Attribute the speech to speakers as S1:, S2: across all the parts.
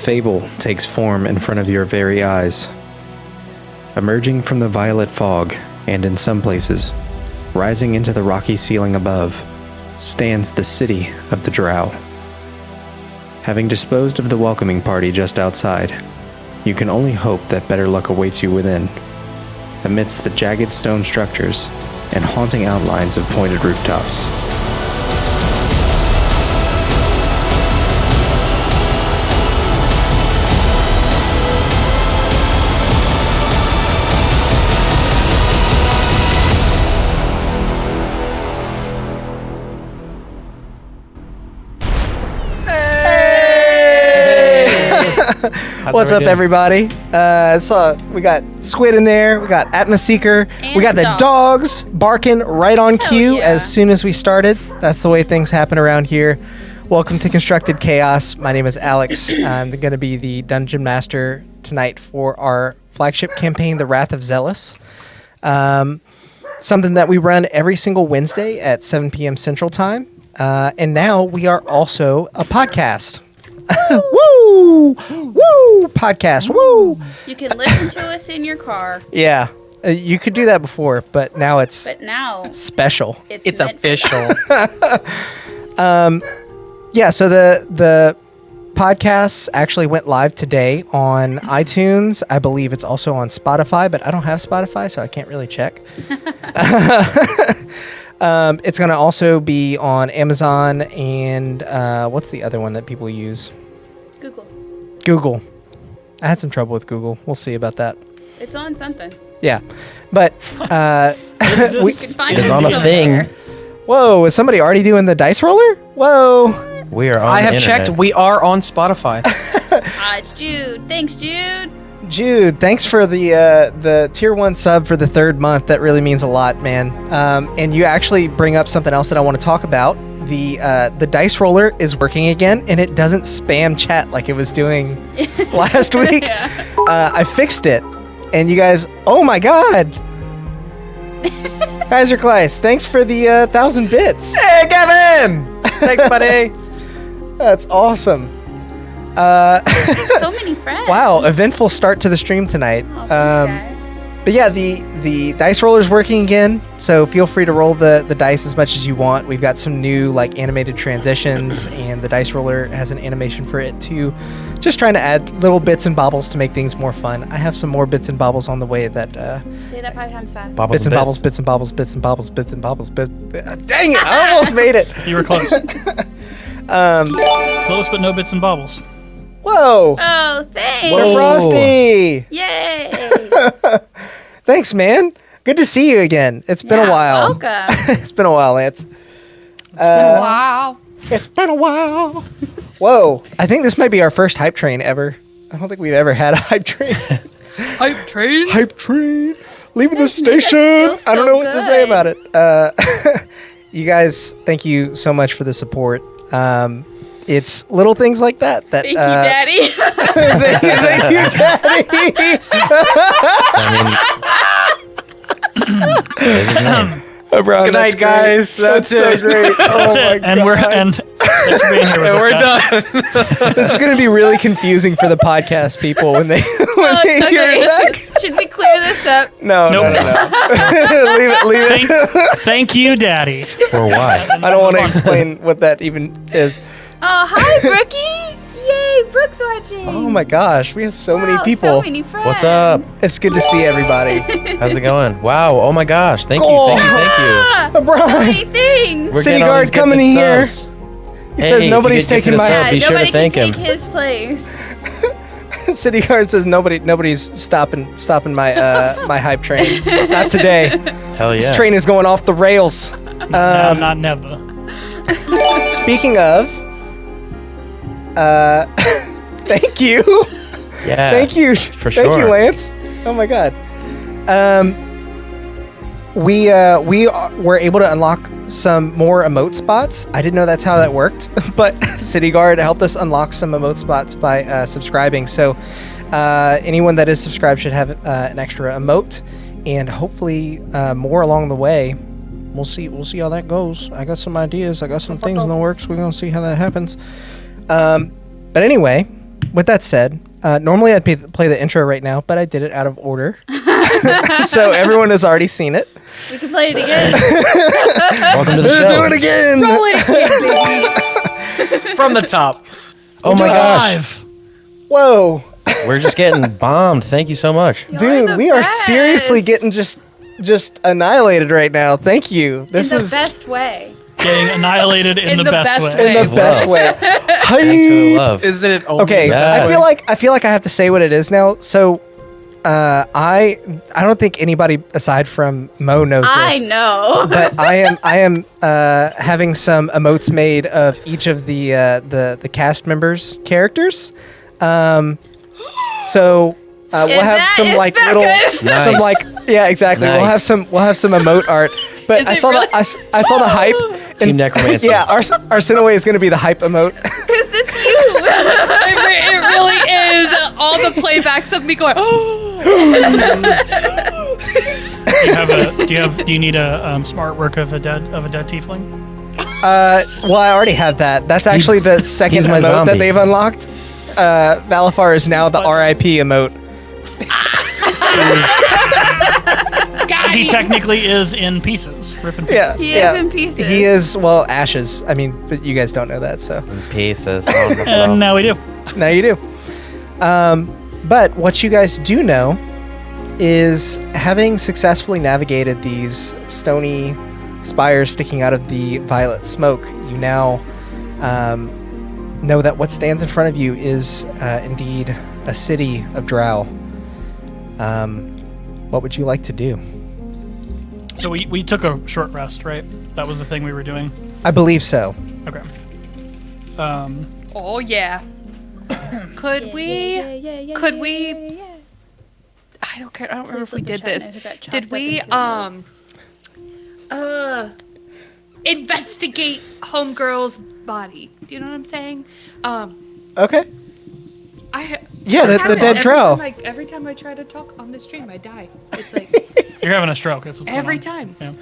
S1: fable takes form in front of your very eyes. Emerging from the violet fog, and in some places, rising into the rocky ceiling above, stands the city of the drow. Having disposed of the welcoming party just outside, you can only hope that better luck awaits you within, amidst the jagged stone structures and haunting outlines of pointed rooftops.
S2: What's up, everybody? So we got Squid in there, we got Atmoseeker,
S3: and
S2: we got the dogs barking right on cue as soon as we started. That's the way things happen around here. Welcome to Constructed Chaos. My name is Alex. I'm going to be the Dungeon Master tonight for our flagship campaign, The Wrath of Zheles. Something that we run every single Wednesday at 7 p.m. Central Time. And now we are also a podcast. Woo! Woo! Podcast. Woo!
S3: You can listen to us in your car.
S2: Yeah. You could do that before, but now it's special.
S4: It's official.
S2: Yeah, so the podcast actually went live today on iTunes. I believe it's also on Spotify, but I don't have Spotify, so I can't really check. It's going to also be on Amazon and what's the other one that people use? Google. I had some trouble with Google. We'll see about that.
S3: It's on something.
S2: Yeah. But
S4: It's on a thing.
S2: Whoa, is somebody already doing the dice roller? Whoa.
S1: We are on
S4: I have
S1: the
S4: checked.
S1: internet.
S4: We are on Spotify.
S3: It's Jude. Thanks, Jude.
S2: Jude, thanks for the tier 1 sub for the 3rd month. That really means a lot, man. And you actually bring up something else that I want to talk about. The dice roller is working again, and it doesn't spam chat like it was doing last week. I fixed it, and you guys, oh my god. Kaiser Kleist, thanks for the 1,000 bits.
S4: Hey, Kevin! Thanks, buddy.
S2: That's awesome.
S3: So many friends.
S2: Wow, eventful start to the stream tonight.
S3: Oh, thanks, guys.
S2: But yeah, the dice roller's working again, so feel free to roll the dice as much as you want. We've got some new animated transitions, and the dice roller has an animation for it too. Just trying to add little bits and bobbles to make things more fun. I have some more bits and bobbles on the way that
S3: Say that 5 times fast.
S2: bits and bobbles, bits and bobbles, bits and bobbles, bits and bobbles, dang it, I almost made it.
S5: You were close. Close, but no bits and bobbles.
S2: Whoa.
S3: Oh, thanks.
S2: We're Frosty.
S3: Yay.
S2: Thanks, man. Good to see you again. It's been a while.
S3: Welcome.
S2: It's been a while, Lance.
S3: Wow.
S2: It's been a while. Whoa. I think this might be our first hype train ever. I don't think we've ever had a hype train.
S5: Hype train.
S2: Hype train. Leaving the
S3: That makes us
S2: station.
S3: feel so
S2: I don't know what to say
S3: good.
S2: about it. You guys, thank you so much for the support. It's little things like that.
S3: Thank you, Daddy.
S2: Thank you, Daddy.
S1: There's his name.
S2: Bro,
S4: Good
S2: that's
S4: night, guys.
S2: great. That's
S4: That's
S2: so
S4: it.
S2: great. Oh my
S5: and
S2: God.
S5: thanks for being here with
S4: And
S5: us,
S4: we're
S5: guys.
S4: done.
S2: This is going to be really confusing for the podcast people when they
S3: It's
S2: hear it back.
S3: okay. Should we clear this up?
S2: No.
S5: Nope.
S2: Leave it.
S5: Thank you, Daddy.
S1: Or why?
S2: I don't want to explain what that even is.
S3: Oh, hi, Brookie. Yay, Brooke's watching.
S2: Oh my gosh, we have so many
S3: Wow,
S2: people.
S3: So many friends.
S1: What's up?
S2: It's good to see everybody.
S1: How's it going? Wow. Oh my gosh. Thank
S2: Cool.
S1: you.
S3: Ah, so
S2: LeBron.
S3: many things.
S1: We're
S2: City
S1: getting all
S2: Guard
S1: these
S2: coming
S1: gifted
S2: here.
S1: subs.
S2: He
S1: Hey,
S2: says
S1: if you
S2: nobody's
S1: get
S2: taking
S1: gifted a
S2: my.
S1: sub, be sure
S3: nobody
S1: to thank
S3: can
S1: him.
S3: take his place.
S2: City Guard says nobody's stopping my my hype train. Not today.
S1: Hell yeah.
S2: This train is going off the rails.
S5: No, not never.
S2: Speaking of, thank you.
S1: Yeah.
S2: Thank you.
S1: For
S2: Thank you,
S1: sure.
S2: Lance. Oh my God. We were able to unlock some more emote spots. I didn't know that's how that worked, but City Guard helped us unlock some emote spots by subscribing. So anyone that is subscribed should have an extra emote, and hopefully more along the way. We'll see how that goes. I got some ideas. I got some things in the works. We're gonna see how that happens. But anyway, with that said, normally I'd play the intro right now, but I did it out of order. So everyone has already seen it.
S3: We can play it again.
S4: Welcome to the show.
S2: Do it again.
S3: Roll it again, baby.
S4: From the top.
S6: Oh my gosh.
S5: Live.
S2: Whoa.
S6: We're just getting bombed. Thank you so much.
S3: You're
S2: Dude,
S3: the
S2: we are
S3: best.
S2: seriously getting just annihilated right now. Thank you. This
S3: in the
S2: is
S3: best way.
S5: Getting annihilated in the best way.
S2: in the
S6: Love.
S2: best way.
S6: Thanks for the love.
S4: Isn't it only
S2: Okay,
S6: Yes.
S2: I feel like I have to say what it is now. So, I don't think anybody aside from Mo knows
S3: I
S2: this.
S3: know.
S2: But I am having some emotes made of each of the cast members' characters. So we'll have
S3: that
S2: some
S3: is
S2: like
S3: Becca's.
S2: little
S6: Nice.
S2: some like yeah, exactly. We'll have
S6: Nice.
S2: some emote art. But
S3: Is
S2: I
S3: it
S2: saw
S3: really?
S2: I saw the hype.
S6: Team Necromancer.
S2: Yeah, Arsenaway is going to be the hype emote.
S3: Because it's you.
S7: It really is all the playbacks of me going.
S5: Do you need a smart work of a dead tiefling?
S2: Well, I already have that. That's actually the second
S6: he's my
S2: emote that
S6: zombie.
S2: they've unlocked. Valafar is now the RIP emote.
S5: He technically is in pieces, ripping pieces.
S2: Yeah,
S3: He
S2: yeah.
S3: is in pieces.
S2: He is, well, ashes. I mean, but you guys don't know that, so
S6: Pieces.
S5: And now we do.
S2: now you do. But what you guys do know is having successfully navigated these stony spires sticking out of the violet smoke, you now know that what stands in front of you is indeed a city of drow. What would you like to do?
S5: So we took a short rest, right? That was the thing we were doing.
S2: I believe so.
S5: Okay.
S7: Oh yeah. Could we? Could we? I don't care. I don't remember if we did this. Did we? Investigate homegirl's body. Do you know what I'm saying?
S2: Okay. Yeah, the
S7: Every
S2: dead
S7: time
S2: drow.
S7: every time I try to talk on the stream, I die. It's like
S5: You're having a stroke. That's what's going
S7: every
S5: on.
S7: time.
S5: Yeah.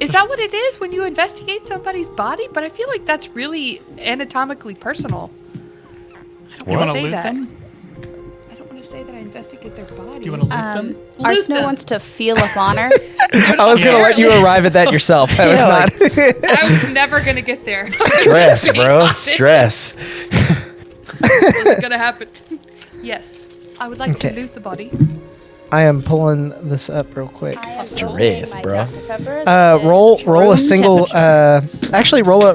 S7: Is that what it is when you investigate somebody's body? But I feel like that's really anatomically personal. I don't
S5: You
S7: want
S5: want
S7: to
S5: to
S7: say
S5: loot
S7: that.
S5: them?
S7: I don't want to say that I investigate their body.
S5: You want to loot them?
S7: Loot
S3: Arsena
S7: them.
S3: wants to feel of honor.
S2: I was going to let you arrive at that yourself. I was not.
S7: I was never gonna get there.
S6: Stress,
S7: To be
S6: bro.
S7: honest.
S6: Stress.
S7: It's gonna happen. Yes, I would like
S2: Okay.
S7: to loot the body.
S2: I am pulling this up real quick.
S6: Stress, bro.
S2: Roll a single. Actually, roll a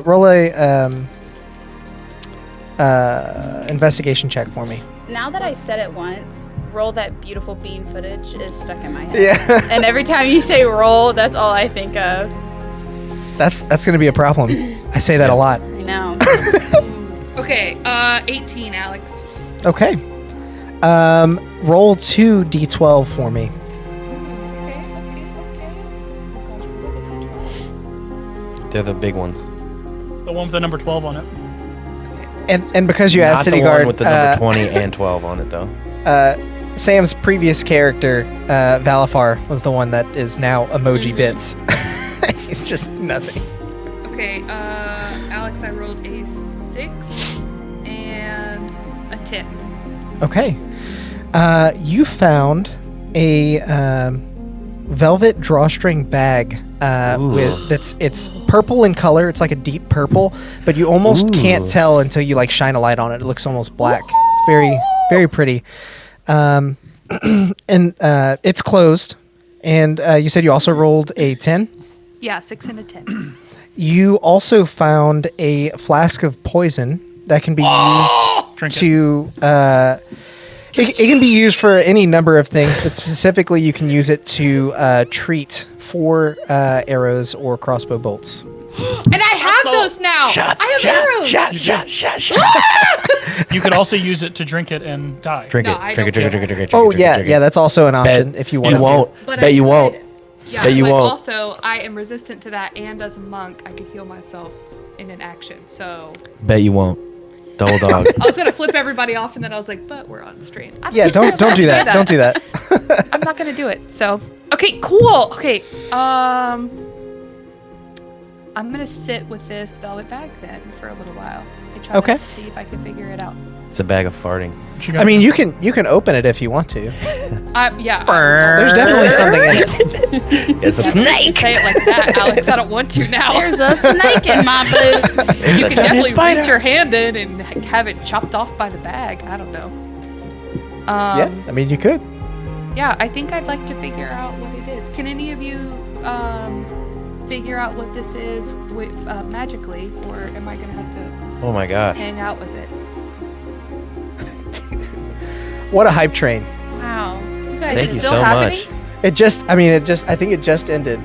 S2: investigation check for me.
S3: Now that I said it once, roll that beautiful bean footage is stuck in my head.
S2: Yeah,
S3: And every time you say roll, that's all I think of.
S2: that's going to be a problem. I say that a lot.
S3: I know.
S7: Okay, 18, Alex.
S2: Okay. Roll 2d12 for me.
S6: They're the big ones.
S5: The one with the number 12 on it.
S2: And because you
S6: Not
S2: asked
S6: the
S2: City
S6: one
S2: Guard,
S6: with the number 20 and 12 on it, though.
S2: Sam's previous character, Valafar, was the one that is now Emoji Bits. He's just nothing.
S7: Okay, Alex, I rolled a 6 and a 10.
S2: Okay. You found a velvet drawstring bag with it's purple in color. It's like a deep purple, but you almost can't tell until you like shine a light on it. It looks almost black. It's very, very pretty. And it's closed. And you said you also rolled a 10?
S7: Yeah, 6 and a 10.
S2: You also found a flask of poison that can be used
S5: Drink it.
S2: to. It can be used for any number of things, but specifically you can use it to treat 4 arrows or crossbow bolts.
S7: And I have those now. I have arrows.
S5: You could also use it to drink it and die.
S6: Drink
S7: No,
S6: it.
S7: I
S6: Drink it,
S7: don't
S6: drink it,
S7: care.
S6: drink it, drink it.
S2: Oh
S6: drink it,
S2: yeah,
S6: drink it.
S2: yeah, that's also an option
S6: Bet
S2: if you want
S6: you
S2: to.
S6: won't.
S7: But
S6: Bet
S7: I
S6: you
S7: tried
S6: won't.
S7: it. Yeah,
S6: Bet you
S7: but
S6: won't.
S7: Also, I am resistant to that, and as a monk, I could heal myself in an action. So
S6: Bet you won't. Double dog.
S7: I was gonna flip everybody off, and then I was like, "But we're on stream."
S2: Yeah, don't do that. Don't do that.
S7: I'm not gonna do it. So, okay, cool. Okay, I'm gonna sit with this velvet bag then for a little while. And try
S2: Okay.
S7: to see if I can figure it out.
S6: It's a bag of farting.
S5: What you got?
S2: I mean, you can open it if you want to.
S7: Yeah.
S2: There's definitely something in it.
S6: It's a snake.
S7: Say it like that, Alex. I don't want to now.
S3: There's a snake in my boot.
S7: You can definitely
S6: spider.
S7: reach your hand in and have it chopped off by the bag. I don't know.
S2: Yeah, I mean, you could.
S7: Yeah, I think I'd like to figure out what it is. Can any of you figure out what this is with, magically, or am I gonna have to
S6: Oh my gosh.
S7: hang out with it?
S2: What a hype train.
S3: Wow. You guys
S6: Thank
S3: are
S6: you
S3: still
S6: so
S3: happening?
S6: much.
S2: I think it just ended.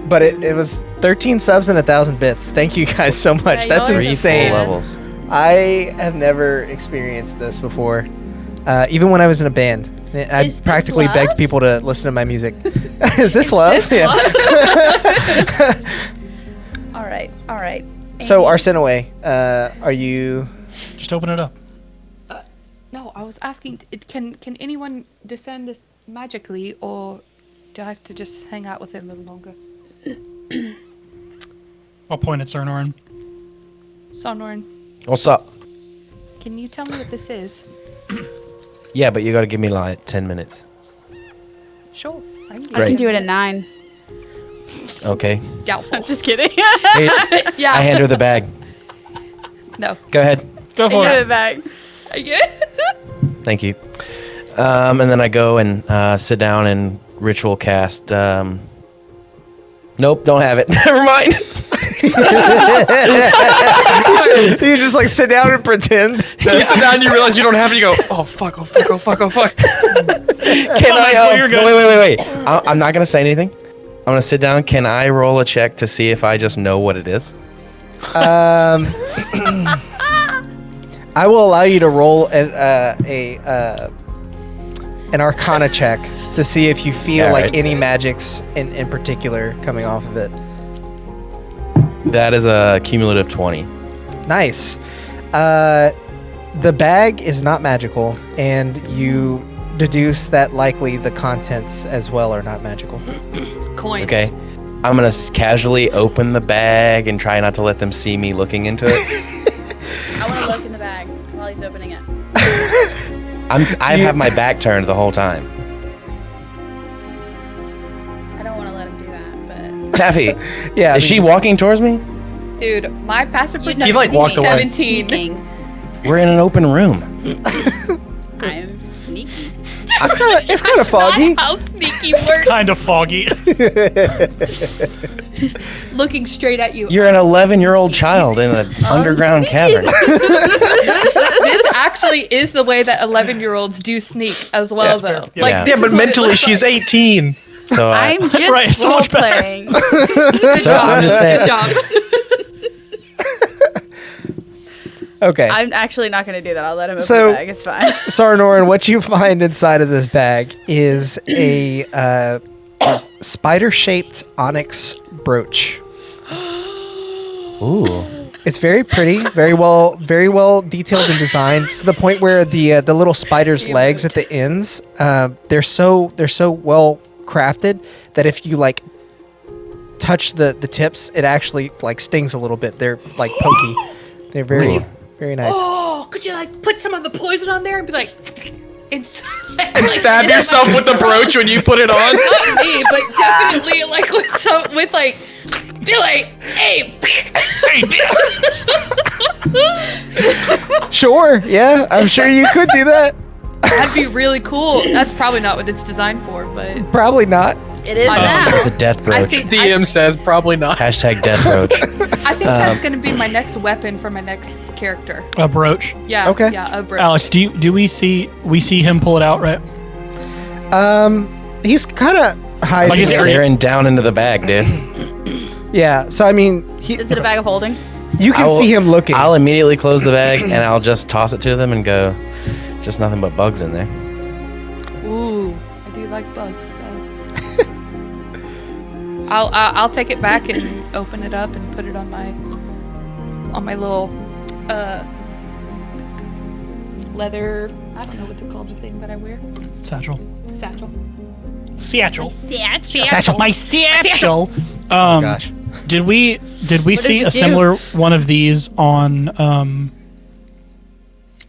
S2: But it was 13 subs and 1,000 bits. Thank you guys so much.
S3: Yeah,
S2: That's
S3: yours
S6: Three
S3: is
S6: full
S2: insane.
S6: levels.
S2: I have never experienced this before. Even when I was in a band. I
S3: Is this
S2: practically begged
S3: love?
S2: people to listen to my music. Is this love? Yeah.
S3: All right.
S2: So,
S3: Amy,
S2: Arsene, are you...
S5: Just open it up.
S7: No, I was asking, can anyone descend this magically, or do I have to just hang out with it a little longer?
S5: I'll point at Cernorin.
S7: Sonoran,
S6: What's up?
S7: can you tell me what this is?
S6: Yeah, but you gotta give me like 10 minutes.
S7: Sure. I can,
S3: I can do it at 9.
S6: Okay.
S7: Doubtful.
S3: Just kidding.
S6: Hey,
S7: Yeah.
S6: I hand her the bag.
S7: No.
S6: Go ahead.
S5: Go for
S3: Give
S5: it.
S3: it back.
S6: Thank you. And then I go and sit down and ritual cast. Nope, don't have it. Never mind.
S2: You just like sit down and pretend.
S4: You sit down and you realize you don't have it. You go, oh fuck, oh fuck, oh fuck, oh fuck.
S6: Can I?
S5: no, you're good.
S6: Wait. I'm not gonna say anything. I'm gonna sit down. Can I roll a check to see if I just know what it is?
S2: I will allow you to roll an Arcana check to see if you feel
S6: All
S2: like
S6: right.
S2: any magics in particular coming off of it.
S6: That is a cumulative 20.
S2: Nice. The bag is not magical, and you deduce that likely the contents as well are not magical.
S7: Coins.
S6: Okay. I'm gonna casually open the bag and try not to let them see me looking into it.
S3: I want to look in the bag while he's opening it.
S6: I have my back turned the whole time.
S3: I don't want to let him do that, but
S6: Taffy,
S2: Yeah. I
S6: is she
S2: mean,
S6: walking towards me?
S7: Dude, my passive
S3: You
S7: perception
S4: like, walked
S7: is
S4: away.
S7: 17.
S3: sneaking.
S6: We're in an open room.
S3: I'm sneaky.
S2: it's kind of foggy.
S7: Not how sneaky works.
S5: Kind of foggy.
S7: Looking straight at you.
S6: You're an 11-year-old child in an underground cavern.
S7: This actually is the way that 11-year-olds do sneak as well,
S6: Yeah.
S7: though.
S6: Yeah.
S7: Like,
S6: Yeah,
S7: this
S4: Yeah, but
S7: is what it
S4: mentally
S7: looks
S4: she's
S7: like.
S4: 18.
S6: So
S3: I'm just
S5: Right, so
S3: role
S5: much better.
S3: playing.
S7: Good
S6: So
S7: job.
S6: I'm just saying-
S7: Good job.
S2: Okay.
S3: I'm actually not going to do that. I'll let him open
S2: So-
S3: the bag. It's fine.
S2: Sarnoran, what you find inside of this bag is a spider-shaped onyx brooch.
S6: ooh,
S2: It's very pretty, very well detailed and designed to the point where the little spider's legs at the ends, they're so well crafted that if you like touch the tips, it actually like stings a little bit. They're like pokey. They're very
S6: Ooh.
S2: very nice.
S7: Oh, could you like put some of the poison on there and be like, it's
S4: And stab yourself with the brooch when you put it on.
S7: Not me, but definitely like with like, be like, hey.
S2: Sure, yeah, I'm sure you could do that.
S7: That'd be really cool. That's probably not what it's designed for, but
S2: Probably not.
S3: It is
S7: I know.
S3: now.
S6: it's a death
S7: I
S6: brooch.
S7: think
S4: DM says probably not.
S6: Hashtag death brooch.
S7: I think that's gonna be my next weapon for my next character.
S5: A brooch.
S7: Yeah.
S2: Okay.
S7: Yeah, a brooch.
S5: Alex, do we see him pull it out, right?
S2: He's kind of hiding.
S5: Like, is it-
S6: Staring down into the bag, dude.
S2: Yeah, so I mean,
S3: Is it a bag of holding?
S2: you can
S6: I will-
S2: see him looking.
S6: I'll immediately close the bag and I'll just toss it to them and go, just nothing but bugs in there.
S7: Ooh, I do like bugs. So. I'll take it back and open it up and put it on my little leather. I don't know what to call the thing that I wear.
S5: Satchel.
S7: Satchel.
S5: Satchel.
S7: Satchel.
S5: My satchel.
S2: Gosh.
S5: Did we see
S3: did
S5: a
S3: it do?
S5: similar one of these on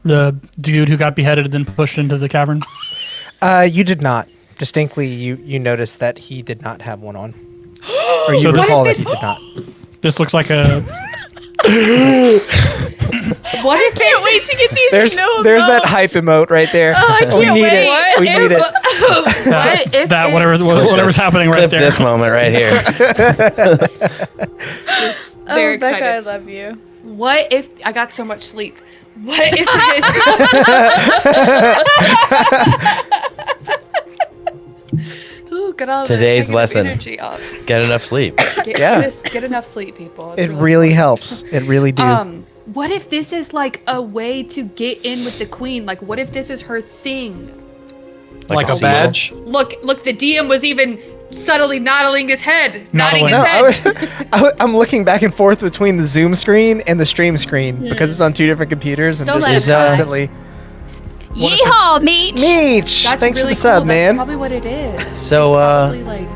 S5: The dude who got beheaded and then pushed into the cavern?
S2: You did not. Distinctly, you noticed that he did not have one on. Or you
S5: So this-
S2: recall that he did not.
S5: This looks like a...
S7: What if
S3: Can't wait to get these.
S2: There's that hype emote right there.
S3: I
S2: we
S3: can't
S2: need
S3: wait.
S2: it. We need it.
S7: What if
S5: that
S7: it's-
S5: whatever's happening right
S6: Clip
S5: there.
S6: this moment right here.
S7: Very
S3: Oh, Becca, I
S7: excited.
S3: love you.
S7: What if I got so much sleep? What if it's Ooh, get all the
S6: Today's
S7: negative
S6: lesson.
S7: energy off.
S6: Get enough sleep.
S7: Get enough sleep, people. It's
S2: It really
S7: important.
S2: helps. It really do.
S7: What if this is like a way to get in with the queen? Like, what if this is her thing?
S4: Like a
S6: seal?
S4: badge.
S7: Look, the DM was even subtly nodding his head.
S5: Noddling.
S7: Nodding his
S2: No,
S7: head.
S2: I'm looking back and forth between the Zoom screen and the stream screen because it's on two different computers. I'm
S3: Don't
S2: just
S3: let
S6: it
S2: constantly.
S3: Yeehaw, Meech!
S2: Meech!
S7: That's
S2: Thanks
S7: really
S2: for the sub,
S7: cool.
S2: man.
S7: That's probably what it is.
S6: So,
S7: Probably like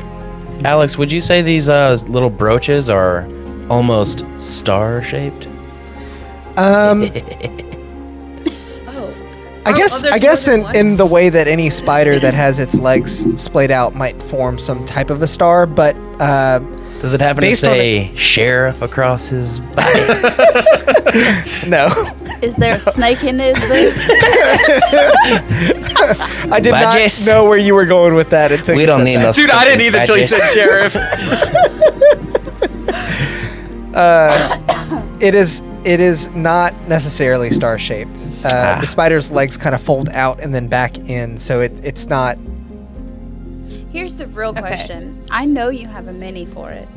S6: Alex, would you say these little brooches are almost star-shaped?
S7: oh.
S2: I guess
S7: there's more than one?
S2: in the way that any spider that has its legs splayed out might form some type of a star, but
S6: Does it happen to
S2: Based on
S6: say sheriff across his body?
S2: no.
S3: Is there a snake in his boot?
S2: I did
S6: Badges.
S2: not know where you were going with that until
S6: We
S2: you
S6: don't
S2: said
S6: need
S2: that.
S6: no
S4: Dude, I didn't either till you
S6: badges.
S4: said sheriff.
S2: It is not necessarily star shaped. The spider's legs kind of fold out and then back in, so it's not.
S3: Here's the real
S7: Okay.
S3: question. I know you have a mini for it.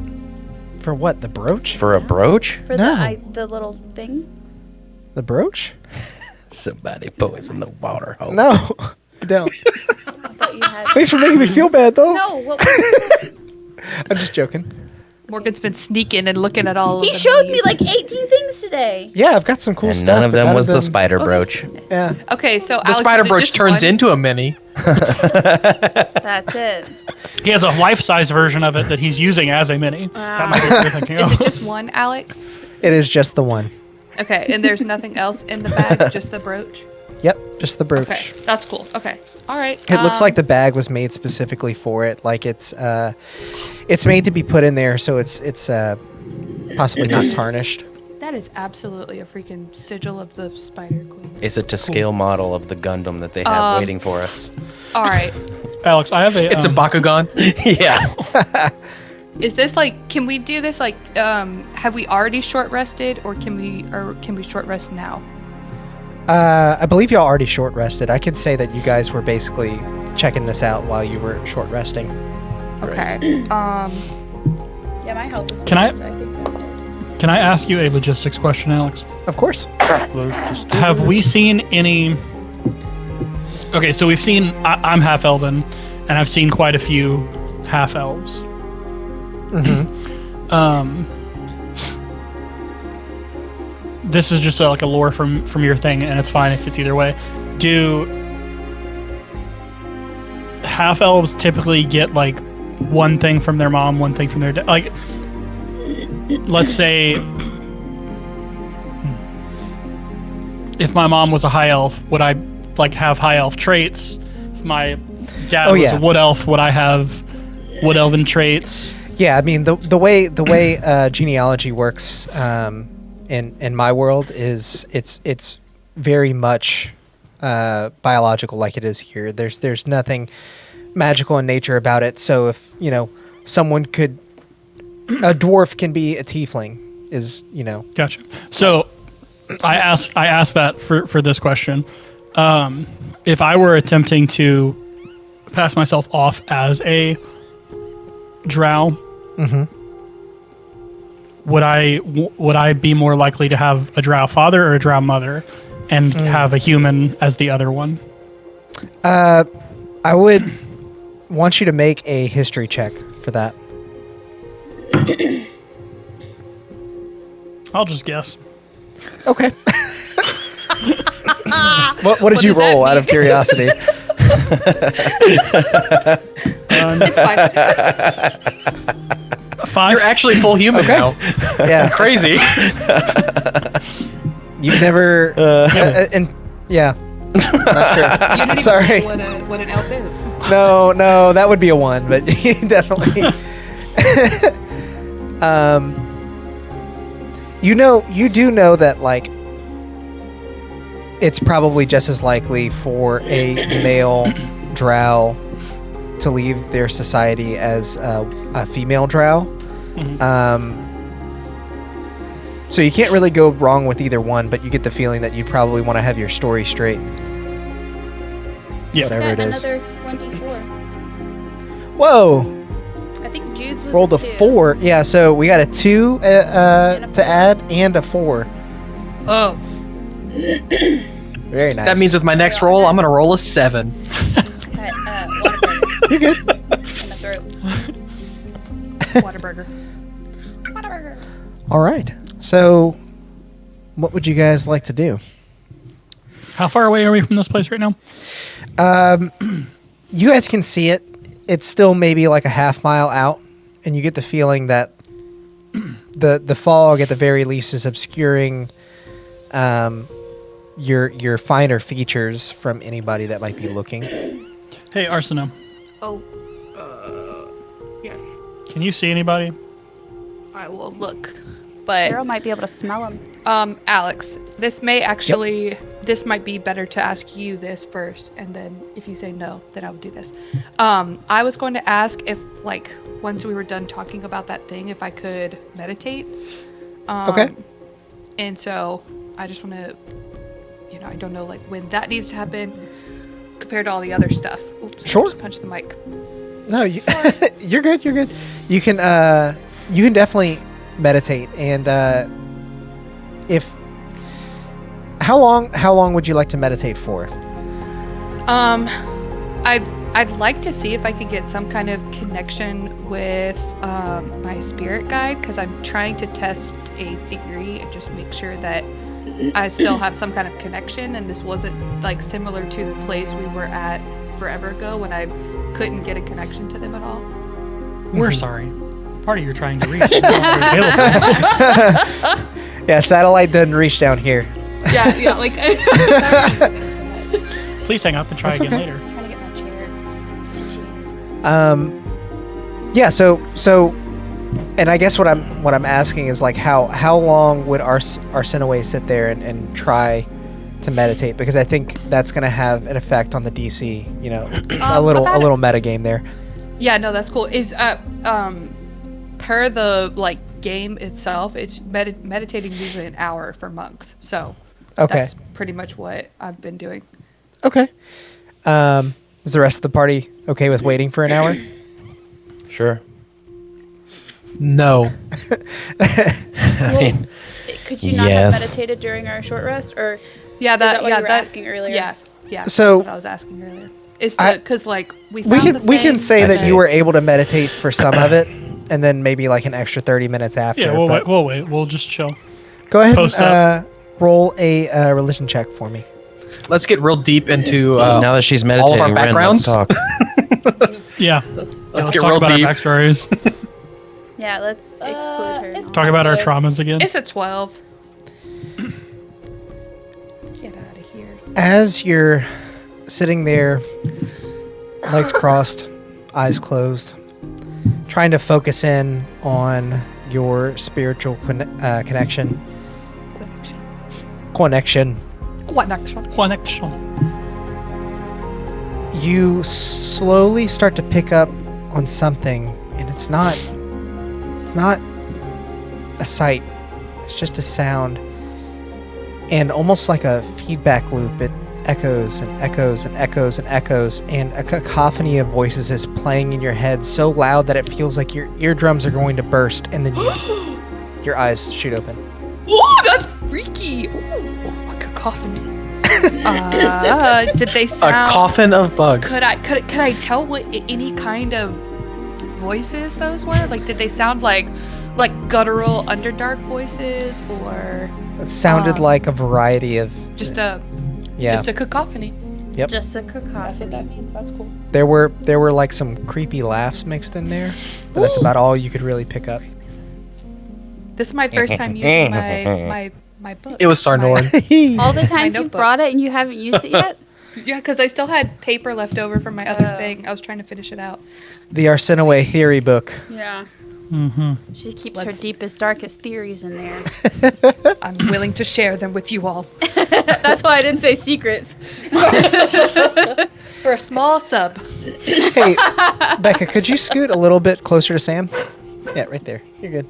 S2: For what? The brooch?
S6: For a brooch?
S3: For
S2: No.
S3: the little thing?
S2: The brooch?
S6: Somebody poisoned the water hole.
S2: No, I don't.
S3: I thought you had.
S2: Thanks for making me feel bad, though.
S3: No, what was
S2: I'm just joking.
S7: Morgan's been sneaking and looking at all
S3: He
S7: of the
S3: showed me
S7: minis.
S3: like 18 things today.
S2: Yeah, I've got some cool
S6: And
S2: stuff.
S6: none of
S2: but
S6: them was the
S2: them-
S6: spider brooch.
S2: Yeah.
S7: Okay, so
S4: The
S7: Alex,
S4: spider
S7: is it
S4: brooch
S7: just
S4: turns
S7: one?
S4: into a mini.
S3: That's it.
S5: He has a life-size version of it that he's using as a mini. That might be what you're thinking
S7: Is
S5: of.
S7: it just one, Alex?
S2: It is just the one.
S7: Okay, and there's nothing else in the bag, just the brooch.
S2: Yep, just the brooch.
S7: Okay, that's cool. Okay, all right.
S2: It looks like the bag was made specifically for it. Like it's made to be put in there, so it's possibly not tarnished.
S7: that is absolutely a freaking sigil of the Spider Queen.
S6: It's a to-scale model of the Gundam that they have waiting for us.
S7: All right,
S5: Alex, I have a...
S4: It's a Bakugan.
S6: Yeah.
S7: is this like? Can we do this like? Have we already short rested, or can we short rest now?
S2: I believe y'all already short rested. I could say that you guys were basically checking this out while you were short resting.
S7: Okay.
S3: Yeah, my health is
S5: Can I-
S3: good, so I think I'm good.
S5: Can I ask you a logistics question, Alex?
S2: Of course.
S5: Have we seen any... Okay, so we've seen... I'm half-elven, and I've seen quite a few half-elves. This is just like a lore from your thing, and it's fine if it's either way. Do half-elves typically get, like, one thing from their mom, one thing from their dad? Like, let's say... If my mom was a high elf, would I like have high elf traits? If my dad was
S2: yeah.
S5: a wood elf, would I have wood elven traits?
S2: Yeah, I mean the way genealogy works in my world is it's very much biological like it is here. There's nothing magical in nature about it. So if someone could, a dwarf can be a tiefling,
S5: Gotcha. So I asked that for this question. If I were attempting to pass myself off as a drow, would I be more likely to have a drow father or a drow mother, and have a human as the other one?
S2: I would want you to make a history check for that.
S5: I'll just guess.
S2: Okay. What did you
S7: does that
S2: roll out of
S7: mean?
S2: curiosity?
S7: It's fine.
S5: 5.
S4: You're actually full human
S2: Okay.
S4: now.
S2: Yeah.
S4: Crazy.
S2: You've never, and Yeah. Not sure.
S7: You don't even
S2: Sorry.
S7: know what an elf is.
S2: No, that would be a 1, but definitely. You do know that, like, it's probably just as likely for a male drow to leave their society as a female drow. So you can't really go wrong with either one, but you get the feeling that you'd probably want to have your story straight.
S5: Yeah.
S2: Whatever it is.
S3: Another 1d4.
S2: Whoa!
S3: I think Jude's was
S2: Rolled a
S3: 2.
S2: 4. Yeah, so we got a 2
S3: And a
S2: to
S3: 4.
S2: add and a 4.
S7: Oh.
S2: Very nice.
S4: That means with my next roll, I'm gonna roll a 7.
S3: Whataburger
S2: you're good.
S3: in the throat.
S7: Whataburger.
S3: Whataburger.
S2: All right. So, what would you guys like to do?
S5: How far away are we from this place right now?
S2: You guys can see it. It's still maybe like a half mile out, and you get the feeling that the fog, at the very least, is obscuring your finer features from anybody that might be looking.
S5: Hey, Arsena,
S7: Oh. Yes.
S5: can you see anybody?
S7: I will look. But
S3: Cheryl might be able to smell him.
S7: Alex, this might be better to ask you this first, and then if you say no, then I would do this. I was going to ask if, like, once we were done talking about that thing, if I could meditate.
S2: Okay.
S7: And so I just want to, I don't know, like, when that needs to happen compared to all the other stuff. Oops,
S2: Sure.
S7: I just punched the mic.
S2: No, you're good. You're good. You can definitely meditate, and how long would you like to meditate for?
S7: I'd like to see if I could get some kind of connection with my spirit guide, because I'm trying to test a theory and just make sure that I still have some kind of connection, and this wasn't like similar to the place we were at forever ago when I couldn't get a connection to them at all.
S8: We're sorry. The party you're trying to reach is not available.
S2: Yeah, satellite doesn't reach down here.
S7: Yeah, like
S5: Please hang up and try
S2: That's
S5: again
S2: okay.
S5: later.
S3: I'm trying to get my chair situated.
S2: Yeah. So, and I guess what I'm asking is, like, how long would Arsenaway sit there and try to meditate? Because I think that's going to have an effect on the DC. A little meta game there.
S7: Yeah, no, that's cool. Is per the like game itself, it's meditating usually an hour for monks. So
S2: Okay.
S7: that's pretty much what I've been doing.
S2: Okay. Is the rest of the party okay with waiting for an hour?
S6: Sure.
S4: No.
S6: I mean,
S3: Could you not
S6: yes.
S3: have meditated during our short rest, or
S7: Yeah,
S3: is that what you were asking earlier?
S7: Yeah.
S2: So-
S7: that's what I was asking earlier. It's
S2: I-
S7: because like we
S2: We
S7: found
S2: can we can say
S6: I
S2: that
S6: see.
S2: you were able to meditate for some of it, and then maybe like an extra 30 minutes after.
S5: Yeah, we'll
S2: but
S5: wait. We'll wait. We'll just chill.
S2: Go ahead
S5: Post
S2: and roll a religion check for me.
S4: Let's get real deep into
S6: now that she's
S4: all
S6: meditating,
S4: of our
S6: Ren, let's
S4: backgrounds.
S6: talk.
S5: Yeah.
S4: Let's get
S5: talk
S4: real
S5: about
S4: deep.
S5: our backstories.
S3: Yeah, let's exclude her. and all
S5: Talk
S3: that.
S5: about our traumas again.
S7: It's a 12. Get out of here.
S2: As you're sitting there, legs crossed, eyes closed, trying to focus in on your spiritual connection. Connection.
S5: Connection.
S2: You slowly start to pick up on something, and it's not a sight. It's just a sound, and almost like a feedback loop, it echoes and echoes and echoes and echoes, and a cacophony of voices is playing in your head so loud that it feels like your eardrums are going to burst, and then your eyes shoot open.
S7: Ooh, that's freaky. Ooh, a cacophony. Did they
S4: a
S7: sound?
S4: coffin of bugs.
S7: Could I tell what any kind of voices those were? Like, did they sound like guttural underdark voices, or
S2: It sounded like a variety of
S7: just a cacophony?
S2: Yep.
S3: Just a
S7: That's what
S3: cacophony.
S7: that means. That's cool.
S2: There were like some creepy laughs mixed in there, but that's about all you could really pick up.
S7: This is my first time using my My book.
S4: It was Sarnorn.
S3: All the times you
S7: notebook.
S3: brought it and you haven't used it yet?
S7: Yeah, because I still had paper left over from my other thing. I was trying to finish it out.
S2: The Arsenaway theory book.
S3: Yeah.
S5: Mm-hmm.
S3: She keeps
S7: Let's-
S3: her deepest, darkest theories in there.
S7: I'm willing to share them with you all.
S3: That's why I didn't say secrets.
S7: For a small sub.
S2: Hey, Becca, could you scoot a little bit closer to Sam? Yeah, right there. You're good.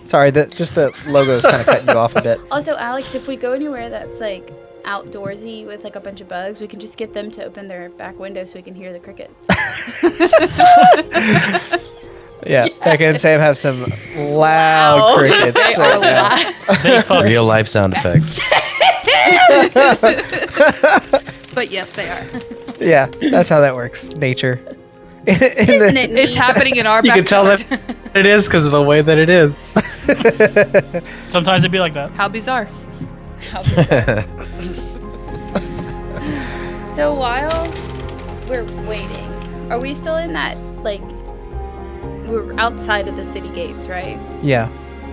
S2: Sorry, just the logo's kind of cutting you off a bit.
S3: Also, Alex, if we go anywhere that's like outdoorsy with like a bunch of bugs, we can just get them to open their back window so we can hear the crickets.
S2: Yeah, Becca and Sam have some loud
S3: Wow.
S2: crickets.
S7: They are
S2: right now.
S7: live.
S5: They fuck.
S6: Real life sound effects.
S7: But yes, they are.
S2: Yeah, that's how that works. Nature.
S3: Isn't it
S7: It's
S3: neat?
S7: happening in our
S4: You can tell
S7: backyard.
S4: that it is because of the way that it is.
S5: Sometimes it'd be like that.
S7: How bizarre.
S3: How bizarre. So while we're waiting, are we still in that, like, we're outside of the city gates, right?
S2: Yeah,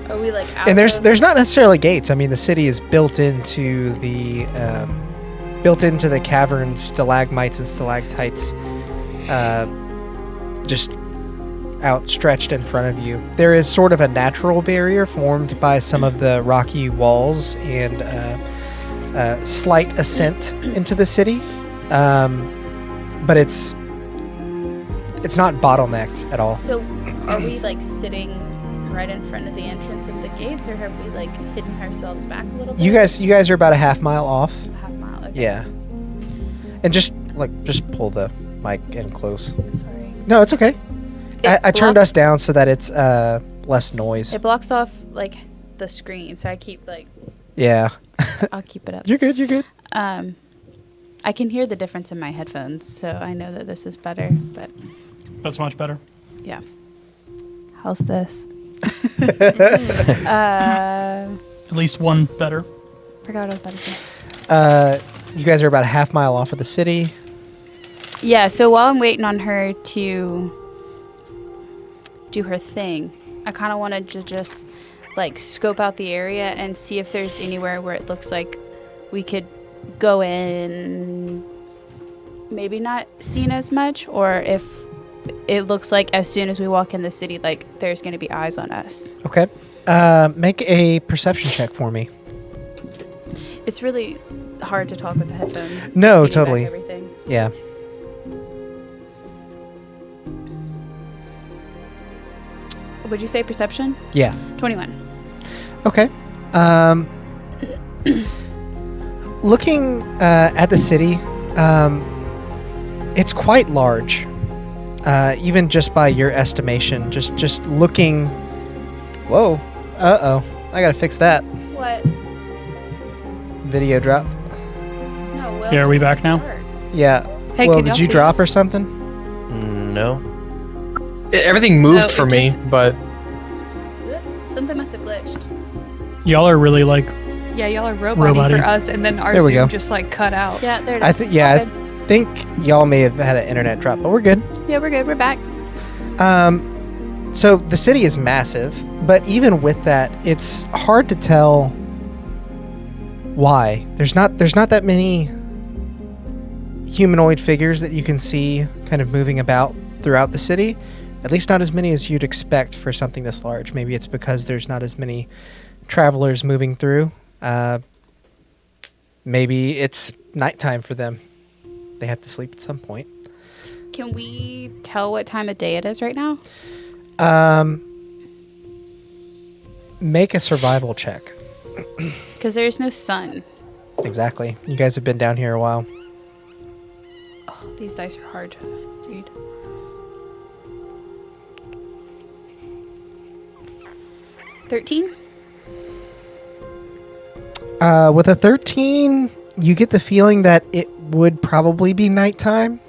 S3: Are we like out
S2: and
S3: of-
S2: there's not necessarily gates. I mean, the city is built into the caverns, stalagmites and stalactites, just outstretched in front of you. There is sort of a natural barrier formed by some of the rocky walls and slight ascent into the city, but it's not bottlenecked at all.
S3: So are we like sitting right in front of the entrance of the gates, or have we like hidden ourselves back a little bit?
S2: You guys are about a half mile off.
S3: A half mile. Okay.
S2: Yeah, and just pull the mic in close.
S3: Sorry.
S2: No, it's okay.
S3: It
S2: I turned
S3: blocks-
S2: us down so that it's less noise.
S3: It blocks off like the screen, so I keep like
S2: Yeah,
S3: I'll keep it up.
S2: you're good. You're good.
S3: I can hear the difference in my headphones, so I know that this is better. But
S5: That's much better.
S3: yeah, how's this?
S5: At least one better.
S3: Forgot what I was about to say.
S2: You guys are about a half mile off of the city.
S3: Yeah, so while I'm waiting on her to do her thing, I kind of wanted to just like scope out the area and see if there's anywhere where it looks like we could go in, maybe not seen as much, or if it looks like as soon as we walk in the city, like there's going to be eyes on us.
S2: Okay. Make a perception check for me.
S3: It's really hard to talk with a headphone.
S2: No,
S3: feeding back
S2: totally.
S3: Everything.
S2: Yeah.
S3: Would you say perception?
S2: Yeah.
S3: 21.
S2: Okay. Looking at the city, it's quite large. Even just by your estimation, just looking. Whoa. Uh-oh. I gotta fix that.
S3: What?
S2: Video dropped.
S3: No. Well,
S5: Yeah, are we back now?
S2: Yeah.
S7: Hey,
S2: well,
S7: can
S2: did
S7: y'all
S2: you
S7: see
S2: drop
S7: us?
S2: or something?
S6: No.
S4: Everything moved
S7: No,
S4: for
S7: it
S4: me,
S7: just-
S4: but
S3: Something must have glitched.
S5: Y'all are really like
S7: Yeah, y'all are roboting
S5: Roboting.
S7: for us, and then our
S2: There we
S7: Zoom
S2: go.
S7: just like cut out.
S3: Yeah, there it is.
S2: I think. Yeah.
S3: All
S2: I
S3: good.
S2: think y'all may have had an internet drop, but we're good.
S3: Yeah, we're good. We're back.
S2: So the city is massive, but even with that, it's hard to tell why. There's not that many humanoid figures that you can see kind of moving about throughout the city. At least not as many as you'd expect for something this large. Maybe it's because there's not as many travelers moving through. Maybe it's nighttime for them. They have to sleep at some point.
S3: Can we tell what time of day it is right now?
S2: Make a survival check.
S3: Because there's no sun.
S2: Exactly. You guys have been down here a while.
S3: Oh, these dice are hard to read. 13?
S2: With a 13, you get the feeling that it would probably be nighttime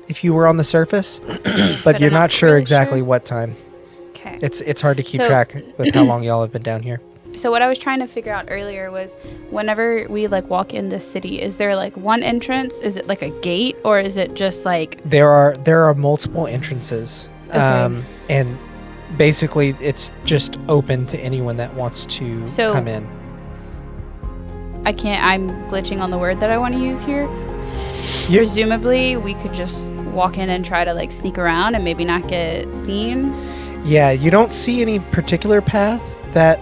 S2: if you were on the surface, but
S3: I'm
S2: you're not
S3: not
S2: sure
S3: really
S2: exactly
S3: sure.
S2: what time.
S3: Okay.
S2: It's hard to keep
S3: So-
S2: track with how long y'all have been down here.
S3: So what I was trying to figure out earlier was whenever we like walk in this city, is there like one entrance? Is it like a gate, or is it just like
S2: There are multiple entrances,
S3: Okay.
S2: and basically it's just open to anyone that wants to
S3: So-
S2: come in.
S3: I'm glitching on the word that I want to use here. Presumably, we could just walk in and try to like sneak around and maybe not get seen.
S2: Yeah, you don't see any particular path that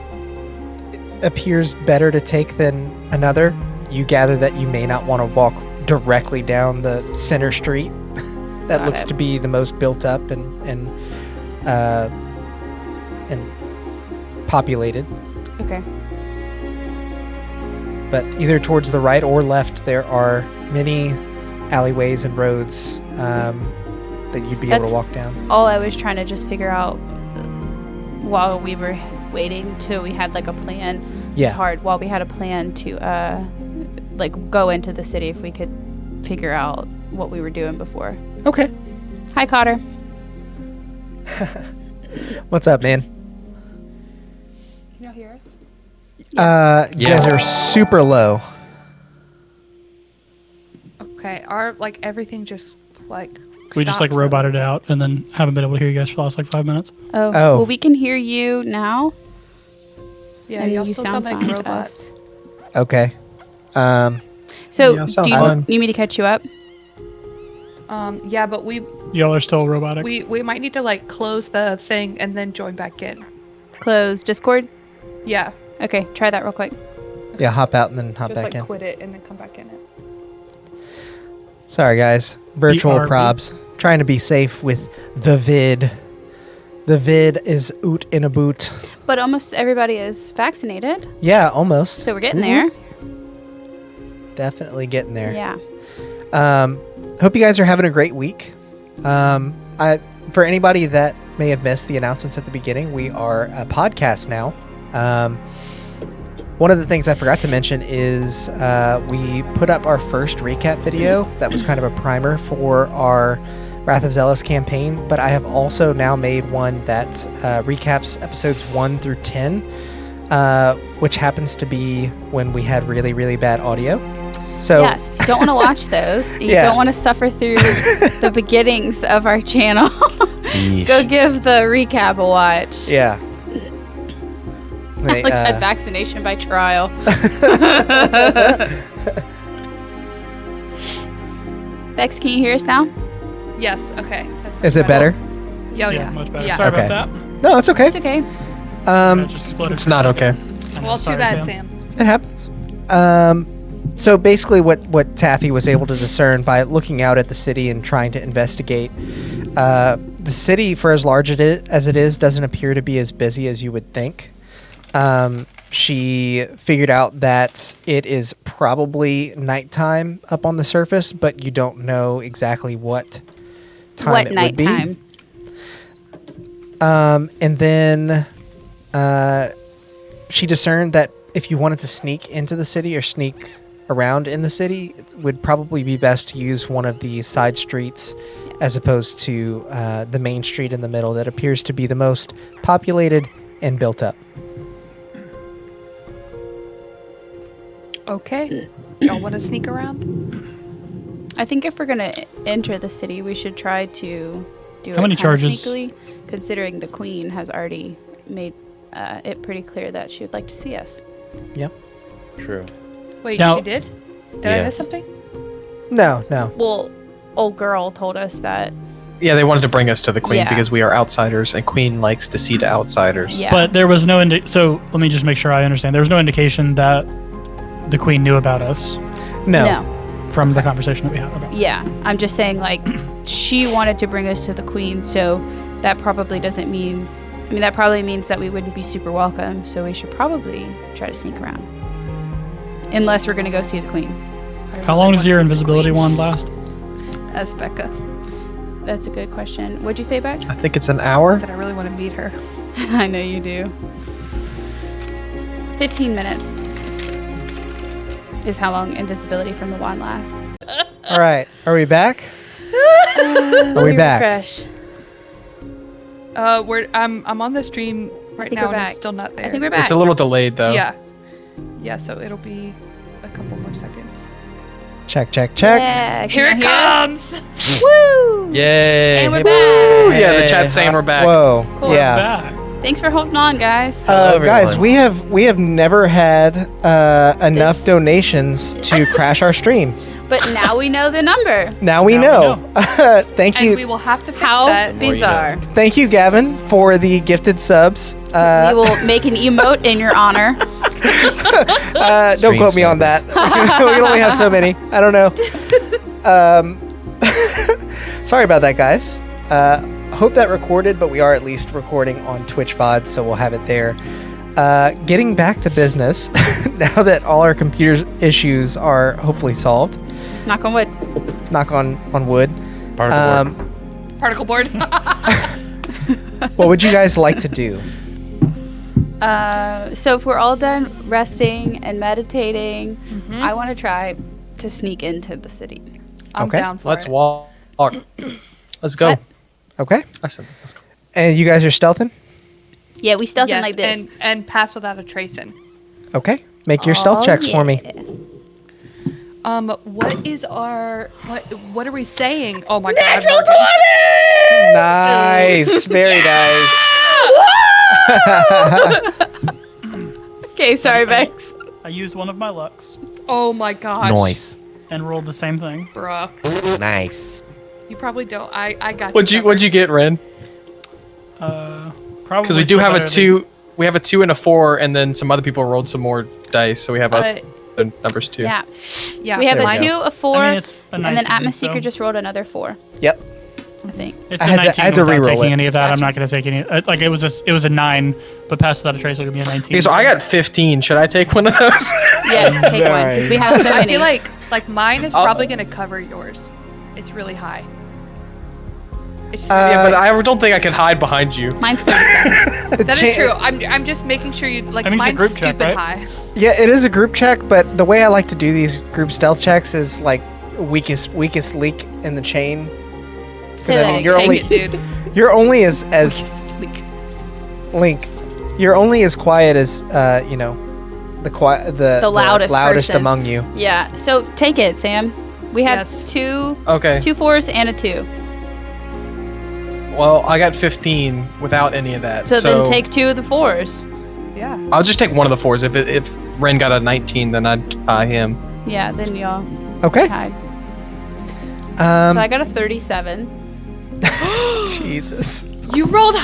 S2: appears better to take than another. You gather that you may not want to walk directly down the center street that looks to be the most built up and populated.
S3: Okay.
S2: But either towards the right or left, there are many alleyways and roads that you'd be able to walk down.
S3: All I was trying to just figure out while we were waiting till we had like a plan.
S2: Yeah.
S3: It's hard while we had a plan to like go into the city if we could figure out what we were doing before.
S2: Okay.
S3: Hi, Cotter.
S2: What's up, man?
S3: Can y'all hear us?
S2: You guys are super low.
S7: Okay, our like everything just like
S5: We just like
S7: stopped.
S5: roboted out and then haven't been able to hear you guys for the last like 5 minutes.
S3: Oh.
S2: Oh.
S3: Well, we can hear you now.
S7: Yeah,
S3: and
S7: y'all
S3: you
S7: still
S3: sound
S7: sound like
S3: fine to
S7: robots.
S3: us.
S2: Okay.
S3: So,
S2: Yeah, sounds
S3: do you
S2: fine.
S3: need me to catch you up?
S7: Yeah, but we
S5: Y'all are still robotic.
S7: we might need to like close the thing and then join back in.
S3: Close Discord?
S7: Yeah,
S3: Okay, try that real quick.
S2: Yeah, hop out and then hop
S7: just
S2: back
S7: like
S2: in.
S7: quit it and then come back in it.
S2: Sorry, guys. Virtual
S5: BRB.
S2: probs. Trying to be safe with the vid. The vid is oot in a boot.
S3: But almost everybody is vaccinated,
S2: Yeah, almost.
S3: so we're getting there.
S2: Definitely getting there.
S3: Yeah.
S2: Hope you guys are having a great week. For anybody that may have missed the announcements at the beginning, we are a podcast now. One of the things I forgot to mention is we put up our first recap video that was kind of a primer for our Wrath of Zheles campaign, but I have also now made one that recaps episodes 1 through 10, which happens to be when we had really, really bad audio. So
S3: Yes, if you don't want to watch those, you
S2: Yeah.
S3: don't want to suffer through the beginnings of our channel, go give the recap a watch.
S2: yeah.
S3: Alex had vaccination by trial. Bex, can you hear us now?
S7: Yes. Okay. That's
S2: Is it better?
S7: Yeah. Yeah.
S5: much better.
S7: Yeah.
S5: Sorry
S2: Okay.
S5: about that.
S2: No, it's okay.
S3: It's okay.
S5: That just exploded
S4: It's
S5: for a
S4: not
S5: second.
S4: okay.
S5: I know,
S7: Well, too
S5: sorry,
S7: bad,
S5: Sam.
S7: Sam.
S2: It happens. So basically what Taffy was able to discern by looking out at the city and trying to investigate, the city, for as large as it is, doesn't appear to be as busy as you would think. She figured out that it is probably nighttime up on the surface, but you don't know exactly what time
S3: What
S2: it would be.
S3: nighttime?
S2: And then she discerned that if you wanted to sneak into the city or sneak around in the city, it would probably be best to use one of the side streets as opposed to the main street in the middle that appears to be the most populated and built up.
S7: Okay. Y'all want to sneak around?
S3: I think if we're going to enter the city, we should try to do
S5: How
S3: it
S5: many
S3: kinda
S5: charges?
S3: sneakily, considering the queen has already made it pretty clear that she would like to see us.
S2: Yep.
S6: True.
S7: Wait,
S5: Now-
S7: she did? Did I
S6: Yeah.
S7: miss something?
S2: No.
S3: Well, old girl told us that.
S4: Yeah, they wanted to bring us to the queen
S3: Yeah.
S4: because we are outsiders, and queen likes to see to outsiders.
S3: Yeah.
S5: But there was no so let me just make sure I understand. There was no indication that the queen knew about us
S2: No.
S5: from the conversation that we had. Okay.
S3: Yeah, I'm just saying, like, she wanted to bring us to the queen, so that probably doesn't mean. I mean, that probably means that we wouldn't be super welcome, so we should probably try to sneak around. Unless we're going to go see the queen.
S5: How long does your invisibility wand last?
S7: As Becca
S3: That's a good question. What'd you say, Bex?
S4: I think it's an hour.
S7: said, I really want to meet her.
S3: I know you do. 15 minutes is how long invisibility from the wand lasts.
S2: All right. Are we back? Are we back?
S3: Refresh.
S7: I'm on the stream right
S3: think
S7: now
S3: we're
S7: and
S3: back.
S7: it's still not there.
S3: I think we're back.
S4: It's a little delayed though.
S7: Yeah. Yeah, so it'll be a couple more seconds.
S2: Check.
S3: Yeah,
S7: Here
S3: can
S7: it
S3: you hear us?
S7: comes!
S3: Woo!
S6: Yay!
S3: And we're
S6: hey,
S3: back.
S4: Ooh, yeah, the
S6: Hey,
S4: chat's saying we're back.
S2: Whoa.
S3: Cool.
S2: Yeah.
S5: Back.
S3: Thanks for holding on, guys.
S6: Hello,
S2: Guys,
S6: everyone.
S2: we have never had enough
S3: This-
S2: donations to crash our stream.
S3: But now we know the number.
S2: Now we
S5: Now
S2: know.
S5: we
S2: Thank
S7: And
S2: you,
S7: we will have to fix
S3: How
S7: that.
S3: bizarre.
S2: thank you, Gavin, for the gifted subs.
S3: We will make an emote in your honor.
S2: Don't
S6: Stream
S2: quote me on that. We can only have so many. I don't know. Sorry about that, guys. Hope that recorded, but we are at least recording on Twitch VOD, so we'll have it there. Getting back to business, now that all our computer issues are hopefully solved,
S3: Knock on wood.
S2: knock on wood,
S6: Particle board.
S7: Particle board.
S2: what would you guys like to do?
S3: So if we're all done resting and meditating,
S7: Mm-hmm.
S3: I want to try to sneak into the city.
S7: I'm
S2: Okay.
S7: down for
S4: Let's
S7: it.
S4: walk. Let's go.
S3: What?
S2: Okay.
S4: I said, let's go.
S2: And you guys are stealthing?
S3: Yeah, we stealth in
S7: Yes,
S3: like this.
S7: and pass without a tracing.
S2: Okay. Make your stealth
S3: Oh,
S2: checks for me.
S3: yeah.
S7: What is our what are we saying? Oh my god.
S3: Natural
S7: Morgan.
S3: 20!
S2: Nice. Very nice.
S3: Okay, sorry, Bex.
S5: I used one of my lucks
S7: Oh my gosh.
S6: Noise.
S5: and rolled the same thing.
S7: Bruh.
S6: Nice.
S7: You probably don't. I got
S4: What'd you get, Ren?
S5: Probably
S4: Because we do
S5: still
S4: have a
S5: better
S4: 2. We have a 2 and a 4, and then some other people rolled some more dice, so we have
S7: Uh,
S4: other numbers too.
S3: Yeah.
S7: yeah.
S3: We have
S2: There
S3: a
S2: we
S3: 2,
S2: go.
S3: a 4,
S5: I mean, it's a
S3: and then
S5: 19,
S3: Atmos Seeker
S5: so-
S3: just rolled another 4,
S2: Yep.
S3: I think.
S5: It's
S2: I
S5: a
S2: had to-
S5: 19
S2: I had to
S5: without
S2: reroll
S5: taking
S2: it.
S5: any of that. I'm
S7: Gotcha.
S5: not going to take any. Like it was a 9, but past without a trace, it'll be a 19.
S4: Okay, so I got 15. Should I take one of those?
S3: Yes, take one, because we have so
S7: I
S3: many.
S7: feel like mine is
S4: I'll-
S7: probably gonna cover yours. It's really high. It's
S4: Yeah, but I don't think I can hide behind you.
S3: Mine's 37.
S7: that is true. I'm just making sure you like
S5: I mean, it's a
S7: mine's
S5: group check,
S7: stupid
S5: right?
S7: high.
S2: Yeah, it is a group check, but the way I like to do these group stealth checks is like weakest link in the chain. Because
S3: Say
S2: I
S3: that
S2: mean,
S3: again.
S2: you're only as Link. You're only as quiet as the
S3: loudest person.
S2: among you.
S3: Yeah, so take it, Sam. We have
S7: Yes.
S3: two
S4: Okay.
S3: 4s and a 2.
S4: Well, I got 15 without any of that.
S3: So then take 2 of the 4s.
S7: Yeah.
S4: I'll just take one of the 4s. If Ren got a 19, then I'd him.
S3: Yeah, then y'all
S2: Okay.
S3: tied. So I
S2: Um,
S3: got a 37.
S2: Jesus.
S7: You rolled.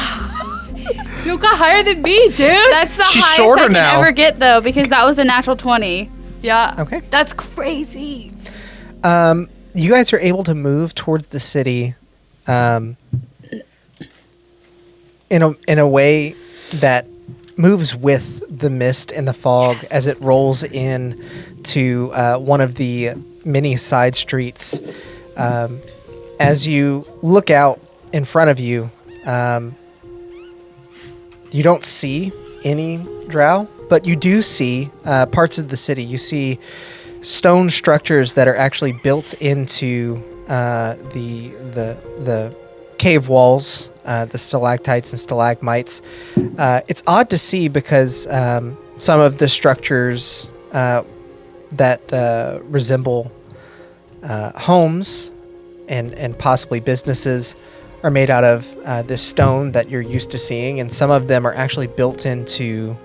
S7: You got higher than me, dude.
S3: That's the
S4: She's
S3: highest
S4: shorter
S3: I can
S4: now.
S3: ever get, though, because that was a natural 20.
S7: Yeah.
S2: Okay.
S7: That's crazy.
S2: You guys are able to move towards the city, in a way that moves with the mist and the fog as it rolls in to one of the many side streets. As you look out in front of you, you don't see any drow, but you do see parts of the city. You see stone structures that are actually built into the cave walls, the stalactites and stalagmites. It's odd to see because some of the structures that resemble homes and possibly businesses are made out of this stone that you're used to seeing, and some of them are actually built into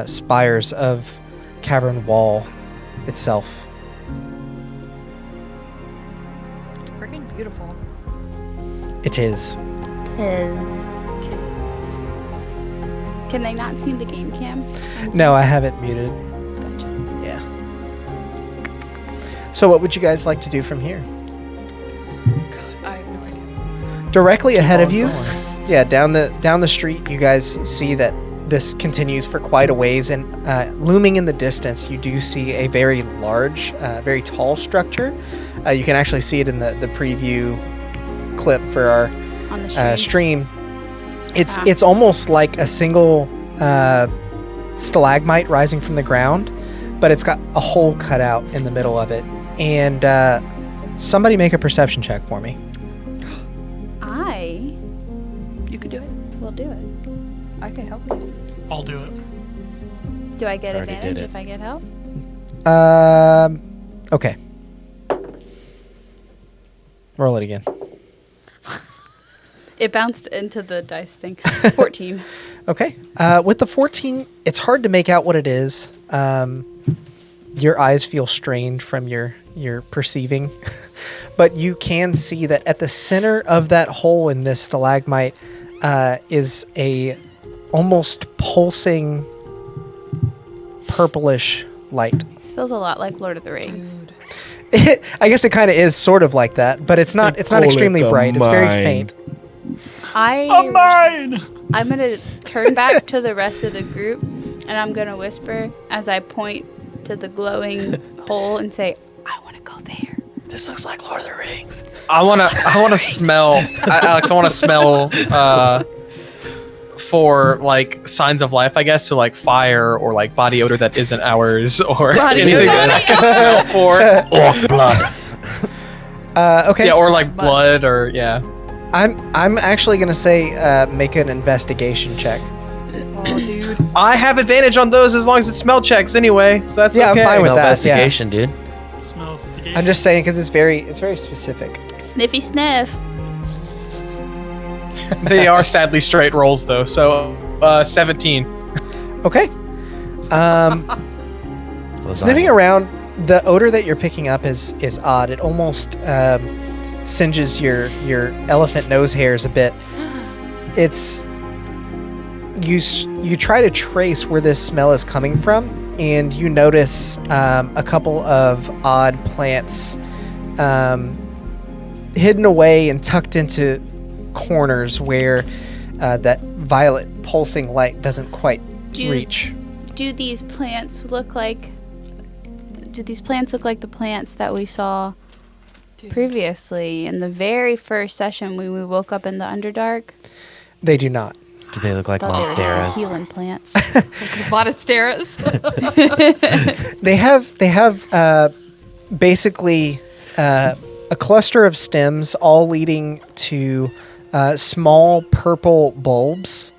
S2: spires of cavern wall itself.
S7: Freaking beautiful.
S2: It is.
S3: Can they not see the game cam?
S2: No, I have it muted.
S3: Gotcha.
S2: Yeah. So what would you guys like to do from here?
S7: I have no idea.
S2: Directly ahead of
S5: on
S2: you,
S5: going.
S2: yeah, down the street, you guys see that this continues for quite a ways, and looming in the distance, you do see a very large, very tall structure. You can actually see it in the preview clip for our
S3: On the stream.
S2: stream. It's almost like a single stalagmite rising from the ground, but it's got a hole cut out in the middle of it. And somebody make a perception check for me.
S3: I
S7: You could do it.
S3: will do it.
S7: I can help you.
S5: I'll do it.
S3: Do I get
S6: Already did
S3: advantage
S6: it.
S3: if I get help?
S2: Okay. Roll it again.
S3: It bounced into the dice thing. 14.
S2: Okay. With the 14, it's hard to make out what it is. Your eyes feel strained from your perceiving, but you can see that at the center of that hole in this stalagmite is a almost pulsing purplish light.
S3: This feels a lot like Lord of the Rings.
S2: I guess it kind of is sort of like that, but it's not extremely bright. It's very faint.
S5: I'm mine.
S3: I'm gonna turn back to the rest of the group, and I'm gonna whisper as I point to the glowing hole and say, "I want to go there."
S6: This looks like Lord of the Rings.
S4: I wanna smell, Alex. I wanna smell for like signs of life, I guess. So like fire or like body odor that isn't ours, or anything that I can smell for.
S6: Orc blood.
S2: Okay.
S4: Yeah, or like blood, or yeah.
S2: I'm actually gonna say make an investigation check.
S7: Oh, dude.
S4: I have advantage on those as long as it's smell checks anyway, so that's
S2: Yeah, I'm
S4: okay.
S2: fine with that. Yeah.
S6: Investigation, dude.
S5: Smells.
S2: I'm just saying because it's very specific.
S3: Sniffy sniff.
S4: They are sadly straight rolls though, so 17.
S2: Okay. Sniffing around, the odor that you're picking up is odd. It almost singes your elephant nose hairs a bit. It's you try to trace where this smell is coming from, and you notice a couple of odd plants hidden away and tucked into corners where that violet pulsing light doesn't quite reach.
S3: Do these plants look like the plants that we saw previously in the very first session when we woke up in the Underdark?
S2: They do not.
S6: Do they look like
S3: Thought they were
S6: monsteras?
S3: healing plants.
S7: Monasteras.
S2: They have basically a cluster of stems all leading to small purple bulbs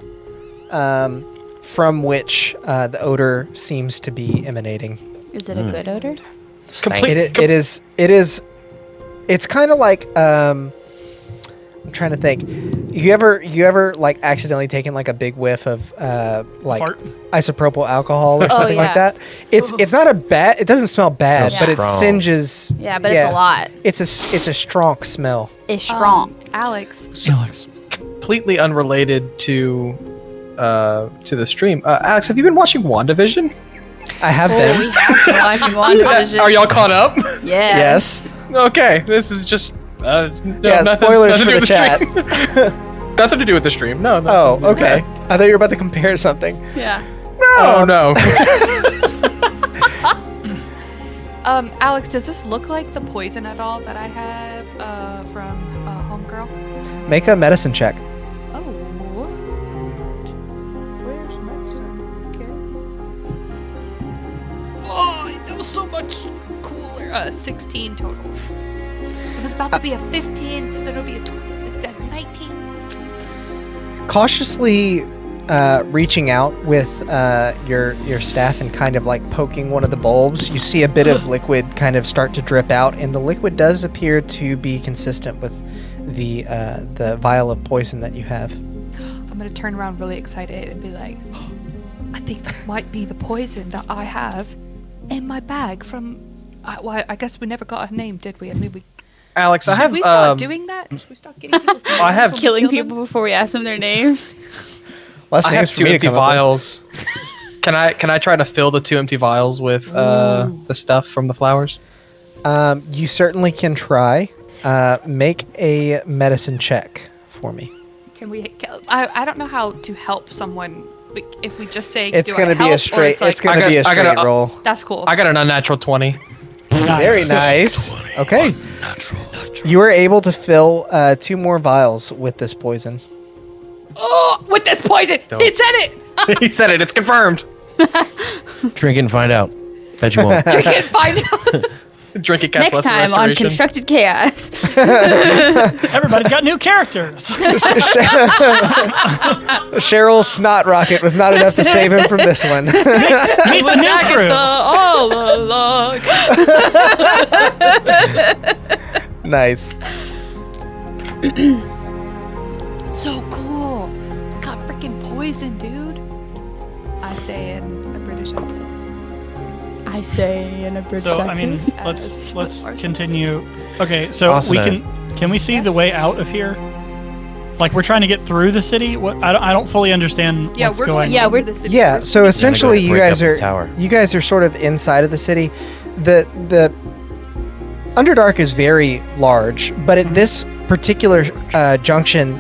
S2: from which the odor seems to be emanating.
S3: Is it a good odor?
S2: It's kind of like I'm trying to think. You ever like accidentally taken like a big whiff of like
S5: Fart?
S2: isopropyl alcohol or something like
S3: yeah.
S2: that? It's not a bad. It doesn't smell bad,
S3: Smells
S2: but it
S6: strong.
S3: It's
S2: singes.
S3: a lot.
S2: It's a strong smell.
S3: It's strong.
S7: Alex,
S5: Alex.
S4: Completely unrelated to the stream. Alex, have you been watching WandaVision?
S2: I have been.
S3: We have been watching WandaVision.
S4: Are y'all caught up?
S3: Yes.
S4: Okay, this is just
S2: Spoilers for the chat.
S4: Nothing to do with the stream. No.
S2: Oh, okay. I thought you were about to compare something.
S3: Yeah.
S4: No.
S7: Alex, does this look like the poison at all that I have from Homegirl?
S2: Make a medicine check.
S7: Oh, what? Where's medicine? Okay. Oh, that was so much cooler. 16 total. It was about to be a 15, so that'll be a 19.
S2: Cautiously reaching out with your staff and kind of like poking one of the bulbs, you see a bit of liquid kind of start to drip out, and the liquid does appear to be consistent with the vial of poison that you have.
S7: I'm gonna turn around really excited and be like, oh, I think this might be the poison that I have in my bag from... I guess we never got a name, did we? I mean,
S4: Alex, I
S7: should
S4: have.
S7: we start doing that? Should we start getting people
S4: I have
S3: Killing people before we ask them their names.
S2: Less
S4: I have
S2: names for
S4: 2
S2: me to
S4: empty
S2: come up with.
S4: vials. Can I try to fill the 2 empty vials with the stuff from the flowers?
S2: You certainly can try. Make a medicine check for me.
S7: Can we... I don't know how to help someone if we just say...
S2: It's
S7: "Do
S2: going
S7: I
S2: to be a
S7: help?" Or
S2: straight.
S7: like,
S2: It's going to be a
S4: I
S2: straight
S4: gotta-
S2: roll.
S7: That's cool.
S4: I got an unnatural 20.
S2: Very nice. Okay. You are able to fill 2 more vials with this poison.
S7: Oh, with this poison! He said it!
S4: He said it. It's confirmed.
S6: Drink it and find out. Bet you won't.
S7: Drink it, find out.
S4: Drink it, cast
S3: Next
S4: lesser
S3: time on
S4: restoration.
S3: Constructed Chaos.
S5: Everybody's got new characters.
S2: Cheryl's snot rocket was not enough to save him from this one.
S5: Meet the new crew.
S7: all along.
S2: Nice.
S7: poison, dude. I say in a British accent.
S3: I say in a British
S5: So
S3: accent.
S5: I mean,
S7: As
S5: let's
S7: Arsenal.
S5: continue. Okay, so
S6: Awesome.
S5: we can we see
S7: Yes.
S5: the way out of here? Like we're trying to get through the city. What I don't fully understand
S7: Yeah,
S5: what's
S7: we're
S5: going.
S7: going
S3: Yeah,
S7: into
S3: we're-
S7: the city.
S2: Yeah, so essentially
S6: go
S2: you
S6: break
S2: guys
S6: up
S2: are
S6: this tower.
S2: sort of inside of the city. The Underdark is very large, but at this particular junction,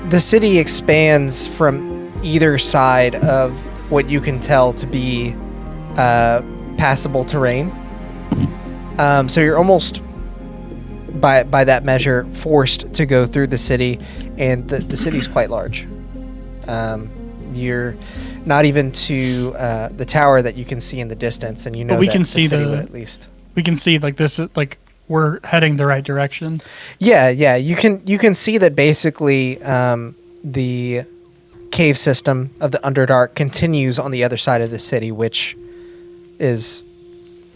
S2: the city expands from either side of what you can tell to be passable terrain. So you're almost, by that measure, forced to go through the city, and the city's quite large. You're not even to the tower that you can see in the distance, and you know
S5: we
S2: that
S5: can
S2: the
S5: see
S2: city
S5: the-
S2: would at least.
S5: We can see like this is like we're heading the right direction.
S2: Yeah, you can see that basically the cave system of the Underdark continues on the other side of the city, which is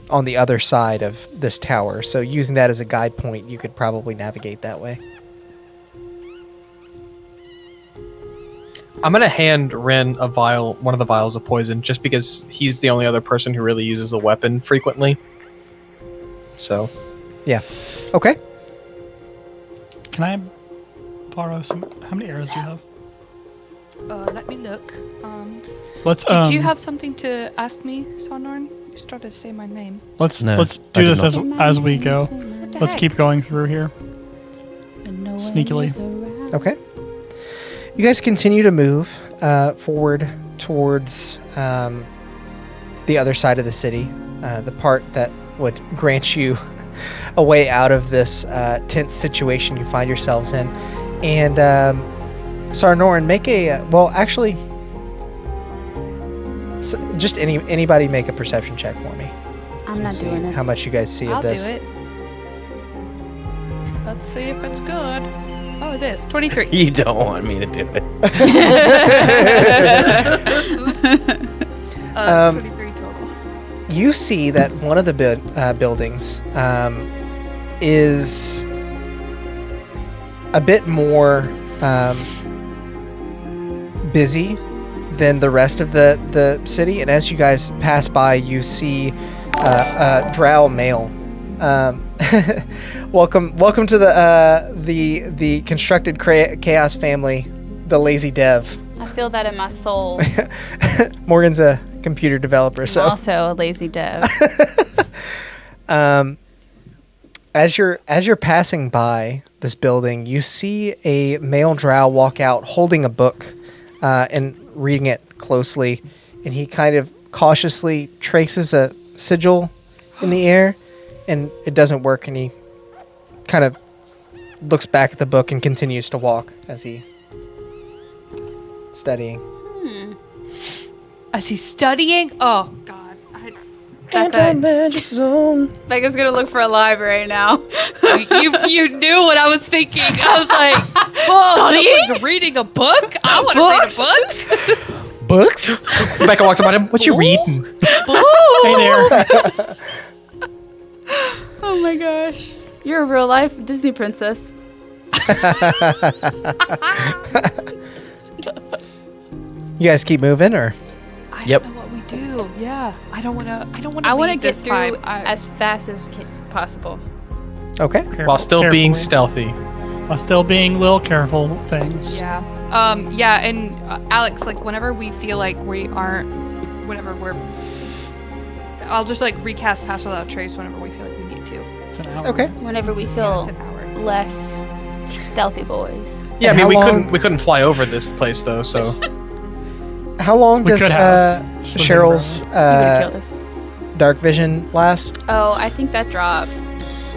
S2: on the other side of this tower. So using that as a guide point, you could probably navigate that way.
S4: I'm gonna hand Ren a vial, one of the vials of poison, just because he's the only other person who really uses a weapon frequently. So,
S2: Yeah. Okay.
S5: Can I borrow some? How many arrows do you have?
S7: Let me look.
S5: Let's
S7: Did you have something to ask me, Sonorn? You started to say my name.
S5: let's
S6: No,
S5: let's
S6: I
S5: do
S6: did
S5: this
S6: not.
S5: as we go.
S7: What the
S5: Let's
S7: heck?
S5: keep going through here.
S3: No one
S5: sneakily.
S3: is around.
S2: Okay. You guys continue to move forward towards the other side of the city, the part that would grant you a way out of this tense situation you find yourselves in. And Sarnoran, make a actually, just anybody make a perception check for me.
S3: I'm not
S2: See
S3: doing it.
S2: how much you guys see
S7: I'll
S2: of this.
S7: do it. Let's see if it's good. Oh, it is. 23.
S6: You don't want me to do it.
S7: 23 total.
S2: You see that one of the buildings is a bit more busy than the rest of the city, and as you guys pass by, you see a drow male. Welcome to the constructed chaos family, the lazy dev.
S3: I feel that in my soul.
S2: Morgan's a computer developer,
S3: I'm
S2: so
S3: also a lazy dev.
S2: as you're passing by this building, you see a male drow walk out holding a book and reading it closely, and he kind of cautiously traces a sigil in the air, and it doesn't work, and he kind of looks back at the book and continues to walk as he's studying.
S7: Is he studying? Oh, God.
S6: Anti-magic zone.
S3: Becca's gonna look for a library now.
S7: you knew what I was thinking. I was like, whoa,
S3: Studying?
S7: someone's reading a book? I want to read a book.
S2: Books?
S4: Becca walks up on him. What you reading?
S5: Hey there.
S3: Oh my gosh. You're a real life Disney princess.
S2: You guys keep moving, or?
S7: I
S6: Yep.
S7: don't know what we do. Yeah. I don't want to
S3: I want to
S7: leave
S3: get
S7: this
S3: through
S7: time.
S3: as fast as possible.
S2: Okay.
S4: While still being
S5: Carefully.
S4: stealthy.
S5: While still being little careful things.
S7: Yeah. Yeah, and Alex, like whenever we feel like we aren't, whenever we're, I'll just like recast Pass Without Trace whenever we feel like we need to.
S5: It's an hour.
S2: Okay.
S3: Whenever we
S7: Yeah,
S3: feel
S7: it's an hour.
S3: less stealthy boys.
S4: Yeah, I
S2: And
S4: mean
S2: how long-
S4: we couldn't fly over this place though, so
S2: How long
S5: We
S2: does
S5: could have.
S2: Cheryl's
S3: He would have killed us.
S2: dark vision last?
S3: Oh, I think that dropped.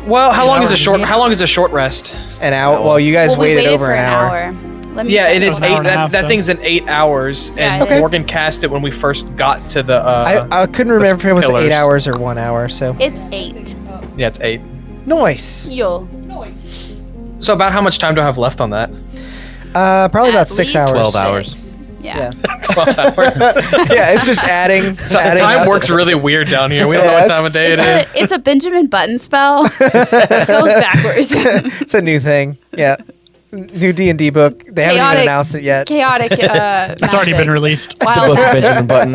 S4: well, how long is a
S5: hour.
S4: short? How long is a short rest?
S2: An hour? Well, you guys
S3: Well, we
S2: waited over
S3: for
S2: an hour.
S3: Let me
S4: Yeah,
S3: check
S4: and it's
S3: real
S5: An hour
S4: eight.
S5: and a
S4: That,
S5: half,
S4: that
S5: though.
S4: thing's in 8 hours,
S3: Yeah,
S4: and
S3: it is.
S4: Morgan cast it when we first got to the.
S2: I couldn't remember if it was
S4: pillars.
S2: 8 hours or 1 hour. So
S3: It's 8.
S4: Yeah, it's 8.
S2: nice.
S3: Yo.
S4: So about how much time do I have left on that?
S2: Probably about
S3: At
S2: 6
S3: least
S2: hours.
S6: 12 hours.
S3: 6. Yeah.
S2: Yeah.
S4: 12 hours.
S2: Yeah, it's just adding. adding
S4: Time
S2: up.
S4: works really weird down here. We don't know
S2: Yeah,
S4: what
S2: it's-
S4: time of day it is.
S3: It's a Benjamin Button spell. It goes backwards.
S2: It's a new thing. Yeah. New D&D book. They haven't even
S3: Chaotic-
S2: announced it yet.
S3: Chaotic.
S5: It's already been released.
S3: Wild
S6: Book
S3: magic.
S6: Benjamin Button.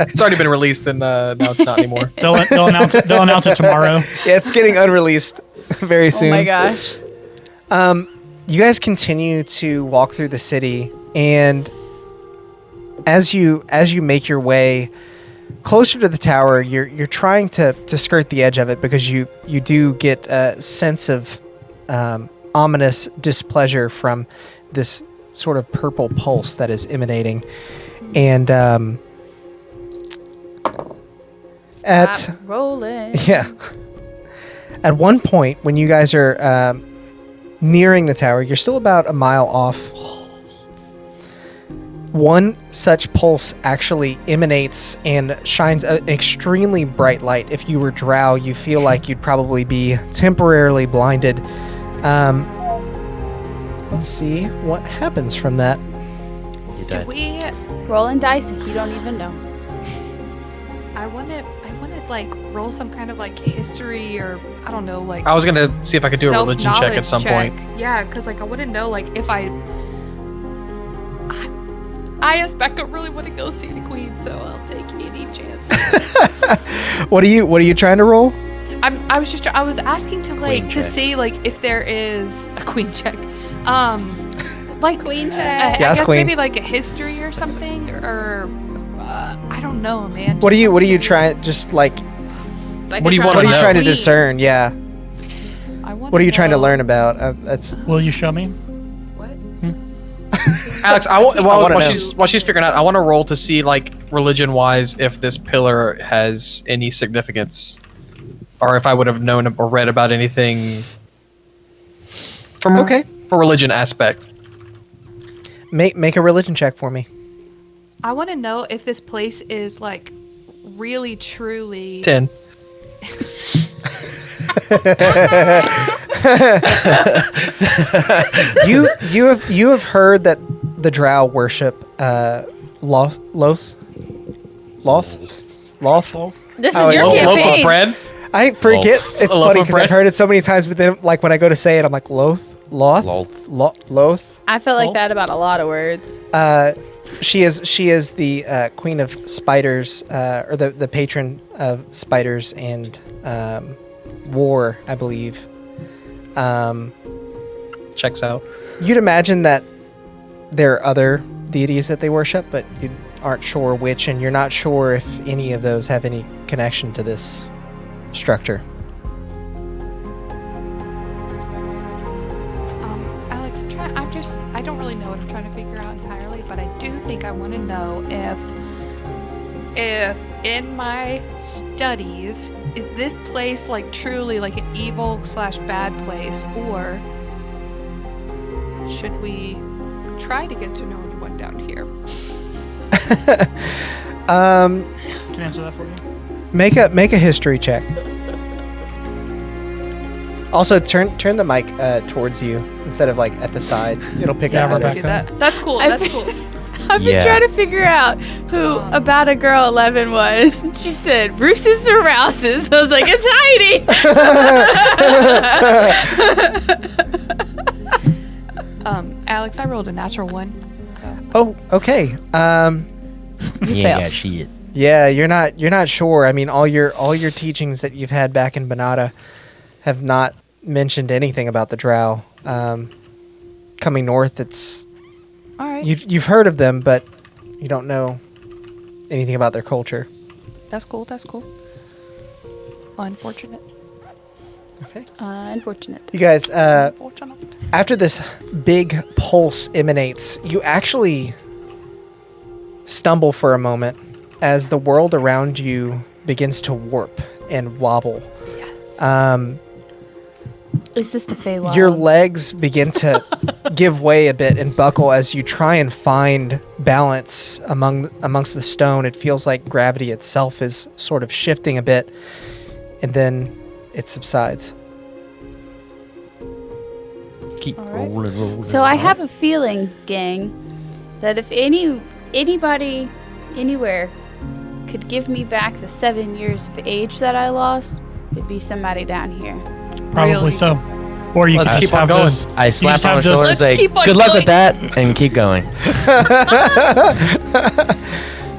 S4: It's already been released, and now it's not anymore.
S5: They'll announce it tomorrow.
S2: Yeah, it's getting unreleased very
S3: Oh
S2: soon.
S3: my gosh.
S2: You guys continue to walk through the city, and as you make your way closer to the tower, you're trying to skirt the edge of it because you do get a sense of ominous displeasure from this sort of purple pulse that is emanating, and
S3: Stop rolling.
S2: yeah, at one point when you guys are nearing the tower, you're still about a mile off. One such pulse actually emanates and shines an extremely bright light. If you were drow, you feel like you'd probably be temporarily blinded. Let's see what happens from that.
S6: You
S7: Do
S6: died.
S7: we?
S3: Rolling dice if you don't even know.
S7: I want to like roll some kind of like history or I don't know like.
S4: I was gonna see if I could do a religion check at some
S7: self-knowledge
S4: point.
S7: check. Yeah, because like I want to know like if I as Becca really want to go see the queen, so I'll take any chance.
S2: What are you trying to roll?
S7: I was asking to like
S6: Queen
S7: to
S6: check.
S7: see like if there is a queen check, like
S3: Queen check.
S7: I
S2: Yes,
S7: guess
S2: queen.
S7: maybe like a history or something, or I don't know, man.
S2: What are you trying? Just like
S7: Like,
S4: What do you
S7: I
S4: wanna
S2: what are you
S4: know?
S2: trying to discern? Yeah. What are you trying to learn about? That's
S5: Will you show me?
S7: What?
S4: Alex,
S2: wanna
S4: while
S2: know.
S4: she's figuring out, I want to roll to see like religion-wise if this pillar has any significance, or if I would have known or read about anything from
S2: Okay.
S4: a religion aspect.
S2: make a religion check for me.
S7: I want to know if this place is like really truly
S4: 10.
S2: You have heard that the drow worship Loth.
S3: This
S2: Oh,
S3: is your
S2: loaf of
S4: Loaf
S3: campaign.
S4: of bread.
S2: I forget. It's
S4: A loaf
S2: funny
S4: of
S2: because I've
S4: bread?
S2: heard it so many times, but then like when I go to say it, I'm like Loth. Loth.
S3: I feel like
S5: Loaf.
S3: that about a lot of words.
S2: She is the queen of spiders, or the patron of spiders and war, I believe.
S4: Checks out.
S2: You'd imagine that there are other deities that they worship, but you aren't sure which, and you're not sure if any of those have any connection to this structure.
S7: Alex, I don't really know what I'm trying to figure out entirely, but I do think I want to know if in my studies, is this place like truly like an evil / bad place, or should we try to get to know anyone down here?
S2: Um,
S5: Can you answer that for me?
S2: make a history check. Also, turn the mic towards you instead of like at the side. It'll pick
S5: Yeah,
S2: up
S5: we're
S2: better.
S5: back.
S7: That's cool.
S3: I
S7: That's
S3: think-
S7: cool.
S3: I've been
S6: Yeah.
S3: trying to figure out who About a Girl 11 was. She said, Roosters or Rouses. I was like, it's Heidi.
S7: Alex, I rolled a natural 1. So.
S2: Oh, okay.
S3: You
S6: Yeah,
S3: fail.
S6: got shit.
S2: Yeah, you're not sure. I mean, all your teachings that you've had back in Banata have not mentioned anything about the drow. Coming north, it's
S7: All right.
S2: you've heard of them, but you don't know anything about their culture.
S7: That's cool. That's cool. Unfortunate.
S2: Okay.
S3: Unfortunate.
S2: You guys,
S7: Unfortunate.
S2: after this big pulse emanates, you actually stumble for a moment as the world around you begins to warp and wobble.
S7: Yes.
S3: Is this the Feywild?
S2: Your legs begin to give way a bit and buckle as you try and find balance amongst the stone. It feels like gravity itself is sort of shifting a bit, and then it subsides.
S6: Keep
S3: All right.
S6: rolling.
S3: So I have a feeling, gang, that if anybody anywhere could give me back the 7 years of age that I lost, it'd be somebody down here.
S5: Probably
S7: Really?
S5: so. Or you
S4: Let's
S5: can
S4: keep
S5: just
S4: on
S5: have
S4: going.
S5: those.
S6: I slap
S5: just
S6: on the
S5: have
S6: shoulder and
S5: those-
S6: say,
S7: keep on
S6: "Good luck
S7: going."
S6: with that," and keep going.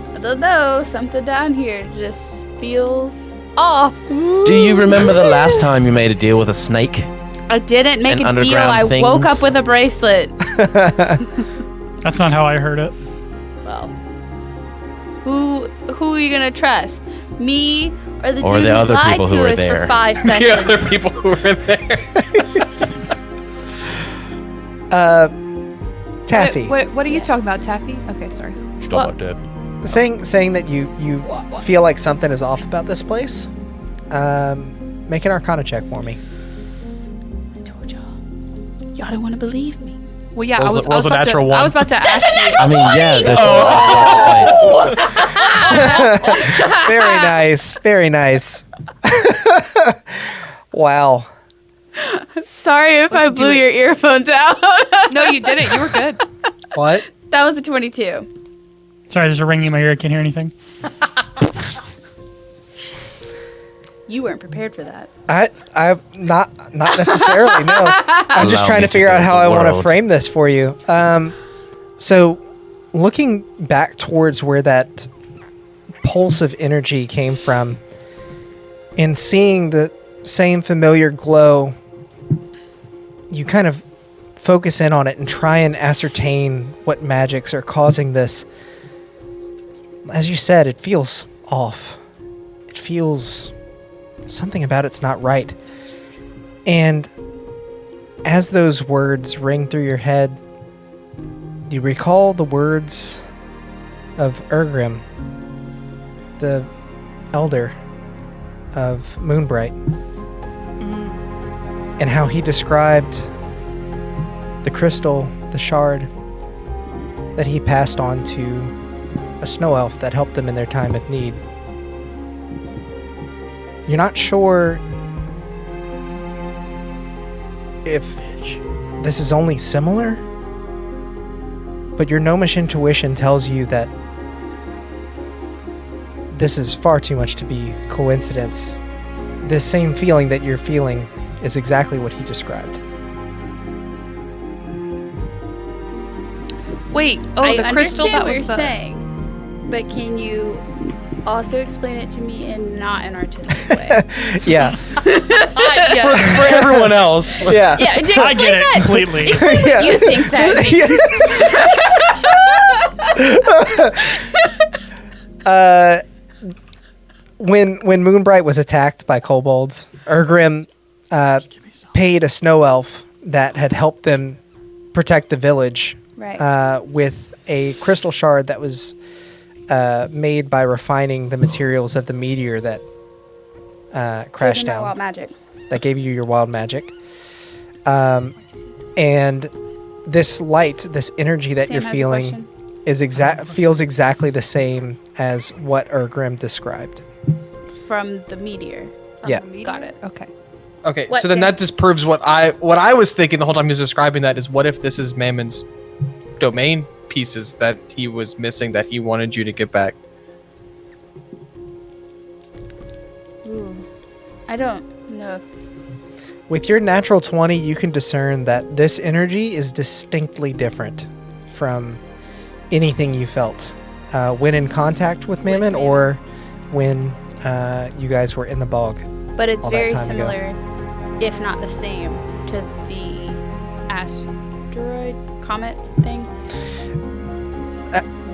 S3: I don't know. Something down here just feels off.
S6: Do you remember the last time you made a deal with a snake?
S3: I didn't make
S6: And
S3: a deal.
S6: underground
S3: I woke up
S6: things?
S3: with a bracelet.
S5: That's not how I heard it.
S3: Well, who are you gonna trust? Me or the
S6: Or
S3: dude
S6: the
S3: who
S6: other
S3: lied
S6: people
S3: to
S6: who were
S3: us
S6: there?
S3: for 5
S4: The
S3: seconds?
S4: other people who were there.
S2: Taffy,
S7: What are you talking about, Taffy? Okay, sorry.
S2: saying that you feel like something is off about this place. Make an Arcana check for me.
S3: I told y'all. Y'all don't want to believe me.
S7: Well, yeah,
S4: Rolls a natural
S7: I
S4: one.
S7: was about to ask you.
S6: I mean, yeah. This
S2: Very nice. Very nice. Wow.
S3: Sorry if I
S7: Let's do
S3: blew
S7: it.
S3: your earphones out.
S7: No, you didn't. You were good.
S4: What?
S3: That was a 22.
S5: Sorry, there's a ringing in my ear. I can't hear anything.
S3: You weren't prepared for that.
S2: I not necessarily. No, I'm just
S6: Allow
S2: trying
S6: me
S2: to
S6: to
S2: figure
S6: go
S2: out
S6: with
S2: how
S6: the
S2: I want to
S6: world.
S2: frame this for you. So looking back towards where that pulse of energy came from, and seeing the same familiar glow, you kind of focus in on it and try and ascertain what magics are causing this. As you said, it feels off. It feels something about it's not right. And as those words ring through your head, you recall the words of Urgrim, the elder of Moonbright, and how he described the crystal, the shard, that he passed on to a snow elf that helped them in their time of need. You're not sure if this is only similar, but your gnomish intuition tells you that this is far too much to be coincidence. This same feeling that you're feeling is exactly what he described.
S7: Wait. Oh,
S3: I
S7: the crystal
S3: understand
S7: that
S3: what
S7: was
S3: you're
S7: the.
S3: saying, but can you also explain it to me in not an artistic way?
S2: Yeah.
S7: Yeah.
S4: For everyone else.
S2: Yeah.
S3: Yeah, explain
S5: I get it
S3: that.
S5: completely.
S3: Explain what
S2: Yeah.
S3: you think that means.
S2: When Moonbright was attacked by kobolds, Urgrim paid a snow elf that had helped them protect the village
S3: Right.
S2: with a crystal shard that was made by refining the materials of the meteor that crashed
S3: Isn't that
S2: down.
S3: wild magic?
S2: That gave you your wild magic. And this light, this energy that
S3: Sam
S2: you're
S3: has a
S2: feeling
S3: question.
S2: feels exactly the same as what Urgrim described.
S3: From the meteor.
S2: Yeah.
S3: Got it.
S7: Okay.
S4: Okay,
S3: What
S4: so then
S3: then?
S4: that disproves what I was thinking the whole time he was describing that is what if this is Mammon's domain pieces that he was missing that he wanted you to get back?
S3: Ooh. I don't know.
S2: With your natural 20, you can discern that this energy is distinctly different from anything you felt when in contact with Mammon
S3: Mammon.
S2: or when you guys were in the bog.
S3: But it's
S2: all that
S3: very
S2: time ago.
S3: similar, if not the same, to the asteroid comet thing.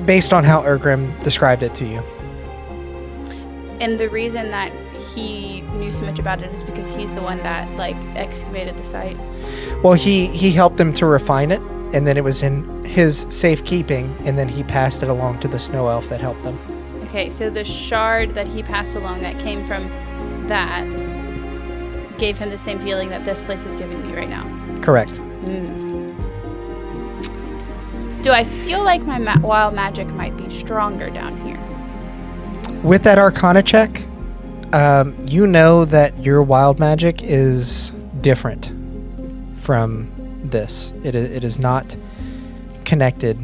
S2: Based on how Urgrim described it to you.
S3: And the reason that he knew so much about it is because he's the one that like excavated the site.
S2: Well, he helped them to refine it, and then it was in his safekeeping, and then he passed it along to the snow elf that helped them.
S3: Okay, so the shard that he passed along that came from that gave him the same feeling that this place is giving me right now.
S2: Correct.
S3: Do I feel like my wild magic might be stronger down here?
S2: With that Arcana check, you know that your wild magic is different from this. It is not connected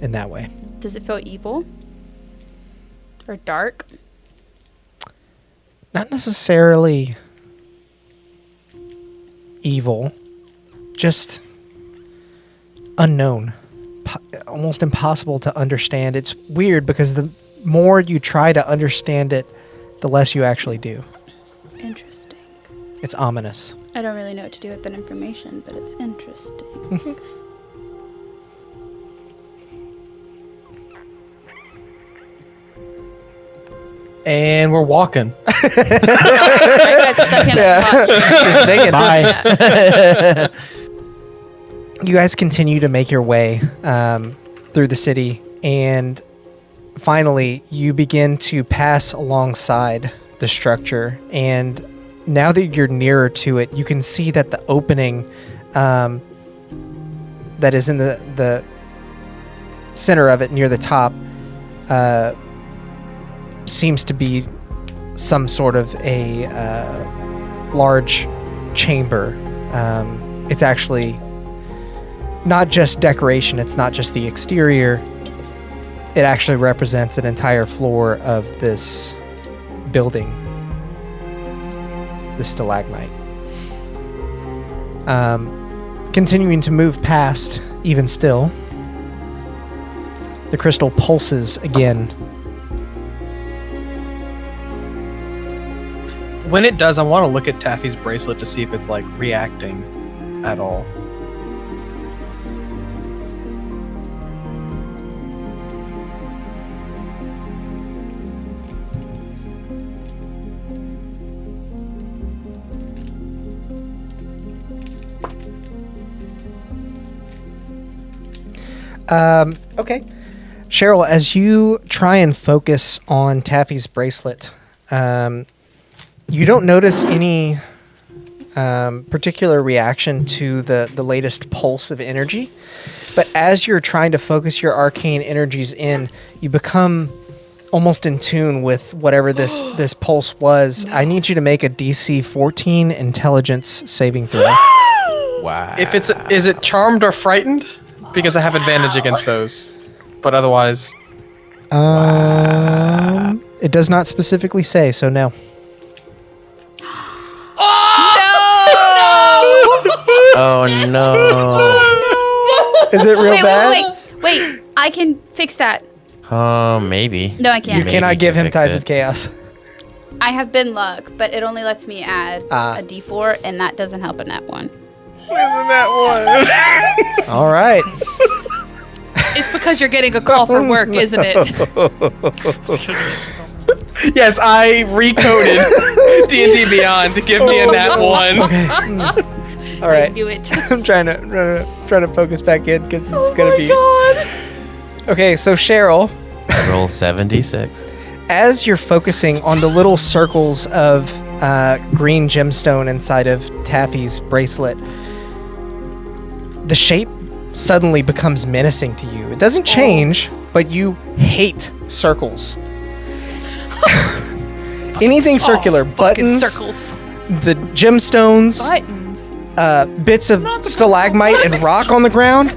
S2: in that way.
S3: Does it feel evil? Or dark?
S2: Not necessarily evil, just unknown, almost impossible to understand. It's weird because the more you try to understand it, the less you actually do.
S3: Interesting.
S2: It's ominous.
S3: I don't really know what to do with that information, but it's interesting.
S4: And we're walking.
S3: I got stuck in a spot.
S2: Just thinking.
S3: Yeah.
S2: You guys continue to make your way through the city, and finally you begin to pass alongside the structure. And now that you're nearer to it, you can see that the opening that is in the center of it, near the top, seems to be some sort of a large chamber. It's actually not just decoration, it's not just the exterior. It actually represents an entire floor of this building, the stalagmite. Continuing to move past, even still, the crystal pulses again.
S4: When it does, I want to look at Taffy's bracelet to see if it's like reacting at all.
S2: Okay. Cheryl, as you try and focus on Taffy's bracelet, you don't notice any particular reaction to the latest pulse of energy. But as you're trying to focus your arcane energies in, you become almost in tune with whatever this pulse was. I need you to make a DC 14 intelligence saving throw.
S6: Wow.
S4: If is it charmed or frightened? Because I have advantage against those. But otherwise,
S2: It does not specifically say, so no.
S6: Oh no.
S2: Is it real bad?
S3: Wait. I can fix that.
S6: Oh, maybe.
S3: No, I can't.
S2: You
S6: Maybe
S2: cannot give
S6: can
S2: him
S6: fix
S2: Tides
S6: it.
S2: of Chaos.
S3: I have been luck, but it only lets me add a D4, and that doesn't help in that one.
S2: All right.
S7: It's because you're getting a call for work, isn't it?
S4: yes, I recoded D&D Beyond to give me a nat 1.
S2: All right.
S7: I knew it.
S2: I'm trying to focus back in because this is gonna be. Okay, so Cheryl,
S6: Roll 76.
S2: as you're focusing on the little circles of green gemstone inside of Taffy's bracelet, the shape suddenly becomes menacing to you. It doesn't change, but you hate circles. Anything circular,
S7: Fucking
S2: buttons,
S7: circles.
S2: the gemstones,
S7: Buttons.
S2: bits of stalagmite and rock on the ground,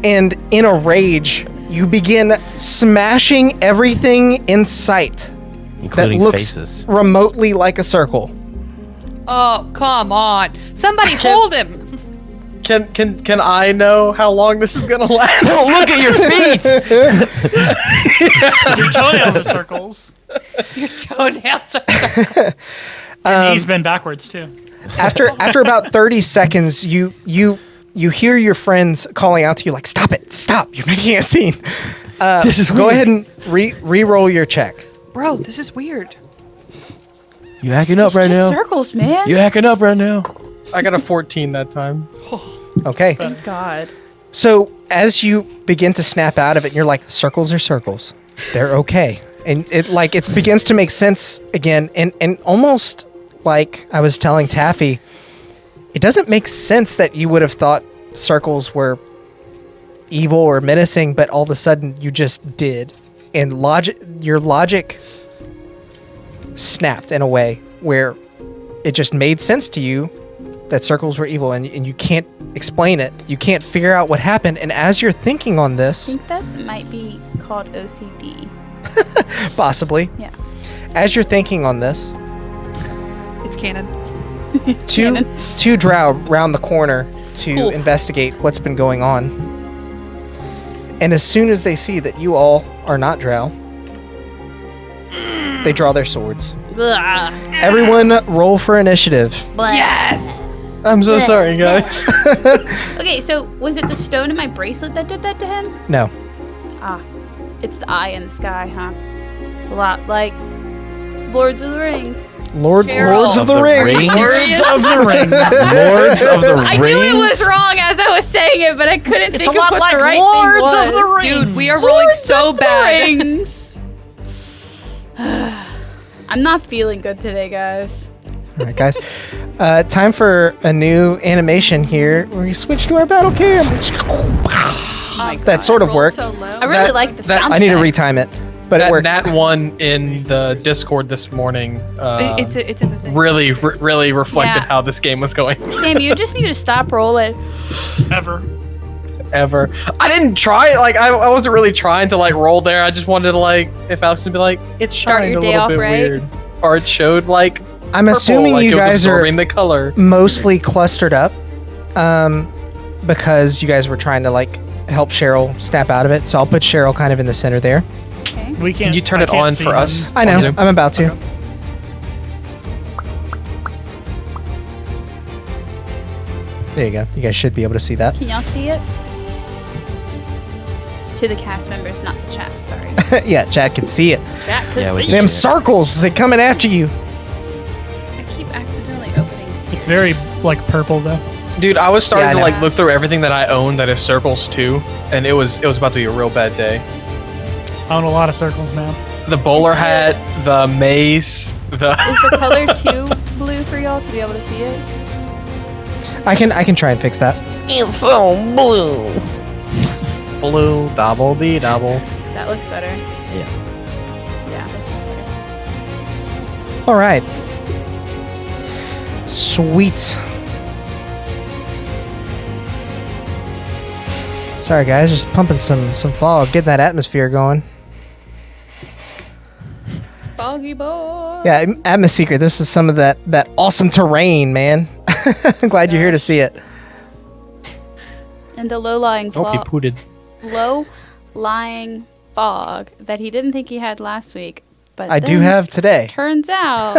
S2: and in a rage, you begin smashing everything in sight that
S6: Including
S2: looks
S6: faces.
S2: remotely like a circle.
S7: Oh, come on. Somebody hold him.
S4: Can I know how long this is gonna last?
S6: Oh, look at your feet!
S5: Your toenails are circles.
S7: Your toenails are
S5: Your knees bend backwards too.
S2: After about 30 seconds, you hear your friends calling out to you like, "Stop it! Stop! You're making a scene."
S6: This is
S2: Go
S6: weird.
S2: ahead and re-roll your check.
S7: Bro, this is weird.
S6: You hacking up right
S3: Just
S6: now?
S3: circles, man.
S6: You hacking up right now?
S4: I got a 14 that time.
S2: Okay.
S3: Thank God.
S2: So as you begin to snap out of it, you're like, circles are circles. They're okay. And it begins to make sense again. And almost like I was telling Taffy, it doesn't make sense that you would have thought circles were evil or menacing, but all of a sudden you just did. And your logic snapped in a way where it just made sense to you that circles were evil, and you can't explain it. You can't figure out what happened. And as you're thinking on
S3: I
S2: this,
S3: think that might be called OCD.
S2: possibly,
S3: Yeah.
S2: as you're thinking on this,
S7: It's canon.
S2: two drow round the corner to
S7: Cool.
S2: investigate what's been going on. And as soon as they see that you all are not drow, they draw their swords.
S3: Blah.
S2: Everyone roll for initiative.
S3: Blah.
S7: Yes.
S4: I'm so sorry, guys.
S3: Okay, so was it the stone in my bracelet that did that to him?
S2: No.
S3: Ah, it's the eye in the sky, huh? It's a lot like Lords of the Rings.
S2: Lords of the Rings.
S7: Serious?
S5: Of the ring.
S6: Lords of the
S3: I
S6: Rings.
S3: knew it was wrong as I was saying it, but I couldn't think of what the right
S5: Lords
S3: thing was.
S5: of the Rings.
S7: Dude, we are rolling so bad.
S3: Rings. I'm not feeling good today, guys.
S2: All right, guys. Time for a new animation here. We switch to our battle cam. That sort of
S7: Rolled
S2: worked.
S7: so low.
S3: I really like the sound
S2: I need to
S3: effects.
S2: retime it, but it
S4: That
S2: worked.
S4: Nat 1 in the Discord this morning
S7: It's in the thing.
S4: really reflected
S3: Yeah.
S4: how this game was going.
S3: Sam, you just need to stop rolling.
S5: Ever.
S4: Ever. I didn't try. Like I wasn't really trying to like roll there. I just wanted to like if Alex would be like it
S3: Start
S4: shined
S3: your
S4: a
S3: day
S4: little
S3: off
S4: bit
S3: right.
S4: weird, or it showed like
S2: I'm
S4: purple,
S2: assuming
S4: like
S2: you
S4: it was
S2: guys are
S4: absorbing the color.
S2: mostly clustered up because you guys were trying to like help Cheryl snap out of it. So I'll put Cheryl kind of in the center there.
S3: Okay.
S5: We can't.
S4: Can you turn
S5: I
S4: it
S5: can't
S4: on
S5: see
S4: for
S5: him.
S4: us?
S2: I know.
S4: on Zoom?
S2: I'm about to. There you go. You guys should be able to see that.
S3: Can y'all see it? To the cast members, not the chat. Sorry.
S2: Yeah, Chad can see it.
S3: Chat could
S6: Yeah, we
S3: see
S6: can
S2: Them
S3: it.
S6: see
S2: circles, they coming after you.
S3: I keep accidentally opening.
S5: It's very like purple though.
S4: Dude, I was starting
S2: Yeah, I
S4: to
S2: know.
S4: like look through everything that I own that is circles too, and it was about to be a real bad day.
S5: I own a lot of circles, man.
S4: The bowler hat, the mace, the
S3: Is the color too blue for y'all to be able to see it?
S2: I can try and fix that.
S4: blue double D double.
S3: That looks better.
S6: Yes.
S3: Yeah, that looks better.
S2: All right. Sweet. Sorry guys, just pumping some fog, getting that atmosphere going.
S3: Foggy boy.
S2: Yeah, Atmosecret, this is some of that awesome terrain, man. I'm glad you're here to see it.
S3: And the low-lying
S4: Oh, he
S3: fog.
S4: pooted.
S3: Low-lying fog that he didn't think he had last week, but
S2: I do
S3: then
S2: have today.
S3: Turns out.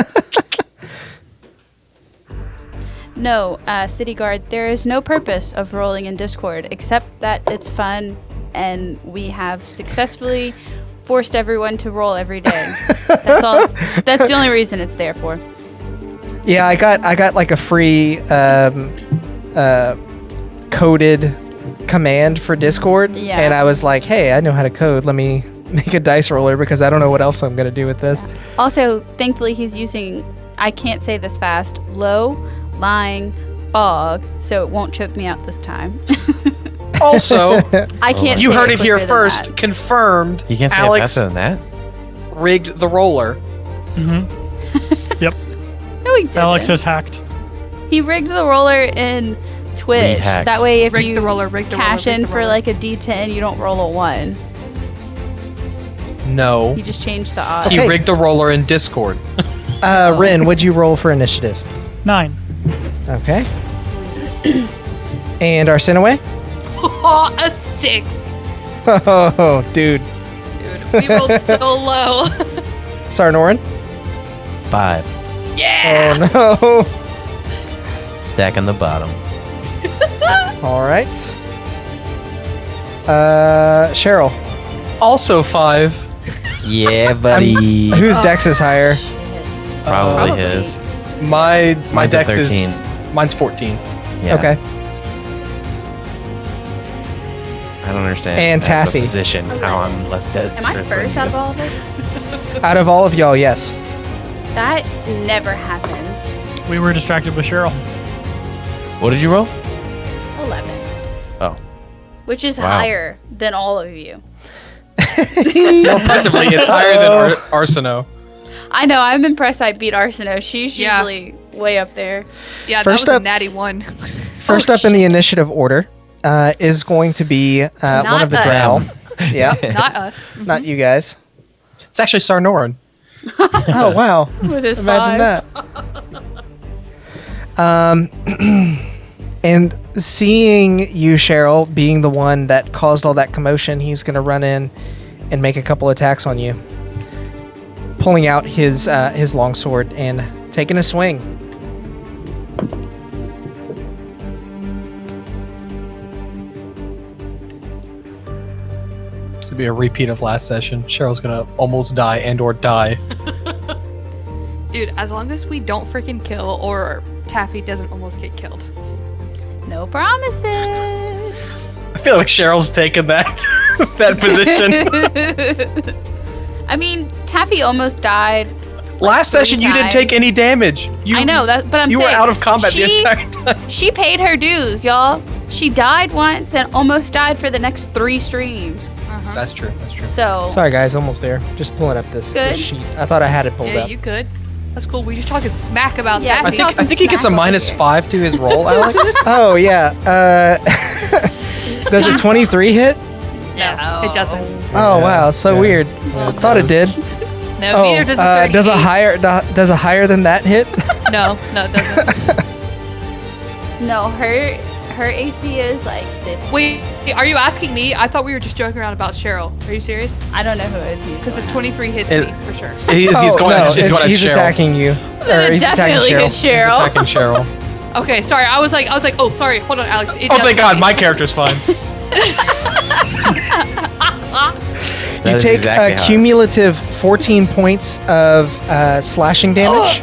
S3: No, City Guard, there is no purpose of rolling in Discord except that it's fun and we have successfully forced everyone to roll every day. That's all. That's the only reason it's there for.
S2: Yeah, I got like a free coded command for Discord,
S3: Yeah.
S2: and I was like, hey, I know how to code. Let me make a dice roller because I don't know what else I'm gonna do with this.
S3: Also, thankfully, he's using, I can't say this fast, low-lying fog, so it won't choke me out this time.
S4: Also,
S3: I can't
S4: you
S3: say
S4: heard it here
S3: quicker than
S4: first.
S3: that.
S4: Confirmed.
S6: You can't say
S4: Alex
S6: it faster than that.
S4: rigged the roller.
S5: Yep.
S3: No, he didn't.
S5: Alex has hacked.
S3: He rigged the roller in Twitch.
S6: hacks.
S3: That way, if
S7: Rigged
S3: you
S7: the roller, rigged the roller,
S3: cash
S7: rigged
S3: in
S7: the
S3: for
S7: roller.
S3: like a D10, you don't roll a 1.
S4: No,
S3: You just change the odds.
S4: he
S2: Okay.
S4: rigged the roller in Discord.
S2: Rin, what'd you roll for initiative?
S5: 9.
S2: Okay. And Arsenaway?
S7: Oh, a 6.
S2: Oh, dude.
S7: Dude, we rolled so low.
S2: Sarnoran?
S6: 5.
S7: Yeah.
S2: Oh
S6: Stack on the bottom.
S2: no. All right. Cheryl.
S4: Also 5.
S6: Yeah, buddy.
S2: Whose dex is higher?
S6: Probably
S3: Probably.
S6: his.
S4: My
S6: Mine's a
S4: dex is
S6: 13.
S4: mine's 14.
S6: Yeah.
S2: Okay.
S6: I don't understand.
S2: And
S6: as
S2: Taffy.
S6: a physician, how I'm less dead.
S3: Am I first out of all of us?
S2: Out of all of y'all, yes.
S3: That never happens.
S5: We were distracted with Cheryl.
S6: What did you roll?
S3: 11.
S6: Oh.
S3: Which is
S6: Wow.
S3: higher than all of you.
S4: More impressively, it's higher than Arseno.
S3: I know, I'm impressed I beat Arseno. She's
S7: Yeah.
S3: usually way up there.
S7: Yeah,
S2: First
S7: that was
S2: up-
S7: a natty 1.
S2: First up in the initiative order is going to be one of the
S3: Not
S2: drow.
S3: us.
S2: Yeah,
S7: Not us.
S2: not you guys.
S4: It's actually Sarnoran.
S2: Oh, wow.
S3: With his
S2: Imagine
S3: 5.
S2: that. And seeing you, Cheryl, being the one that caused all that commotion, he's going to run in and make a couple attacks on you, pulling out his longsword and taking a swing.
S4: To be a repeat of last session, Cheryl's gonna almost die and/or die.
S7: Dude, as long as we don't freaking kill or Taffy doesn't almost get killed.
S3: No promises.
S4: I feel like Cheryl's taken that that position.
S3: I mean, Taffy almost died.
S4: Last session, you didn't take any damage.
S3: I know that, but
S4: you were
S3: saying,
S4: out of combat the entire time.
S3: She paid her dues, y'all. She died once and almost died for the next 3 streams.
S4: That's true. That's true.
S3: So
S2: Sorry, guys, almost there. Just pulling up this
S3: Good.
S2: sheet. I thought I had it pulled
S7: Yeah,
S2: up.
S7: you could. That's cool. We're just talking smack about
S3: Yeah,
S7: Taffy.
S4: I think he gets a -5 to his roll, Alex.
S2: Oh, yeah. Does a 23 hit?
S7: No, it doesn't.
S2: Oh, wow. It's so weird. Thought it did.
S7: No, neither does a 38.
S2: Does a higher than that hit?
S7: No, it doesn't.
S3: no, her AC is like 50.
S7: Wait, are you asking me? I thought we were just joking around about Cheryl. Are you serious?
S3: I don't know who it is.
S7: Because the 23 hits
S4: It-
S7: me for sure.
S4: He's going
S2: no,
S4: at
S2: he's
S4: Cheryl.
S2: attacking you. Or he's attacking
S3: Definitely hit
S2: Cheryl.
S3: Cheryl.
S4: Attacking Cheryl.
S7: Okay, sorry. I was like, oh, sorry. Hold on, Alex. It
S4: Oh,
S7: does
S4: thank God,
S7: hit
S4: my
S7: me.
S4: character's fine.
S2: You
S6: That is
S2: take
S6: exactly
S2: a
S6: how-
S2: cumulative 14 points of slashing damage.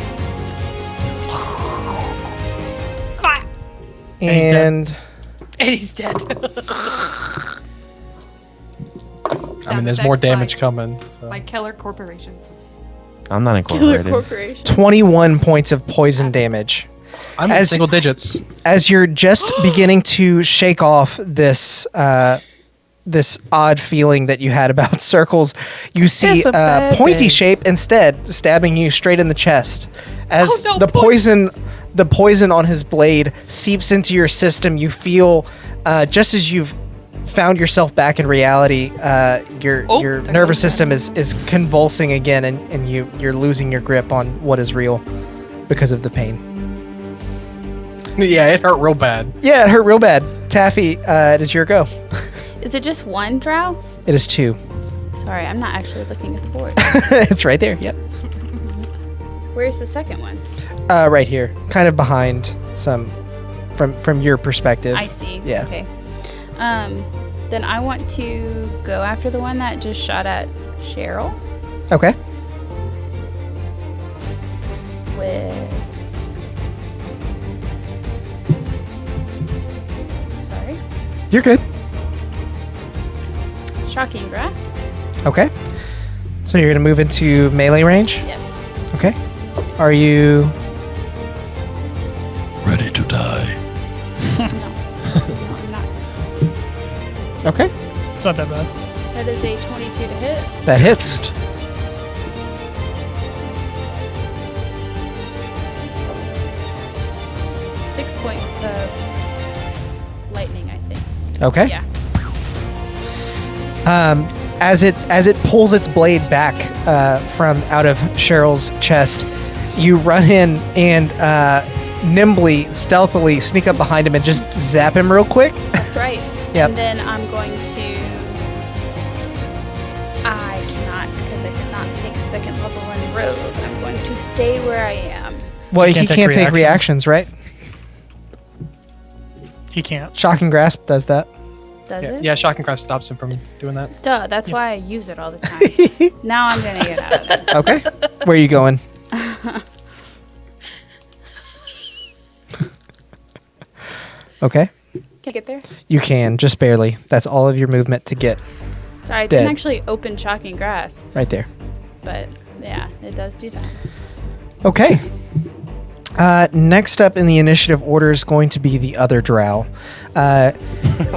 S2: And
S7: And he's dead.
S4: I mean, there's more damage coming. So.
S7: By Keller Corporations.
S6: I'm not
S3: Killer
S6: incorporated.
S3: Corporation.
S2: 21 points of poison damage.
S4: I'm in
S2: as-
S4: single digits.
S2: As you're just beginning to shake off this this odd feeling that you had about circles, you see
S6: It's a
S2: a
S6: bad
S2: pointy
S6: day.
S2: shape instead stabbing you straight in the chest. As
S7: Oh, no,
S2: the poison on his blade seeps into your system, you feel just as you've found yourself back in reality, your
S7: there
S2: nervous
S7: goes
S2: system is convulsing again, and you're losing your grip on what is real because of the pain.
S4: Yeah, it hurt real bad.
S2: Yeah, it hurt real bad. Taffy, it is your go.
S3: Is it just one drow?
S2: It is 2.
S3: Sorry, I'm not actually looking at the board.
S2: It's right there. Yep.
S3: Where's the second one?
S2: Right here, kind of behind some, from your perspective.
S3: I see.
S2: Yeah.
S3: Okay. Then I want to go after the one that just shot at Cheryl
S2: Okay.
S3: with. Sorry.
S2: You're good.
S3: Shocking grasp.
S2: Okay. So you're gonna move into melee range.
S3: Yes.
S2: Okay. Are you?
S9: Ready to die.
S3: No, I'm not.
S2: Okay.
S5: It's not that bad.
S3: That is a 22 to hit.
S2: That hits.
S3: Six points of lightning, I think.
S2: Okay.
S3: Yeah.
S2: As it pulls its blade back from out of Cheryl's chest, you run in and nimbly, stealthily sneak up behind him and just zap him real quick.
S3: That's right.
S2: Yep.
S3: And then I'm going to. I cannot, because I did not take second level in rogue. I'm going to stay where I am.
S2: Well, he
S5: can't take
S2: can't take
S5: reaction.
S2: reactions, right?
S5: He can't.
S2: Shocking grasp does that.
S3: Does it?
S4: Yeah, shocking grasp stops him from doing that.
S3: Duh, that's why I use it all the time. Now I'm going to get out of it.
S2: Okay. Where are you going? Okay.
S3: Can I get there?
S2: You can, just barely. That's all of your movement to get
S3: Sorry, I
S2: Dead.
S3: didn't actually open shocking grasp,
S2: right there.
S3: but yeah, it does do that.
S2: Okay. Next up in the initiative order is going to be the other drow.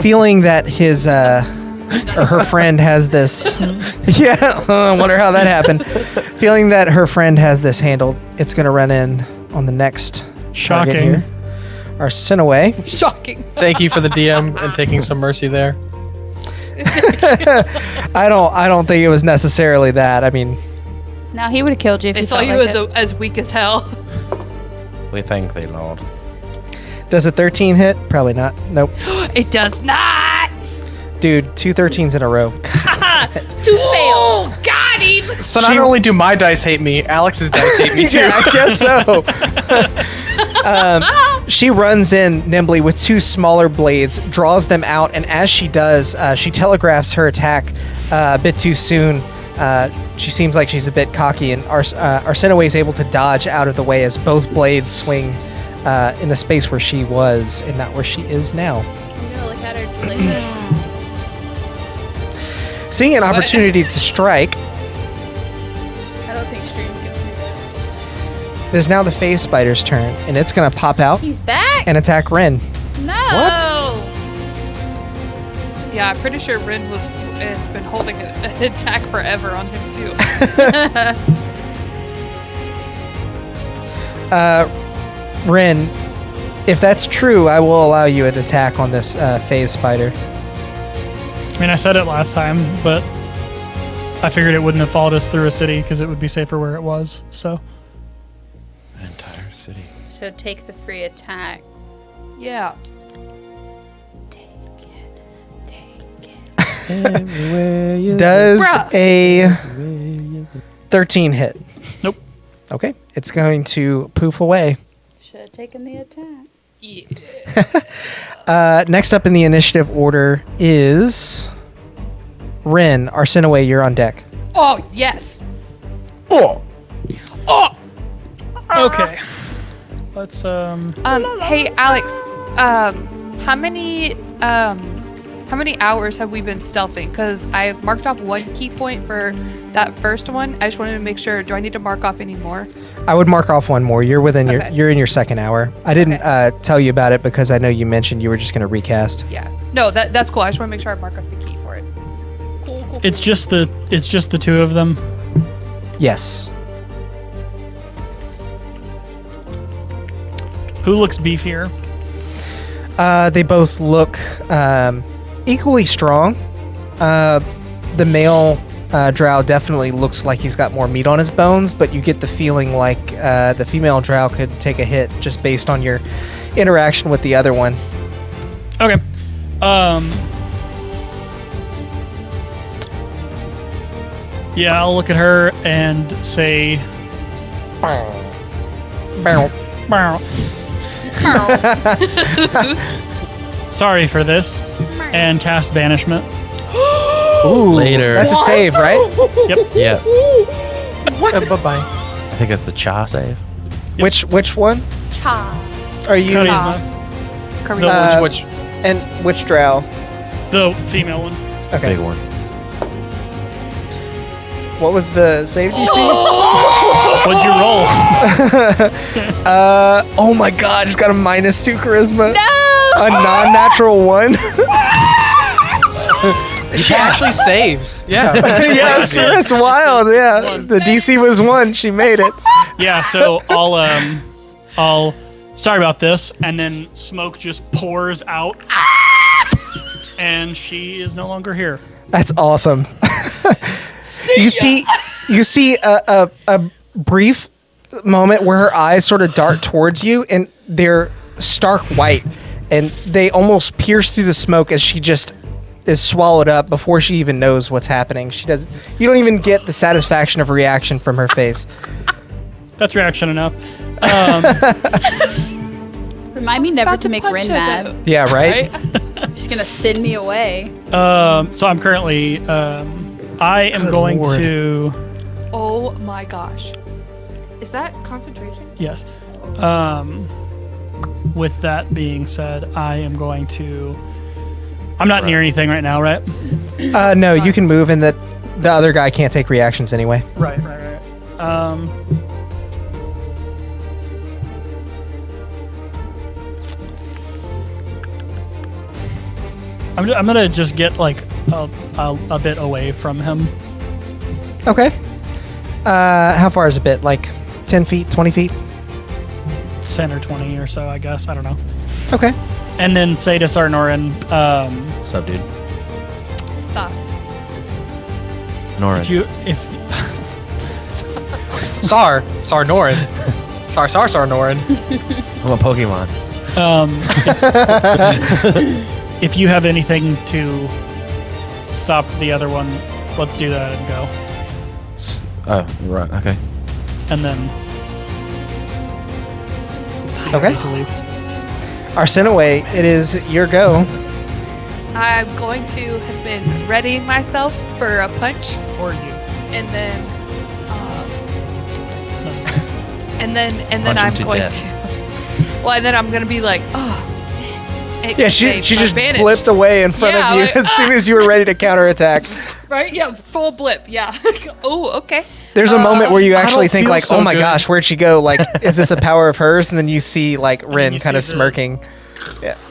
S2: Feeling that his or her friend has this. Yeah, I wonder how that happened. Feeling that her friend has this handled, it's going to run in on the next target
S5: Shocking.
S2: here. Arsenaway.
S7: Shocking.
S4: Thank you for the DM and taking some mercy there.
S2: I don't think it was necessarily that. I mean,
S3: Now he would have killed you if
S7: They
S3: he
S7: saw
S3: felt
S7: you
S3: like
S7: as
S3: it.
S7: as weak as hell.
S6: We thank thee, Lord.
S2: Does a 13 hit? Probably not. Nope.
S7: It does not.
S2: Dude, 2 13s in a row.
S3: 2 fails.
S7: Got him.
S4: So not only do my dice hate me, Alex's dice hate me too.
S2: Yeah, I guess so. She runs in nimbly with 2 smaller blades, draws them out, and as she does, she telegraphs her attack a bit too soon. She seems like she's a bit cocky, and Arsinoe is able to dodge out of the way as both blades swing in the space where she was and not where she is now.
S3: I'm gonna look at her like this.
S2: Seeing an opportunity to strike,
S3: I don't think Stream can see that.
S2: it is now the phase spider's turn, and it's going to pop out
S3: He's back.
S2: and attack Ren.
S3: No.
S7: Yeah, I'm pretty sure Rin has been holding an attack forever on him too.
S2: Ren, if that's true, I will allow you an attack on this phase spider.
S5: I mean, I said it last time, but I figured it wouldn't have followed us through a city because it would be safer where it was. So
S6: An entire city.
S3: So take the free attack.
S7: Yeah.
S3: Take it.
S6: Everywhere you
S2: Does
S7: Bruh.
S2: a 13 hit?
S5: Nope.
S2: Okay, it's going to poof away.
S3: Should have taken the attack.
S7: Yeah.
S2: Next up in the initiative order is Rin. Arsinoe, you're on deck.
S7: Oh yes.
S5: okay, let's
S7: Hey Alex. How many hours have we been stealthing? Because I marked off 1 key point for that first one. I just wanted to make sure. Do I need to mark off any more?
S2: I would mark off 1 more. You're within
S7: Okay.
S2: you're in your second hour. I didn't tell you about it because I know you mentioned you were just going to recast.
S7: Yeah. No, that's cool. I just want to make sure I mark off the key for it. Cool.
S5: it's just the 2 of them.
S2: Yes.
S5: Who looks beefier?
S2: They both look equally strong. The male drow definitely looks like he's got more meat on his bones, but you get the feeling like the female drow could take a hit just based on your interaction with the other one.
S5: Okay. Yeah, I'll look at her and say,
S2: Bow.
S5: "Bow." Sorry for this, and cast banishment.
S2: Ooh,
S6: Later.
S2: That's a save, right?
S5: Yep.
S6: Yeah.
S4: Bye-bye.
S6: I think that's the Cha save.
S2: Which one?
S3: Cha.
S2: Are you?
S5: Charisma.
S7: Charisma.
S4: Which
S2: And which drow?
S5: The female one.
S2: Okay.
S6: Big one.
S2: What was the save DC?
S5: What'd you roll?
S2: Oh my god, I just got a -2 charisma.
S3: No.
S2: A non-natural 1.
S4: she actually saves. Yeah.
S2: Yeah, that's wild. Yeah, the DC was 1. She made it.
S5: Yeah, so I'll sorry about this, and then smoke just pours out, and she is no longer here.
S2: That's awesome. You see a brief moment where her eyes sort of dart towards you, and they're stark white, and they almost pierce through the smoke as she just is swallowed up before she even knows what's happening. You don't even get the satisfaction of reaction from her face.
S5: That's reaction enough.
S3: Remind me never to make Rin mad.
S2: Yeah, right?
S3: She's gonna send me away.
S5: So I'm currently I am
S2: Good
S5: going
S2: Lord.
S5: to
S7: Oh my gosh. Is that concentration?
S5: yes. With that being said, I am going to. I'm not near anything right now, right?
S2: No, you can move, and the other guy can't take reactions anyway.
S5: Right. I'm gonna just get like a bit away from him.
S2: Okay. How far is a bit? Like 10 feet, 20 feet?
S5: 10 or 20 or so, I guess. I don't know.
S2: Okay.
S5: And then say to Sarnorin,
S6: What's up, dude?
S7: Stop.
S6: Nora.
S5: if
S4: Sarnorin. Sarnorin.
S6: I'm a Pokemon.
S5: If you have anything to stop the other one, let's do that and go.
S6: Oh, right. Okay.
S5: And then
S2: Okay.
S5: to leave.
S2: Arsinoe, it is your go.
S7: I'm going to have been readying myself for a punch,
S5: Or you.
S7: and then, and then
S6: Punch him
S7: I'm
S6: to
S7: going
S6: death.
S7: to. Well, and then I'm gonna be like, oh. it
S2: Yeah, she
S7: saved my
S2: just
S7: advantage.
S2: blipped away in front
S7: Yeah,
S2: of you
S7: like,
S2: as soon as you were ready to counterattack.
S7: Right? Yeah, full blip. Yeah. Oh, okay.
S2: There's a moment where you
S4: I
S2: actually
S4: don't
S2: think
S4: feel
S2: like,
S4: so
S2: oh my
S4: good.
S2: gosh, where'd she go? Like, is this a power of hers? And then you see like Rin
S5: you
S2: kind of
S5: see the-
S2: smirking.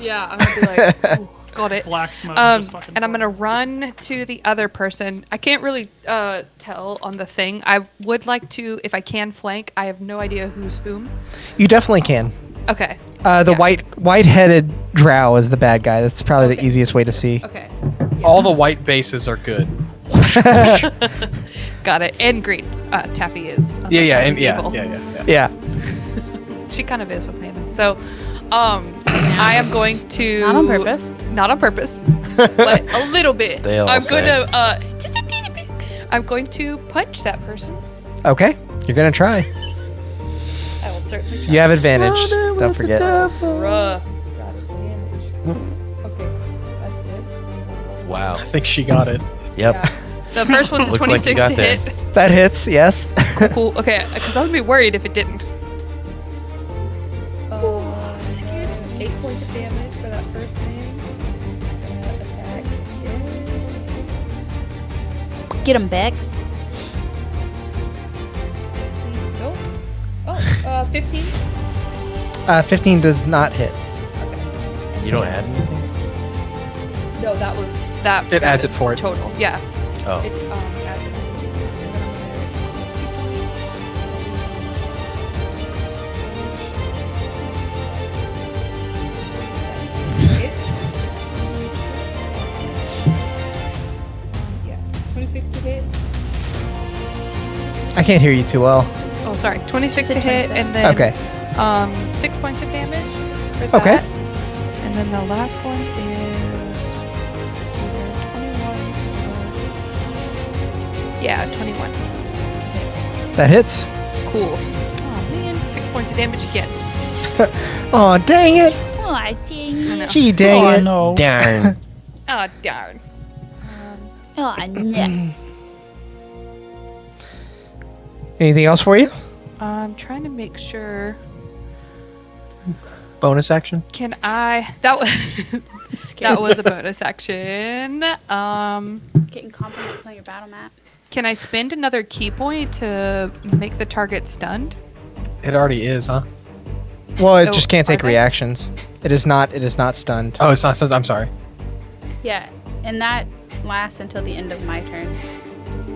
S7: Yeah, I'm gonna be like, ooh, got it.
S5: Black smoke. just fucking
S7: And I'm gonna
S5: forward.
S7: run to the other person. I can't really tell on the thing. I would like to, if I can, flank. I have no idea who's whom.
S2: You definitely can.
S7: Okay.
S2: The
S7: Yeah.
S2: white-headed drow is the bad guy. That's probably the easiest way to see.
S7: Okay.
S4: All the white bases are good.
S7: Got it. And green. Taffy is.
S4: Yeah, yeah, and
S7: Taffy's
S4: yeah,
S7: evil.
S4: yeah, yeah, yeah.
S2: Yeah.
S7: She kind of is with Mammon. So, I am going to.
S3: Not on purpose.
S7: Not on purpose, but a little bit.
S6: They all
S7: I'm
S6: say.
S7: going to just a teeny bit. I'm going to punch that person.
S2: Okay. You're gonna try.
S7: I will certainly try.
S2: You have advantage. Don't forget.
S7: Bruh. Got advantage. Okay, that's good.
S6: Wow.
S4: I think she got it.
S6: Yep.
S7: Yeah. The first one's a
S6: Looks like you
S7: 26
S6: got
S7: to
S6: there.
S7: hit.
S2: That hits. Yes.
S7: Cool. Okay, because I was gonna be worried if it didn't. Excuse me. 8 points of damage for that first thing. Attack.
S3: Get him, Bex.
S7: Nope. Oh, 15.
S2: 15 does not hit.
S7: Okay.
S6: You don't add anything?
S7: No, that was that.
S4: It
S7: that
S4: adds it
S7: is
S4: for it.
S7: Total. Yeah.
S6: Oh.
S7: It adds it. Yeah, 26 to hit.
S2: I can't hear you too well.
S7: Oh, sorry, 26 to
S3: Just a
S7: hit,
S3: 26.
S7: and then
S2: Okay.
S7: 6 points of damage for that.
S2: Okay.
S7: And then the last one is either 21 or... Yeah, 21.
S2: That hits.
S7: Cool. Oh man, 6 points of damage again.
S2: Oh, dang it.
S3: Oh, I
S7: I
S3: dang
S7: know.
S3: it.
S2: Gee, dang
S5: Oh,
S2: it.
S5: no.
S6: Darn.
S7: Oh, darn.
S3: Oh, nuts.
S2: Anything else for you?
S7: I'm trying to make sure.
S4: Bonus action.
S7: Can I... That was... that was a bonus action.
S3: Getting compliments on your battle map.
S7: Can I spend another key point to make the target stunned?
S4: It already is, huh?
S2: Well, it
S7: Oh,
S2: just can't
S7: are
S2: take
S7: they?
S2: reactions. It is not stunned.
S4: Oh, it's not. I'm sorry.
S3: Yeah, and that lasts until the end of my turn.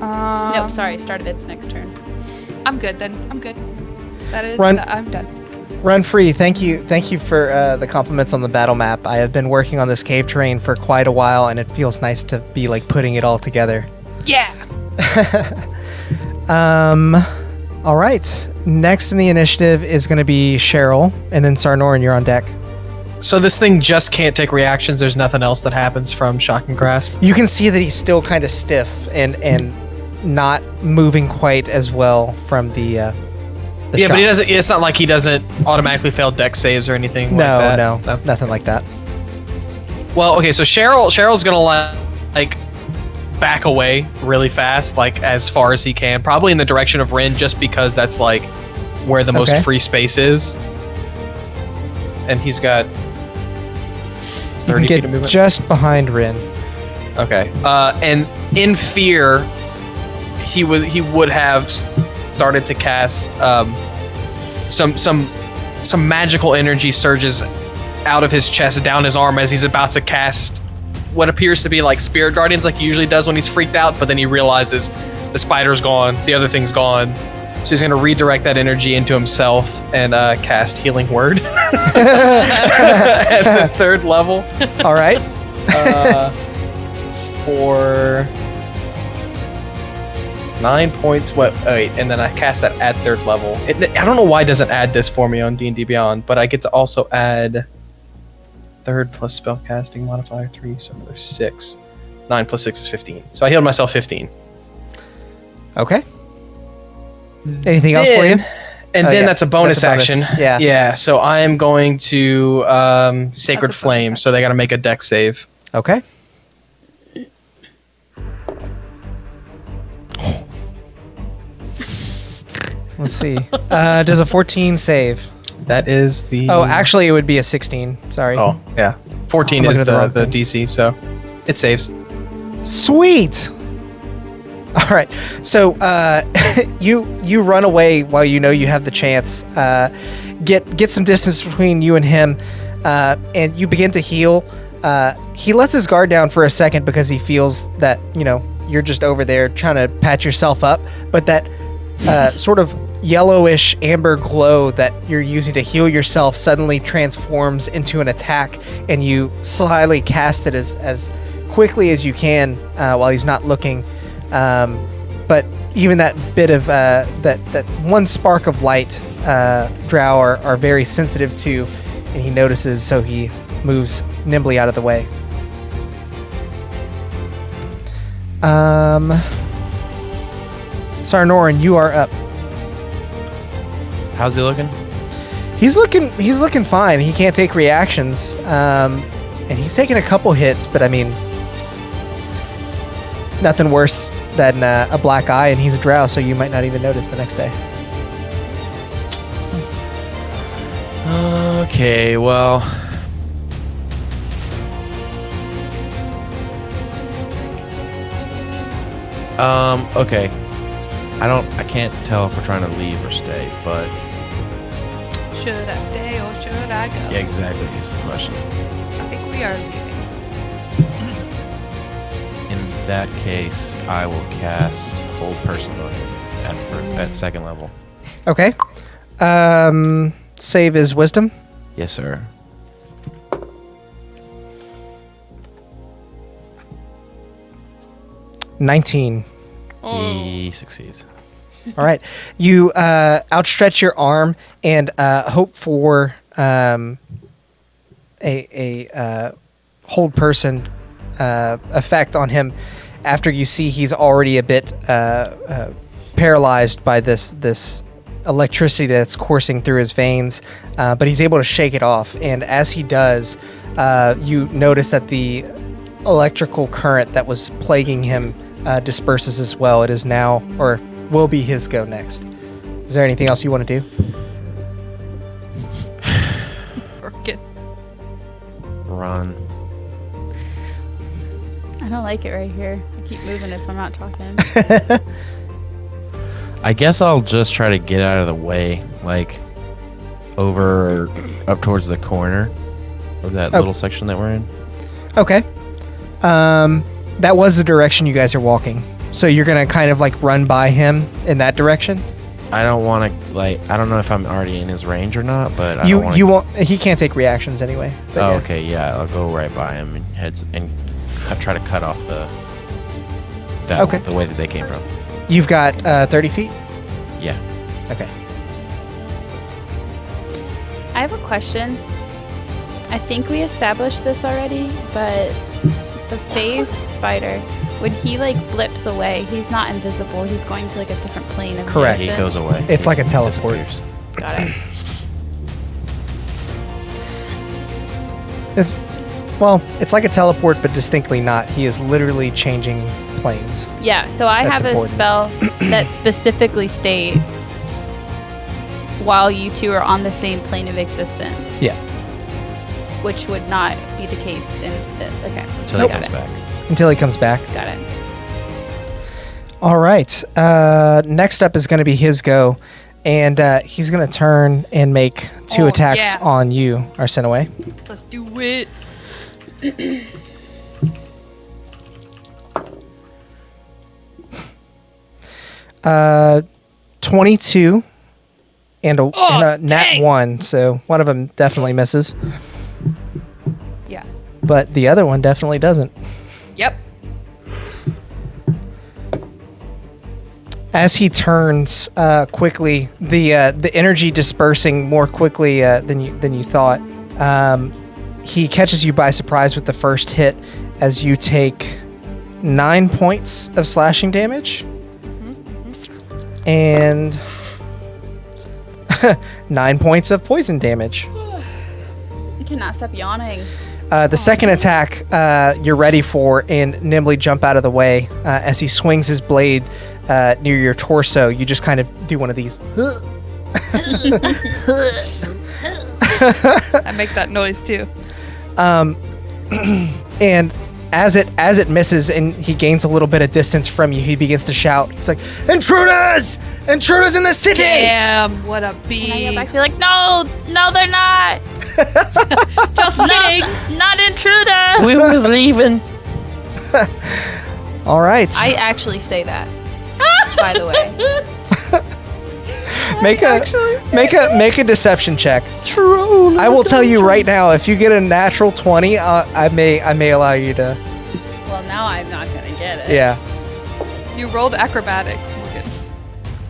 S7: Um,
S3: Nope, sorry, start of its next turn.
S7: I'm good then. I'm good. That is...
S2: Run.
S7: I'm done.
S2: Run free. Thank you for the compliments on the battle map. I have been working on this cave terrain for quite a while, and it feels nice to be like putting it all together.
S7: Yeah.
S2: All right. Next in the initiative is going to be Cheryl, and then Sarnorin, you're on deck.
S4: So this thing just can't take reactions. There's nothing else that happens from shock and grasp.
S2: You can see that he's still kind of stiff and not moving quite as well from the
S4: Yeah, but he
S2: shock.
S4: doesn't. It's not like he doesn't automatically fail dex saves or anything.
S2: No,
S4: like that.
S2: no, nothing like that.
S4: Well, okay. So Cheryl's gonna like back away really fast, like as far as he can, probably in the direction of Rin, just because that's like where the most
S2: Okay.
S4: free space is. And he's got
S2: You
S4: 30
S2: can
S4: feet of
S2: get
S4: movement.
S2: just behind Rin.
S4: Okay. And in fear, he would have started to cast some magical energy surges out of his chest down his arm as he's about to cast what appears to be like Spirit Guardians, like he usually does when he's freaked out. But then he realizes the spider's gone, the other thing's gone. So he's going to redirect that energy into himself and cast Healing Word at the 3rd level.
S2: All right.
S4: For 9 points. Wait, and then I cast that at 3rd level. I don't know why it doesn't add this for me on D&D Beyond, but I get to also add third plus spellcasting modifier 3, so another 6. 9 plus 6 is 15. So I healed myself 15.
S2: Okay. Anything else for you?
S4: And then that's a bonus action.
S2: Yeah.
S4: Yeah, so I am going to Sacred
S7: That's a bonus
S4: Flame, so they got to make a dex save.
S2: Okay. Let's see. Does a 14 save?
S4: That is the...
S2: Oh, actually, it would be a 16. Sorry.
S4: Oh, yeah. 14
S2: I'm
S4: is
S2: looking at the
S4: the
S2: wrong thing.
S4: DC, so it saves.
S2: Sweet. All right. So you run away while you know you have the chance. Get some distance between you and him, and you begin to heal. He lets his guard down for a second because he feels that you're just over there trying to patch yourself up, but that sort of yellowish amber glow that you're using to heal yourself suddenly transforms into an attack, and you slyly cast it as quickly as you can while he's not looking. But even that bit of that one spark of light, drow are very sensitive to, and he notices, so he moves nimbly out of the way. Sarnoran, you are up.
S6: How's he looking?
S2: He's looking fine. He can't take reactions, and he's taken a couple hits, but I mean, nothing worse than a black eye, and he's a drow, so you might not even notice the next day.
S6: Okay, well. Okay. I can't tell if we're trying to leave or stay, but
S7: Should I stay or should I go?
S6: yeah, exactly is the question.
S7: I think we are leaving.
S6: In that case, I will cast Hold Person on him at second level.
S2: Okay. Save is wisdom.
S6: Yes, sir.
S2: $19.
S6: He succeeds.
S2: All right. You outstretch your arm and hope for a hold person effect on him after you see he's already a bit paralyzed by this electricity that's coursing through his veins, but he's able to shake it off. And as he does, you notice that the electrical current that was plaguing him disperses as well. It is now, or will be, his go next. Is there anything else you want to do?
S7: Orchid.
S6: Run.
S3: I don't like it right here. I keep moving if I'm not talking.
S6: I guess I'll just try to get out of the way, like over or up towards the corner of that little section that we're in.
S2: Okay. That was the direction you guys are walking. So you're going to kind of like run by him in that direction?
S6: I don't want to, like, I don't know if I'm already in his range or not, but I
S2: You
S6: don't wanna,
S2: you won't. He can't take reactions anyway. but
S6: Oh,
S2: yeah.
S6: okay, yeah, I'll go right by him and try to cut off the way that they came from.
S2: You've got 30 feet?
S6: Yeah.
S2: Okay.
S3: I have a question. I think we established this already, but the phase spider, when he like blips away, he's not invisible. He's going to like a different plane of
S2: Correct.
S6: He
S3: existence.
S6: goes away.
S2: It's like a
S6: He
S2: teleport.
S6: disappears.
S3: Got it.
S2: It's like a teleport, but distinctly not. He is literally changing planes.
S3: Yeah, so I
S2: That's
S3: have
S2: important.
S3: a spell that specifically states while you two are on the same plane of existence,
S2: Yeah.
S3: which would not be the case in the... Okay.
S6: Until he
S3: Got
S6: comes
S3: it.
S6: back.
S2: Until he comes back.
S3: Got it.
S2: All right. Next up is going to be his go. And he's going to turn and make two
S7: Oh,
S2: attacks
S7: yeah.
S2: on you, Arsenaway.
S7: Let's do it.
S2: 22 and a nat
S3: dang.
S2: 1. So one of them definitely misses.
S7: Yeah.
S2: But the other one definitely doesn't.
S7: Yep.
S2: As he turns quickly, the energy dispersing more quickly than you thought, he catches you by surprise with the first hit as you take 9 points of slashing damage and 9 points of poison damage.
S3: I cannot stop yawning.
S2: The second attack you're ready for and nimbly jump out of the way. As he swings his blade near your torso, you just kind of do one of these.
S7: I make that noise too.
S2: And as it misses and he gains a little bit of distance from you, he begins to shout. He's like, "Intruders! Intruders in the city!"
S7: Damn, what a
S3: Can I go
S7: bee.
S3: back and be like, no, they're not.
S7: Just kidding.
S3: Not intruder.
S6: We was leaving.
S2: All right.
S3: I actually say that, by the way.
S2: Make a deception check. True. I will tell you right now, if you get a natural 20, I may allow you to.
S3: Well, now I'm not going to get it.
S2: Yeah.
S7: You rolled acrobatics, Morgan.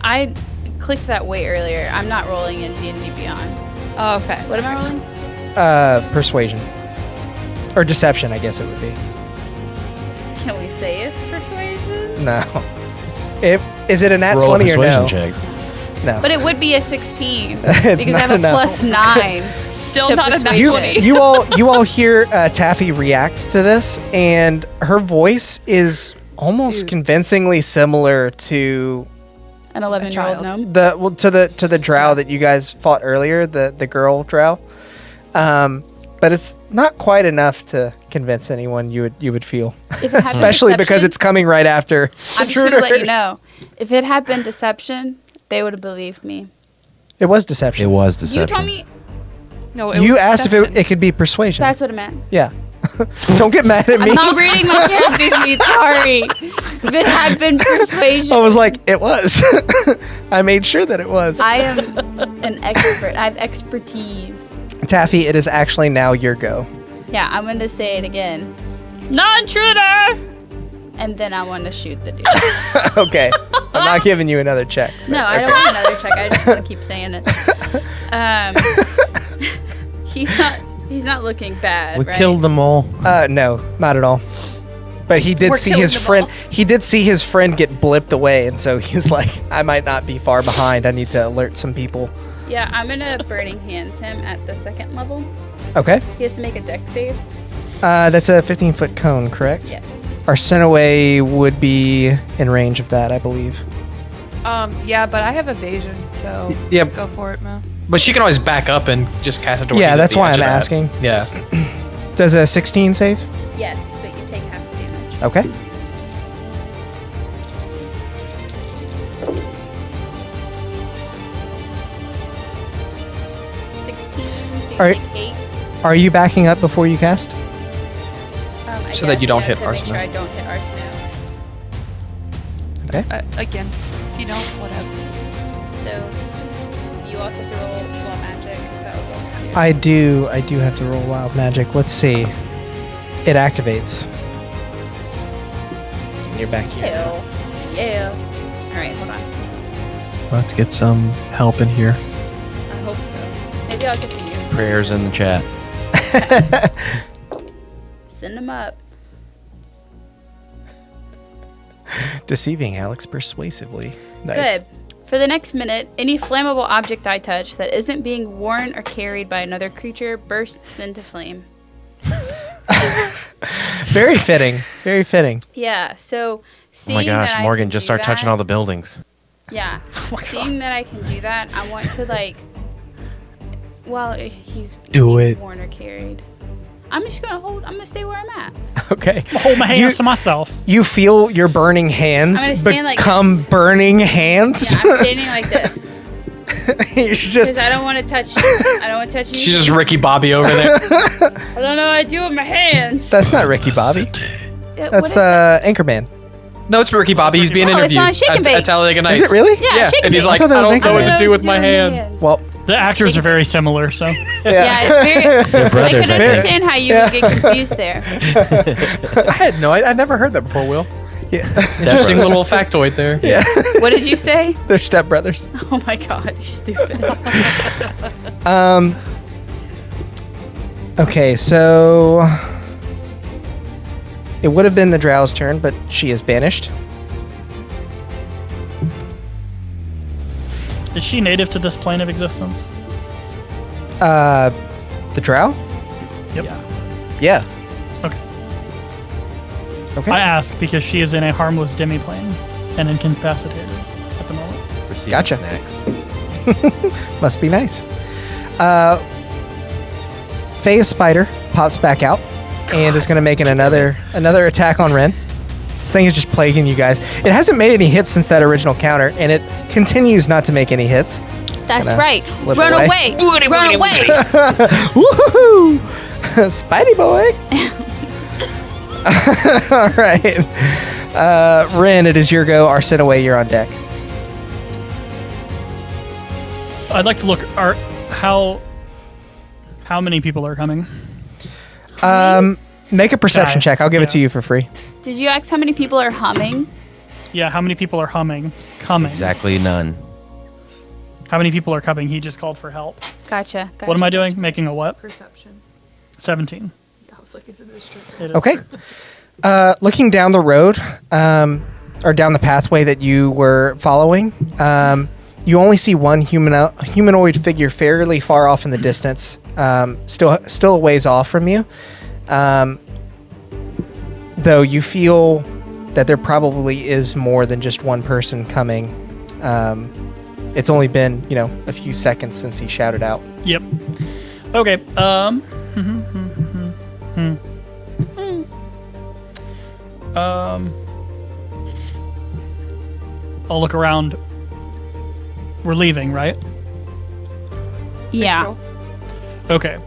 S3: I clicked that way earlier. I'm not rolling in D&D Beyond.
S7: Oh, okay.
S3: What am I rolling?
S2: Persuasion. Or deception, I guess it would be.
S3: Can we say it's persuasion?
S2: No. Is it a nat
S6: Roll a
S2: 20 or
S6: persuasion
S2: no?
S6: check.
S2: No.
S3: But it would be a 16
S2: It's
S3: because I
S2: not
S3: have a
S2: enough.
S3: plus 9.
S7: Still
S3: To
S7: not a
S3: persuasion.
S7: 20.
S2: you all hear Taffy react to this, and her voice is almost convincingly similar to
S3: An 11-year-old
S7: child.
S3: gnome.
S2: to the drow that you guys fought earlier, the girl drow. But it's not quite enough to convince anyone you would feel,
S3: If it had been
S2: especially because
S3: deception,
S2: it's coming right after
S3: I'm just going to let you
S2: intruders.
S3: know. If it had been deception, they would have believed me.
S2: It was deception.
S6: It was deception.
S3: You told me.
S7: No, it
S2: You
S7: was
S2: asked if
S7: deception.
S2: it could be persuasion.
S3: That's what it meant.
S2: Yeah. Don't get mad at me.
S3: I'm not reading my character sheet. Sorry. If it had been persuasion,
S2: I was like, it was. I made sure that it was.
S3: I am an expert. I have expertise.
S2: Taffy, it is actually now your go.
S3: Yeah, I'm going to say it again. Non-intruder! And then I want to shoot the dude.
S2: Okay. I'm not giving you another check.
S3: No, I don't want another check. I just want to keep saying it. He's not looking bad,
S6: We
S3: right?
S6: killed them all.
S2: No, not at all. But he did
S7: We're
S2: see
S7: killing
S2: his
S7: them
S2: friend.
S7: all.
S2: He did see his friend get blipped away, and so he's like, I might not be far behind. I need to alert some people.
S3: Yeah, I'm going to Burning Hands him at the 2nd level.
S2: Okay.
S3: He has to make a dex save.
S2: That's a 15-foot cone, correct?
S3: Yes.
S2: Arsenaway would be in range of that, I believe.
S7: Yeah, but I have evasion, so
S4: Yeah,
S7: go for it, man.
S4: but she can always back up and just cast it.
S2: Yeah, that's why I'm asking.
S4: Yeah.
S2: Does a 16 save?
S3: Yes, but you take half the damage.
S2: Okay.
S3: So you
S2: Alright.
S3: take 8.
S2: Are you backing up before you cast?
S3: I
S4: So that
S3: guess,
S4: you don't
S3: yeah,
S4: hit
S3: to make
S4: Arsena.
S3: sure I don't hit Arsena.
S7: Again, if you don't, what else?
S3: So you also have to roll Wild Magic. That was all too.
S2: I do have to roll wild magic. Let's see. It activates. And you're back here.
S3: Hell. Yeah. Alright, hold on.
S4: Let's get some help in here.
S3: I hope so. Maybe I'll get to you.
S6: Prayers in the chat.
S3: Send them up.
S2: Deceiving Alex persuasively. Nice.
S3: Good. For the next minute, any flammable object I touch that isn't being worn or carried by another creature bursts into flame.
S2: Very fitting. Very fitting.
S3: Yeah, so
S6: Oh
S3: seeing
S6: my gosh,
S3: that I
S6: Morgan,
S3: can
S6: just
S3: do
S6: start touching
S3: that-
S6: all the buildings.
S3: Yeah. Seeing that I can do that, I want to well, he's
S4: Do
S3: being
S4: it.
S3: worn or carried. I'm gonna stay where I'm at.
S2: Okay.
S5: Hold my hands
S2: You-
S5: to myself.
S2: You feel your burning hands
S3: I'm gonna stand like
S2: become
S3: this.
S2: burning hands.
S3: Yeah, I'm standing like this.
S2: You're just
S3: Because I don't want to touch you.
S4: She's just Ricky Bobby over there.
S3: I don't know what I do with my hands.
S2: that's not Ricky Bobby.
S3: What
S2: That's
S3: is that?
S2: Anchorman.
S4: No, it's Ricky Bobby. He's being
S3: Oh, it's
S4: interviewed
S3: on Shake and Bake.
S4: at Talladega Nights.
S2: Is it really?
S3: Yeah, shake
S4: and he's
S3: and
S4: like,
S2: I
S4: I
S2: thought that was
S4: don't know what
S2: Anchorman.
S4: to do with my hands.
S2: Well,
S5: The actors are very similar, so.
S3: Yeah, it's very, I
S6: brothers,
S3: can
S6: I think.
S3: understand how you would get confused there.
S4: I had I never heard that before, Will.
S2: yeah.
S4: Interesting little factoid there.
S2: yeah.
S3: What did you say?
S2: They're stepbrothers.
S3: Oh my god, you stupid.
S2: Okay, so it would have been the drow's turn, but she is banished.
S5: Is she native to this plane of existence?
S2: The drow?
S5: Yep.
S2: Yeah.
S5: Okay.
S2: Okay.
S5: I ask because she is in a harmless demi-plane and incapacitated at the moment.
S6: Receiving
S2: Gotcha.
S6: snacks.
S2: Must be nice. Faye's spider pops back out and is going to make another attack on Ren. This thing is just plaguing you guys. It hasn't made any hits since that original counter, and it continues not to make any hits.
S3: That's
S2: gonna
S3: right.
S2: flip
S3: Run
S2: away.
S3: away. Run away.
S2: Woohoo! Spidey boy. All right. Ren, it is your go. Arsene, you're on deck.
S5: I'd like to look. How many people are coming?
S2: Make a perception
S5: Guys,
S2: check. I'll give it to
S5: yeah.
S2: you for free.
S3: Did you ask how many people are humming?
S5: Yeah, how many people are coming?
S6: Exactly none.
S5: How many people are coming? He just called for help.
S3: Gotcha.
S5: What am I doing? Making a what?
S7: Perception.
S5: 17.
S7: I was like, is it a straight?
S5: It is.
S2: Okay. Looking down the road, or down the pathway that you were following, you only see one humanoid figure fairly far off in the distance, still a ways off from you. Though you feel that there probably is more than just one person coming. It's only been, a few seconds since he shouted out.
S5: Yep. Okay. I'll look around. We're leaving, right?
S3: Yeah.
S5: Okay.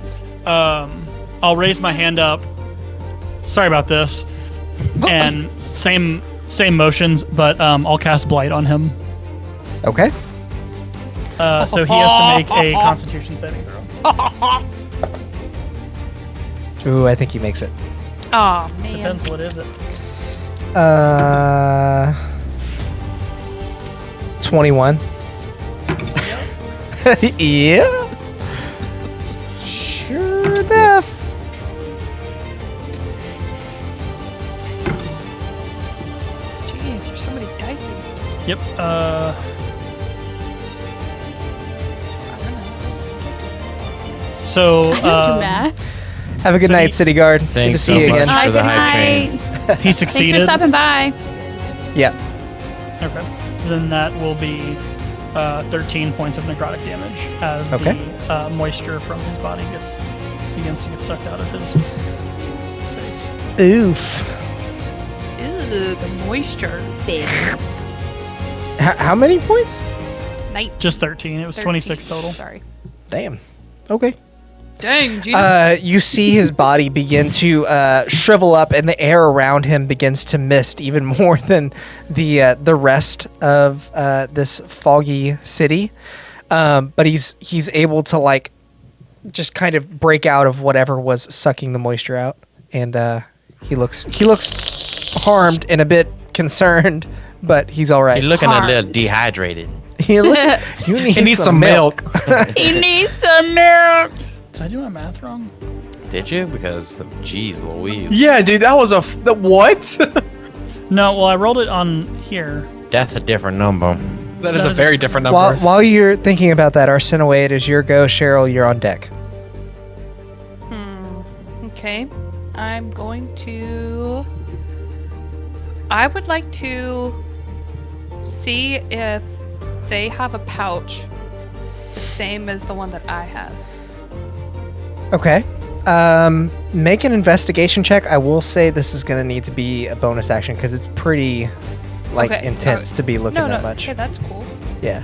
S5: I'll raise my hand up. Sorry about this. And same motions, but I'll cast Blight on him.
S2: Okay.
S5: So he has to make a Constitution saving throw.
S2: Ooh, I think he makes it.
S7: Oh man.
S5: Depends what is it.
S2: 21. Yeah. Sure enough.
S7: Jeez, there's so many dice.
S5: Yep.
S7: I don't know.
S5: So
S3: I don't do math.
S2: Have a good
S5: So
S2: night,
S5: he-
S2: City Guard. Good to
S6: Thanks
S2: see
S6: so
S2: you
S6: much.
S2: again.
S3: Hi,
S6: for the
S3: good
S6: hype train.
S3: night.
S5: he
S3: Thanks for
S5: succeeded.
S3: stopping by.
S2: Yeah.
S5: Okay. Then that will be 13 points of necrotic damage as
S2: Okay.
S5: the moisture from his body begins to get sucked out of his face.
S2: Oof.
S7: Ew, the moisture.
S3: Big.
S2: How many points?
S7: Night.
S5: Just 13. It was 26 total.
S7: Sorry.
S2: Damn. Okay.
S7: Dang, jeez.
S2: You see his body begin to shrivel up, and the air around him begins to mist even more than the rest of this foggy city. But he's able to just kind of break out of whatever was sucking the moisture out, and he looks harmed and a bit concerned, but he's all right.
S6: You're looking
S3: Hard.
S6: a little dehydrated.
S2: You
S4: He needs some milk.
S3: He needs some milk.
S5: Did I do my math wrong?
S6: Did you? Because, geez, Louise.
S4: Yeah, dude, that was what?
S5: No, well, I rolled it on here.
S6: That's a different number.
S4: That is
S5: That
S4: a
S5: is
S4: very
S5: a-
S4: different number.
S2: While you're thinking about that, Arsene, it is your go. Cheryl, you're on deck.
S7: Okay. I'm going to. I would like to see if they have a pouch the same as the one that I have.
S2: Okay. Make an investigation check. I will say this is going to need to be a bonus action because it's pretty,
S7: Okay,
S2: intense
S7: sorry.
S2: to be looking
S7: No,
S2: that
S7: no.
S2: much.
S7: Okay, that's cool.
S2: Yeah.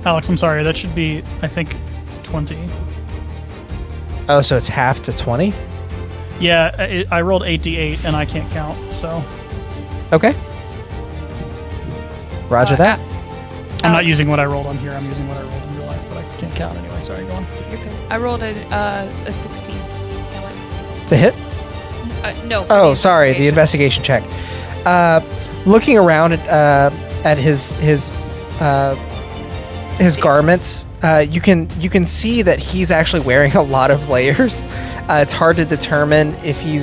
S5: Alex, I'm sorry. That should be, I think, 20.
S2: Oh, so it's half to 20?
S5: Yeah, I rolled 8d8 and I can't count, so
S2: Okay. Roger that.
S5: I'm not
S7: Alex,
S5: using what I rolled on here. I'm using what I rolled in real life, but I can't count anyway. Sorry, go on.
S7: You're good. I rolled a 16. Alex.
S2: To hit?
S7: No. for
S2: Oh,
S7: the
S2: sorry. The investigation check. Looking around at his garments, You can see that he's actually wearing a lot of layers. It's hard to determine if he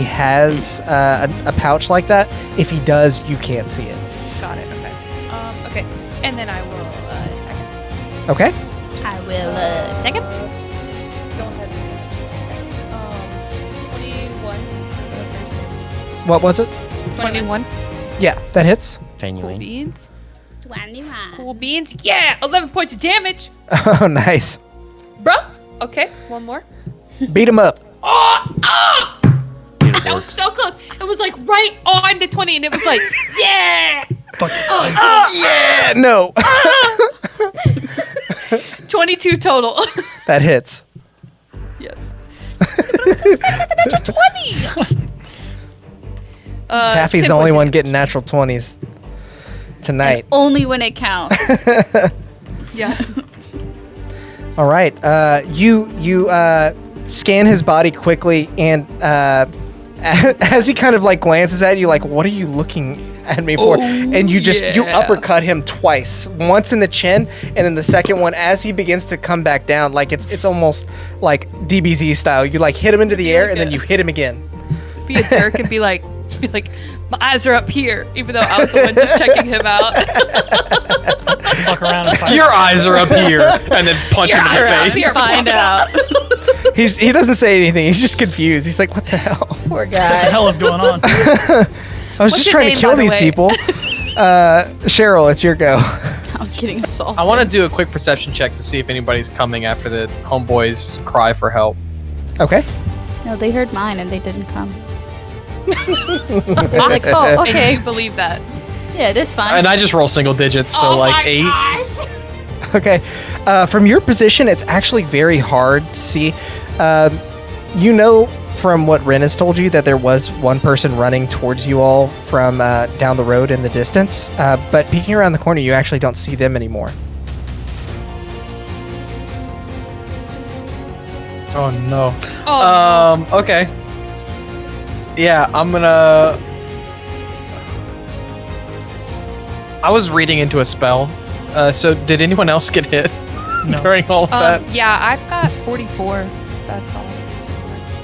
S2: has a pouch like that. If he does, you can't see it.
S7: Got it. Okay. Okay. And then I will attack him.
S2: Okay.
S3: I will take it.
S7: Don't have it. 21.
S2: What was it?
S7: 21.
S2: Yeah, that hits.
S7: Cool
S6: Genuine.
S7: beans.
S3: 21.
S7: Cool beans. Yeah, 11 points of damage.
S2: Oh, nice.
S7: Bruh. Okay, one more.
S2: Beat him up.
S7: That was so close. It was like right on the 20, and it was like, yeah.
S2: Yeah, no.
S7: 22 total.
S2: That hits.
S7: Yes. Natural 20.
S2: Taffy's
S7: 10
S2: the only
S7: points
S2: one
S7: of
S2: getting natural 20s tonight.
S3: Only when it counts.
S7: damage. Yeah.
S2: All right. You scan his body quickly, and as he kind of like glances at you, like, "What are you looking at me for?" And you
S7: yeah.
S2: uppercut him twice, once in the chin, and then the second one as he begins to come back down, like it's almost like DBZ style. You like hit him into the air, and then you hit him again.
S7: Be a jerk and be like, my eyes are up here, even though I was the one just checking him out.
S5: Fuck around and find
S4: Your eyes are up here, and then punch him in the face.
S3: Find out.
S2: He doesn't say anything. He's just confused. He's like, "What the hell?"
S3: Poor
S5: what the
S3: guy.
S5: hell is going on.
S2: I was
S7: What's
S2: just
S7: your
S2: trying
S7: name,
S2: to kill
S7: by the
S2: these
S7: way?
S2: people. Cheryl, it's your go.
S3: I was getting assaulted.
S4: I want to do a quick perception check to see if anybody's coming after the homeboys cry for help.
S2: Okay.
S3: No, they heard mine and they didn't come. I'm like, oh,
S7: And
S3: okay.
S7: you believe that.
S3: Yeah, it is fine.
S4: And I just roll single digits, so
S7: Oh
S4: like
S7: my
S4: 8.
S7: gosh.
S2: Okay. From your position, it's actually very hard to see. You know from what Ren has told you that there was one person running towards you all from down the road in the distance. But peeking around the corner, you actually don't see them anymore.
S4: Oh no.
S7: Oh,
S4: Okay. Yeah, I'm gonna. I was reading into a spell. So did anyone else get hit
S5: No.
S4: during all of that?
S7: yeah, I've got 44. That's all.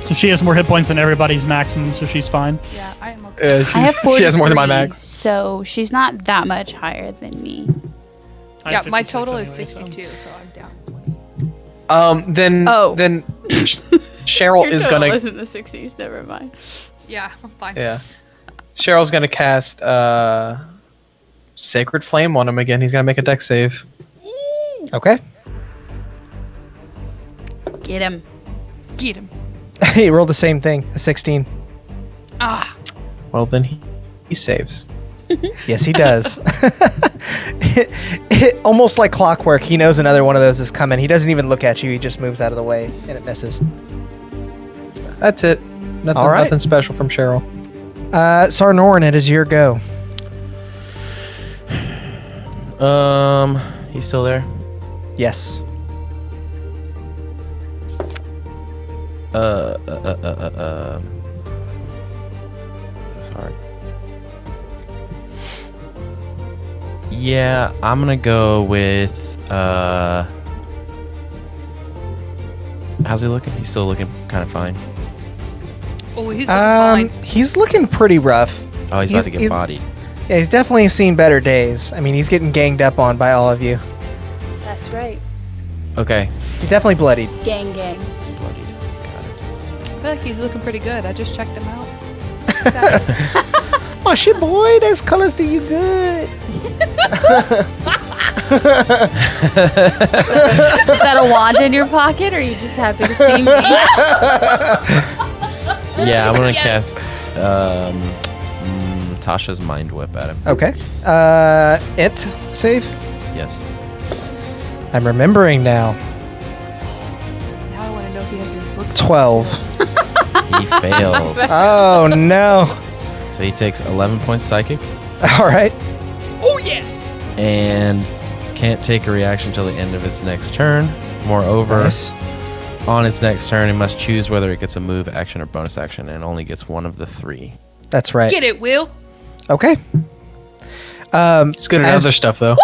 S5: So she has more hit points than everybody's maximum, so she's fine.
S7: Yeah, I am okay.
S3: I have 43,
S4: she has more than my max.
S3: So she's not that much higher than me.
S5: I
S7: Yeah,
S5: have
S7: my
S5: 56
S7: total is
S5: anyway, so-
S7: 62, so I'm down.
S4: Then
S3: Oh.
S4: then Cheryl is gonna
S3: in the 60s. Never mind.
S7: Yeah, I'm fine.
S4: yeah. Cheryl's gonna cast Sacred Flame on him again. He's gonna make a dex save.
S2: Okay.
S3: Get him.
S7: Get him.
S2: He rolled the same thing, a 16.
S7: Ah,
S4: Well then he saves.
S2: Yes, he does. Almost like clockwork, he knows another one of those is coming. He doesn't even look at you. He just moves out of the way, and it misses.
S4: That's it. Nothing,
S2: All right.
S4: nothing special from Cheryl.
S2: Sarnoran, it is your go.
S6: He's still there.
S2: Yes.
S6: Sorry. Yeah, I'm gonna go with how's he looking? He's still looking kind of fine.
S7: oh, he's looking fine.
S2: He's looking pretty rough.
S6: Oh, he's about to get bodied.
S2: Yeah, he's definitely seen better days. I mean, he's getting ganged up on by all of you.
S3: That's right.
S6: Okay.
S2: He's definitely bloodied.
S3: Gang, gang.
S6: Bloodied. Got it.
S7: I feel like he's looking pretty good. I just checked him out.
S2: Oh shit, boy, those colors do you good.
S3: Is that a wand in your pocket, or are you just happy to see me?
S6: Yeah, I'm gonna
S7: Yes.
S6: cast Tasha's Mind Whip at him.
S2: Okay. It save.
S6: Yes.
S2: I'm remembering now.
S7: Now I want to know if he has any books.
S2: 12.
S6: He fails.
S2: Oh no.
S6: So he takes 11 points psychic
S2: All right.
S7: Oh, yeah.
S6: and can't take a reaction until the end of its next turn. Moreover,
S2: Nice.
S6: on its next turn, it must choose whether it gets a move, action, or bonus action, and only gets one of the 3.
S2: That's right.
S7: Get it, Will.
S2: Okay.
S4: It's good at
S2: as-
S4: other stuff, though.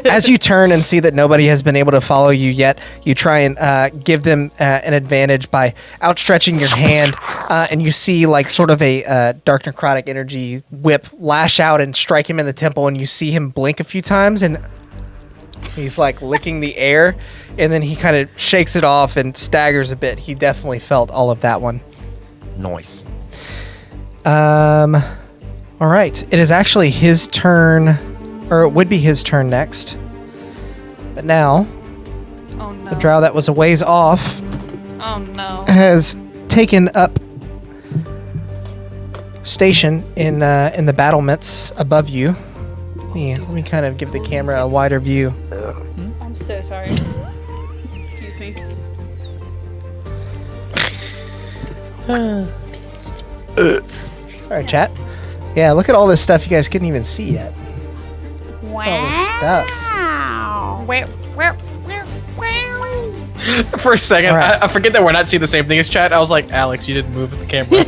S2: As you turn and see that nobody has been able to follow you yet, you try and give them an advantage by outstretching your hand, and you see like sort of a dark necrotic energy whip lash out and strike him in the temple, and you see him blink a few times, and he's like licking the air, and then he kind of shakes it off and staggers a bit. He definitely felt all of that one.
S6: Noise.
S2: All right. It is actually his turn, or it would be his turn next. But now,
S7: Oh no.
S2: the drow that was a ways off
S7: Oh no.
S2: has taken up station in the battlements above you. Let me kind of give the camera a wider view.
S3: I'm so sorry. Excuse me.
S2: Sorry, chat. Yeah, look at all this stuff you guys couldn't even see yet. All this stuff.
S7: Where?
S4: For a second,
S2: All right.
S4: I forget that we're not seeing the same thing as chat. I was like, Alex, you didn't move with the camera.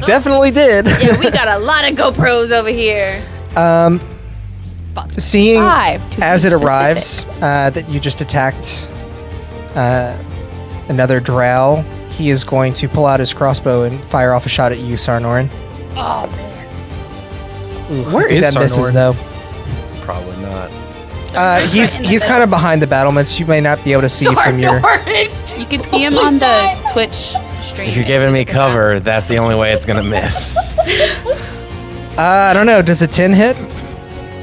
S2: Definitely did.
S3: Yeah, we got a lot of GoPros over here.
S2: Seeing
S3: 5 to
S2: as
S3: be
S2: it
S3: specific.
S2: arrives that you just attacked another drow, he is going to pull out his crossbow and fire off a shot at you, Sarnorin.
S3: Oh man.
S2: Ooh,
S4: Where
S2: I think
S4: is
S2: that misses
S4: Sarnorin?
S2: though?
S6: Probably not.
S2: He's kind of behind the battlements. You may not be able to see from your.
S3: You can see him on the Twitch stream.
S6: If you're giving me cover, that's the only way it's gonna miss.
S2: I don't know. Does a 10 hit?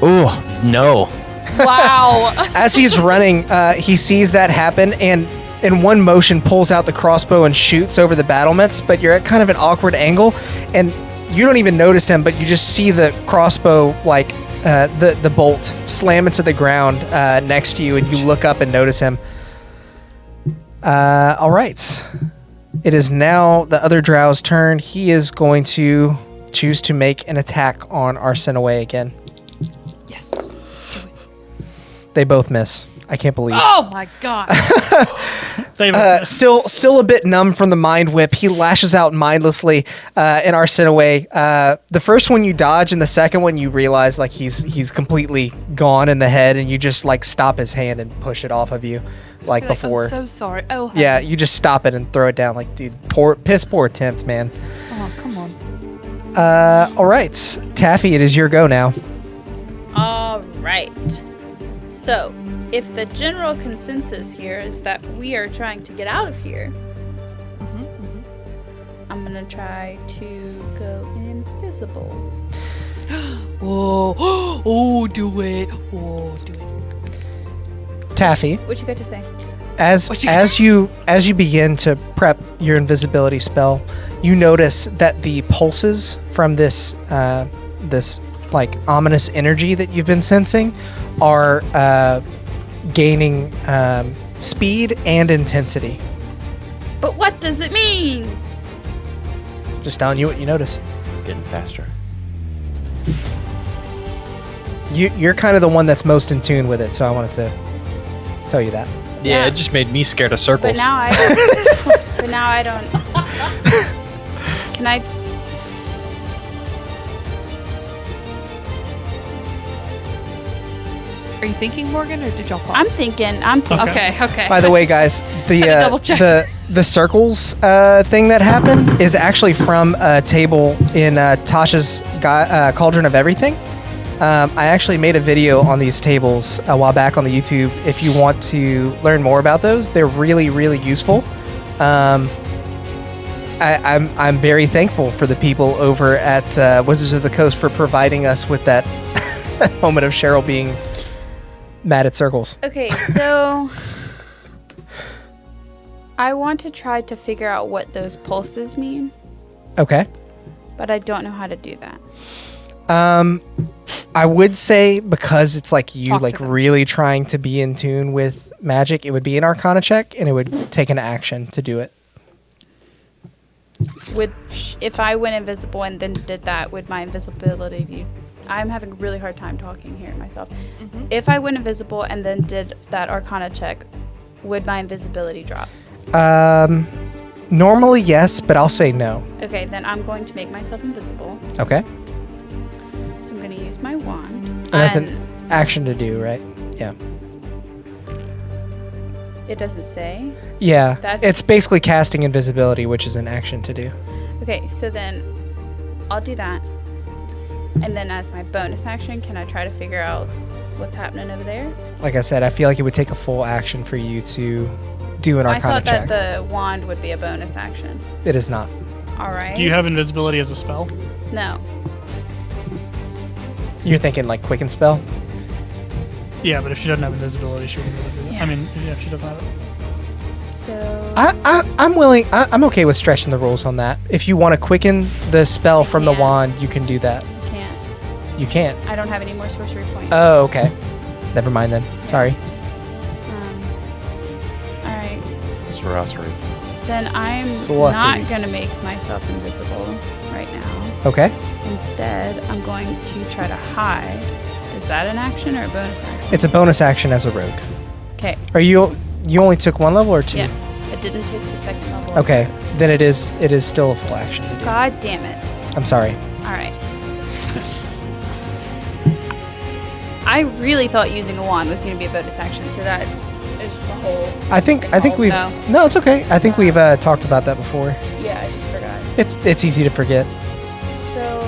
S6: Ooh, no.
S7: Wow.
S2: As he's running, he sees that happen and in one motion pulls out the crossbow and shoots over the battlements. But you're at kind of an awkward angle, and you don't even notice him. But you just see the crossbow like. The bolt slam into the ground next to you, and you look up and notice him. All right. It is now the other drow's turn. He is going to choose to make an attack on Arsenaway again.
S7: Yes.
S2: They both miss. I can't believe.
S7: Oh my god.
S2: Still a bit numb from the mind whip. He lashes out mindlessly in Arsenaway. The first one you dodge, and the second one you realize like he's completely gone in the head, and you just like stop his hand and push it off of you, like before.
S7: I'm so sorry. Oh.
S2: Yeah, you just stop it and throw it down. Like, dude, piss poor attempt, man.
S7: Oh, come on.
S2: All right, Taffy, it is your go now.
S3: All right. So, if the general consensus here is that we are trying to get out of here, I'm gonna try to go invisible.
S7: Whoa. Oh, do it. Oh, do it.
S2: Taffy,
S3: What you got to say?
S2: as you begin to prep your invisibility spell, you notice that the pulses from this like ominous energy that you've been sensing are gaining speed and intensity.
S3: But what does it mean?
S2: Just telling you what you notice.
S6: Getting faster.
S2: You're kind of the one that's most in tune with it, so I wanted to tell you that.
S4: Yeah, it just made me scared of circles.
S3: But now I don't. But now I don't. Can I?
S7: Are you thinking, Morgan, or did y'all pause?
S3: I'm thinking.
S7: Okay.
S2: By the way, guys,
S7: double check.
S2: the circles thing that happened is actually from a table in Tasha's Cauldron of Everything. I actually made a video on these tables a while back on the YouTube. If you want to learn more about those, they're really, really useful. I'm very thankful for the people over at Wizards of the Coast for providing us with that moment of Cheryl being mad at circles.
S3: Okay, so I want to try to figure out what those pulses mean,
S2: Okay.
S3: but I don't know how to do that.
S2: I would say because it's like you
S7: Talk to
S2: like
S7: them.
S2: really trying to be in tune with magic, it would be an Arcana check, and it would take an action to do it.
S3: If I went invisible and then did that, would my invisibility? I'm having a really hard time talking here myself. If I went invisible and then did that Arcana check, would my invisibility drop?
S2: Normally yes, but I'll say no.
S3: Okay, then I'm going to make myself invisible.
S2: Okay.
S3: So I'm going to use
S2: And that's an action to do, right? Yeah.
S3: It doesn't say.
S2: Yeah.
S3: That's-
S2: It's basically casting invisibility, which is an action to do.
S3: Okay, so then I'll do that. And then as my bonus action, can I try to figure out what's happening over there?
S2: Like I said, I feel like it would take a full action for you to do an
S3: I
S2: Arcana
S3: thought
S2: check.
S3: that the wand would be a bonus action.
S2: It is not.
S3: All right.
S5: Do you have invisibility as a spell?
S3: No.
S2: You're thinking like quicken spell?
S5: Yeah, but if she doesn't have invisibility, she wouldn't be able to do that.
S3: Yeah.
S5: I mean, yeah, if she doesn't have it.
S3: So
S2: I'm willing. I'm okay with stretching the rules on that. If you want to quicken the spell from the
S3: can't.
S2: wand, you can do that.
S3: I can't.
S2: You can't.
S3: I don't have any more sorcery points.
S2: Oh, okay. Never mind then. Sorry.
S3: All right.
S6: Sorcery.
S3: Then I'm
S2: Velocity.
S3: not gonna make myself invisible right now.
S2: Okay.
S3: Instead, I'm going to try to hide. Is that an action or a bonus action?
S2: It's a bonus action as a rogue.
S3: Okay.
S2: Are you only took one level or two?
S3: Yes. It didn't take the second level.
S2: Okay. Then it is still a full action to do.
S3: God damn it.
S2: I'm sorry.
S3: All right. I really thought using a wand was going to be a bonus action, so that is the whole.
S2: I think we've no, it's okay. I think we've talked about that before.
S3: Yeah, I just forgot.
S2: It's easy to forget.
S3: So,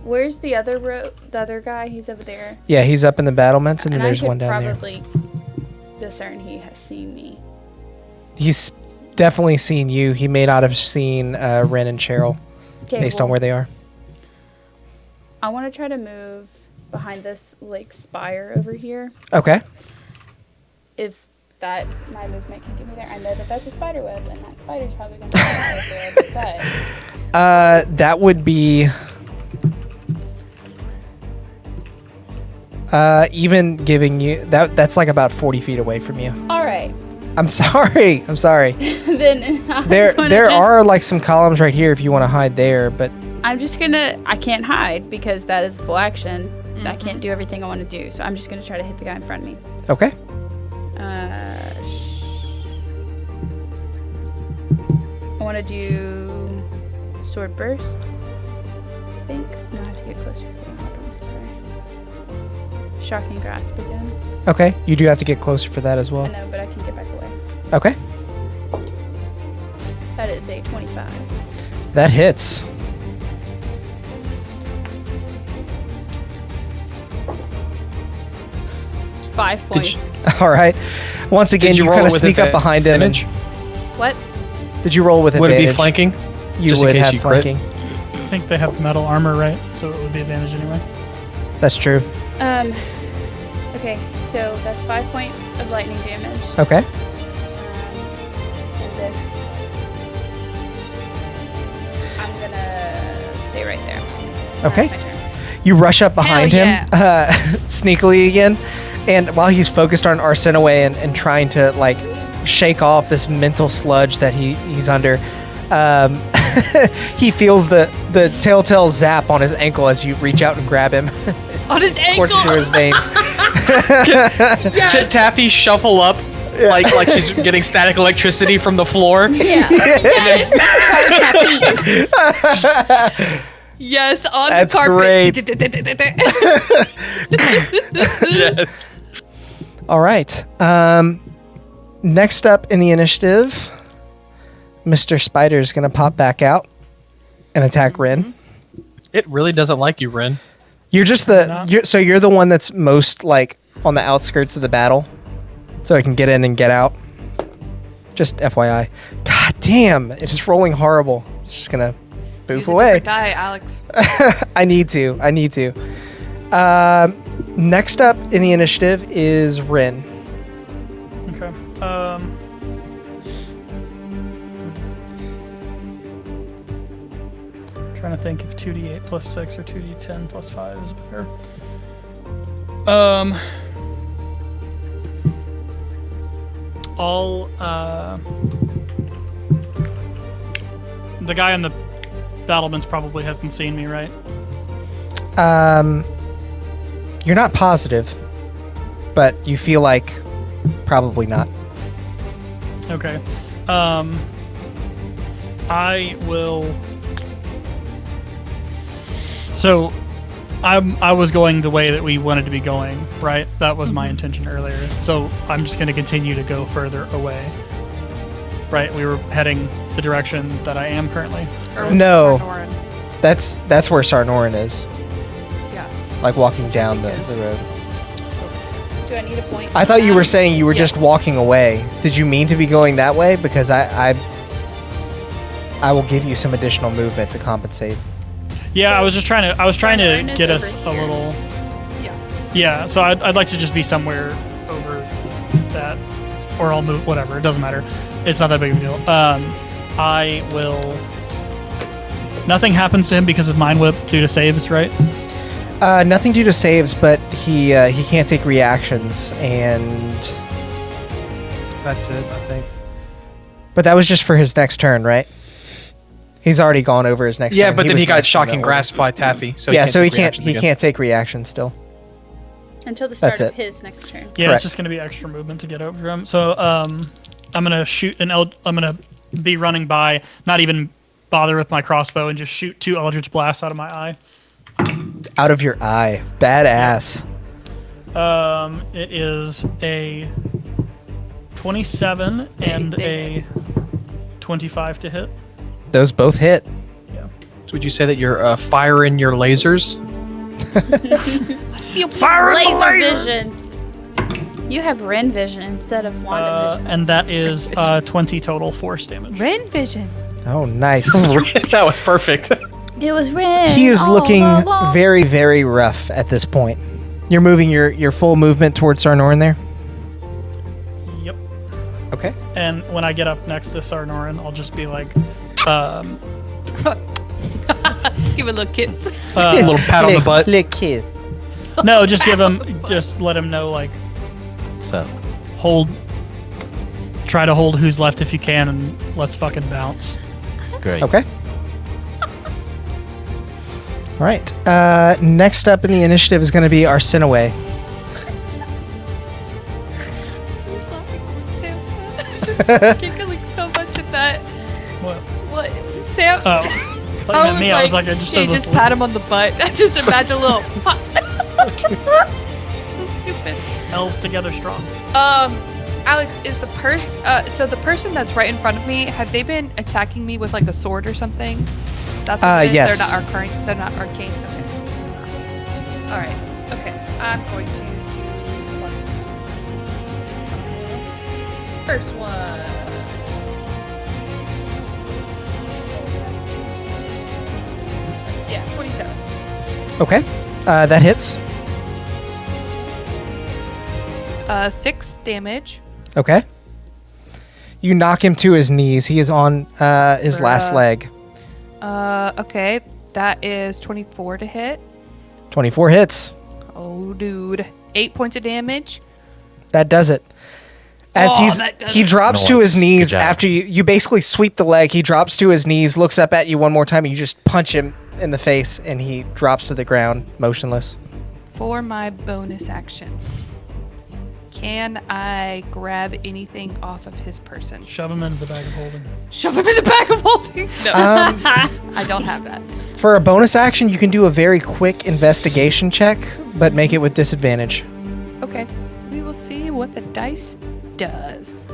S3: where's the other guy? He's over there.
S2: Yeah, he's up in the battlements, and then
S3: I
S2: there's
S3: could
S2: one down there.
S3: probably discern he has seen me.
S2: He's definitely seen you. He may not have seen Ren and Cheryl,
S3: Okay,
S2: based on where they are.
S3: I want to try to move behind this like spire over here.
S2: Okay.
S3: If that my movement can get me there, I know that that's a spider web, and that spider's probably going to be there. But
S2: That would be even giving you that's like about 40 feet away from you.
S3: all right,
S2: I'm sorry.
S3: then
S2: There are like some columns right here if you want to hide there, but
S3: I'm just gonna. I can't hide because that is full action. I can't do everything I want to do, so I'm just gonna try to hit the guy in front of me.
S2: okay.
S3: I want to do sword burst. I think. No, I have to get closer. Hold on, sorry. Shocking grasp again.
S2: Okay. You do have to get closer for that as
S3: I
S2: well.
S3: know, but I can get back away.
S2: Okay.
S3: That is a 25.
S2: That hits.
S3: Five points.
S2: All right. Once again,
S4: Did you
S2: you
S4: roll
S2: kind of
S4: with
S2: sneak up behind him. And,
S4: advantage?
S3: What?
S2: did you roll with
S4: Would it
S2: advantage?
S4: be flanking?
S2: You
S4: Just in
S2: would
S4: case
S2: have
S4: you crit?
S2: flanking.
S5: I think they have metal armor, right? So it would be advantage anyway.
S2: That's true.
S3: Okay, so that's 5 points of lightning damage.
S2: Okay.
S3: And then I'm gonna stay right there.
S2: Okay.
S3: That's my turn.
S2: You rush up behind
S7: Hell
S2: him sneakily again, and while he's focused on Arsinoe and trying to like shake off this mental sludge that he's under, he feels the telltale zap on his ankle as you reach out and grab him.
S7: On his ankle.
S2: Courses through his veins.
S4: Can Taffy shuffle up like she's getting static electricity from the floor?
S3: Yeah.
S7: Yes, on
S2: That's
S7: the carpet.
S4: Yes.
S2: All right. Next up in the initiative, Mr. Spider is going to pop back out and attack Ren.
S4: It really doesn't like you, Ren.
S2: You're just you're the one that's most like on the outskirts of the battle, so I can get in and get out. Just FYI. God damn, it is rolling horrible. It's just gonna poof
S7: Use a
S2: away.
S7: different die, Alex.
S2: I need to. Next up in the initiative is Rin.
S5: Okay. Trying to think if 2d8 plus 6 or 2d10 plus 5 is better. The guy in the battlements probably hasn't seen me, right?
S2: You're not positive, but you feel like probably not.
S5: Okay. I will. So, I was going the way that we wanted to be going, right? That was my intention earlier. So I'm just going to continue to go further away. Right? We were heading the direction that I am currently.
S7: Or
S2: No.
S7: Sarnoran.
S2: That's where Sarnoran is.
S7: Yeah.
S2: Like walking down the road.
S3: Do I need a point?
S2: I thought you were saying you were just
S7: Yes.
S2: walking away. Did you mean to be going that way? Because I will give you some additional movement to compensate.
S5: Yeah, I was trying to
S3: Sarnoran is
S5: get us
S3: over
S5: a
S3: here.
S5: little.
S7: Yeah.
S5: Yeah, so I'd like to just be somewhere over that, or I'll move. Whatever, it doesn't matter. It's not that big of a deal. I will. Nothing happens to him because of Mind Whip due to saves, right?
S2: Nothing due to saves, but he can't take reactions, and
S4: That's it, I think.
S2: but that was just for his next turn, right? He's already gone over his next
S4: Yeah,
S2: turn.
S4: but then
S2: was
S4: he got
S2: next in the
S4: shocking
S2: order.
S4: grasp by Taffy. So
S2: Yeah, so he
S4: take
S2: can't
S4: reactions
S2: he
S4: again.
S2: can't take reactions still.
S3: Until the start
S2: That's
S3: of
S2: it.
S3: his next turn.
S5: Yeah,
S2: Correct.
S5: it's just going to be extra movement to get over him. So I'm gonna shoot I'm gonna be running by, not even bother with my crossbow, and just shoot 2 Eldritch Blasts out of my eye.
S2: Out of your eye, badass.
S5: It is a 27 and
S7: They
S5: a 25 to hit.
S2: Those both hit.
S4: So would you say that you're firing your lasers?
S3: Laser vision. You have Ren vision instead of Wanda vision.
S5: And that is 20 total force damage.
S7: Ren vision.
S2: Oh, nice.
S4: That was perfect.
S3: It was Ren.
S2: He is
S3: all
S2: looking
S3: along.
S2: very, very rough at this point. You're moving your full movement towards Sarnoran there?
S5: Yep.
S2: Okay.
S5: And when I get up next to Sarnoran, I'll just be like,
S7: Give a little kiss.
S4: A little pat on the butt.
S2: Lick kiss.
S5: no, just just let him know, like,
S6: So,
S5: try to hold who's left if you can, and let's fucking bounce.
S6: great.
S2: Okay. All right. Next up in the initiative is going to be Arsenaway.
S7: Who's laughing? Sam's giggling so much at that.
S5: What?
S7: What? Sam?
S5: Oh, thought you meant me. I was like, I just
S7: yeah,
S5: said
S7: you just
S5: let's
S7: pat him on the butt. I just imagine a little. So stupid.
S5: elves together strong.
S7: Alex, is the so the person that's right in front of me, have they been attacking me with like a sword or something? That's what it is?
S2: Yes.
S7: They're not arcane. They're not arcane. Okay. All right. Okay. I'm going to do first one. Yeah, 27.
S2: Okay. That hits.
S7: 6 damage.
S2: Okay. You knock him to his knees. He is on his last
S7: Bruh.
S2: leg.
S7: Okay. That is 24 to hit.
S2: 24 hits.
S7: Oh, dude. 8 points of damage.
S2: That does it. As
S7: that does
S2: he
S7: it.
S2: drops to his
S6: Nice.
S2: knees
S6: Good job.
S2: after you basically sweep the leg. He drops to his knees, looks up at you one more time, and you just punch him in the face, and he drops to the ground, motionless.
S7: For my bonus action, can I grab anything off of his person?
S5: Shove him into the bag of holding.
S7: Shove him in the bag of holding. No, I don't have that.
S2: For a bonus action, you can do a very quick investigation check, but make it with disadvantage.
S7: Okay, we will see what the dice does.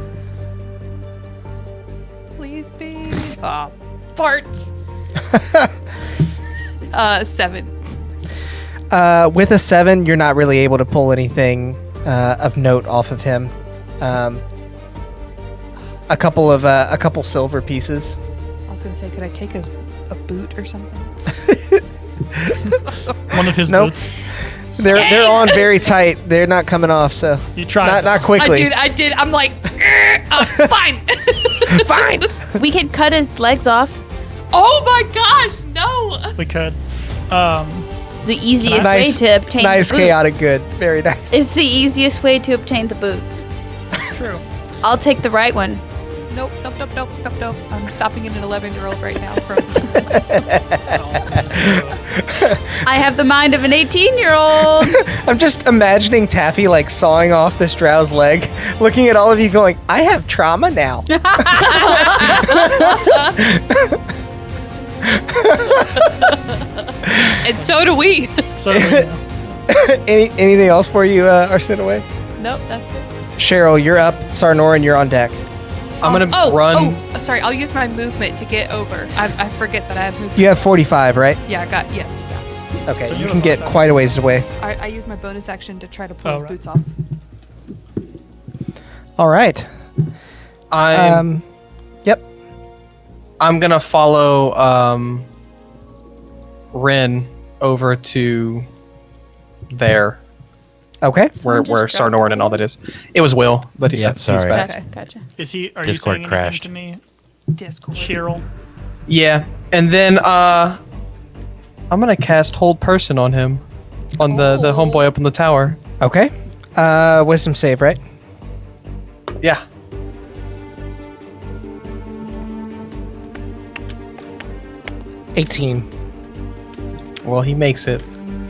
S7: Please be farts. 7.
S2: With a 7, you're not really able to pull anything of note off of him. A couple silver pieces.
S7: I was gonna say, could I take a boot or something?
S5: One of his
S2: Nope.
S5: boots.
S2: They're on very tight. They're not coming off, so
S5: You tried.
S2: not quickly.
S7: I did. I'm like, fine.
S2: Fine.
S3: We could cut his legs off.
S7: Oh my gosh, no.
S5: We could.
S3: The easiest way
S2: Nice,
S3: to obtain
S2: nice,
S3: the boots.
S2: chaotic good. Very nice.
S3: It's the easiest way to obtain the boots.
S5: True.
S3: I'll take the right one.
S7: Nope. I'm stopping at an 11-year-old right now from.
S3: I have the mind of an 18-year-old.
S2: I'm just imagining Taffy like sawing off this drow's leg, looking at all of you going, I have trauma now.
S7: And so do we.
S5: Certainly.
S2: Anything else for you, Arsenaway?
S7: Nope, that's it.
S2: Cheryl, you're up. Sarnoran, you're on deck.
S4: I'm gonna run.
S7: Oh, sorry. I'll use my movement to get over. I forget that I have movement.
S2: You have 45, right?
S7: Yeah, I got yes. Yeah.
S2: Okay,
S5: So
S2: you
S5: you
S2: can
S5: have
S2: get
S5: bonus
S2: quite a ways away.
S7: I use my bonus action to try to pull
S5: Oh,
S7: his
S5: right.
S7: boots off.
S2: All right. Yep.
S4: I'm gonna follow Rin over to there
S2: Okay.
S3: Someone
S4: where
S3: just dropped
S4: Sarnoran
S3: out.
S4: and all that is. It was Will, but
S6: Yeah,
S4: he's
S6: sorry.
S4: back.
S3: Gotcha. Gotcha.
S5: Are you
S6: Discord
S5: saying
S6: crashed.
S5: anything
S7: Discord.
S5: to me, Cheryl?
S4: Yeah, and then I'm gonna cast Hold Person on him, on the
S7: Oh.
S4: homeboy up in the tower.
S2: Okay. Wisdom save, right?
S4: Yeah.
S2: $18.
S4: Well, he makes it.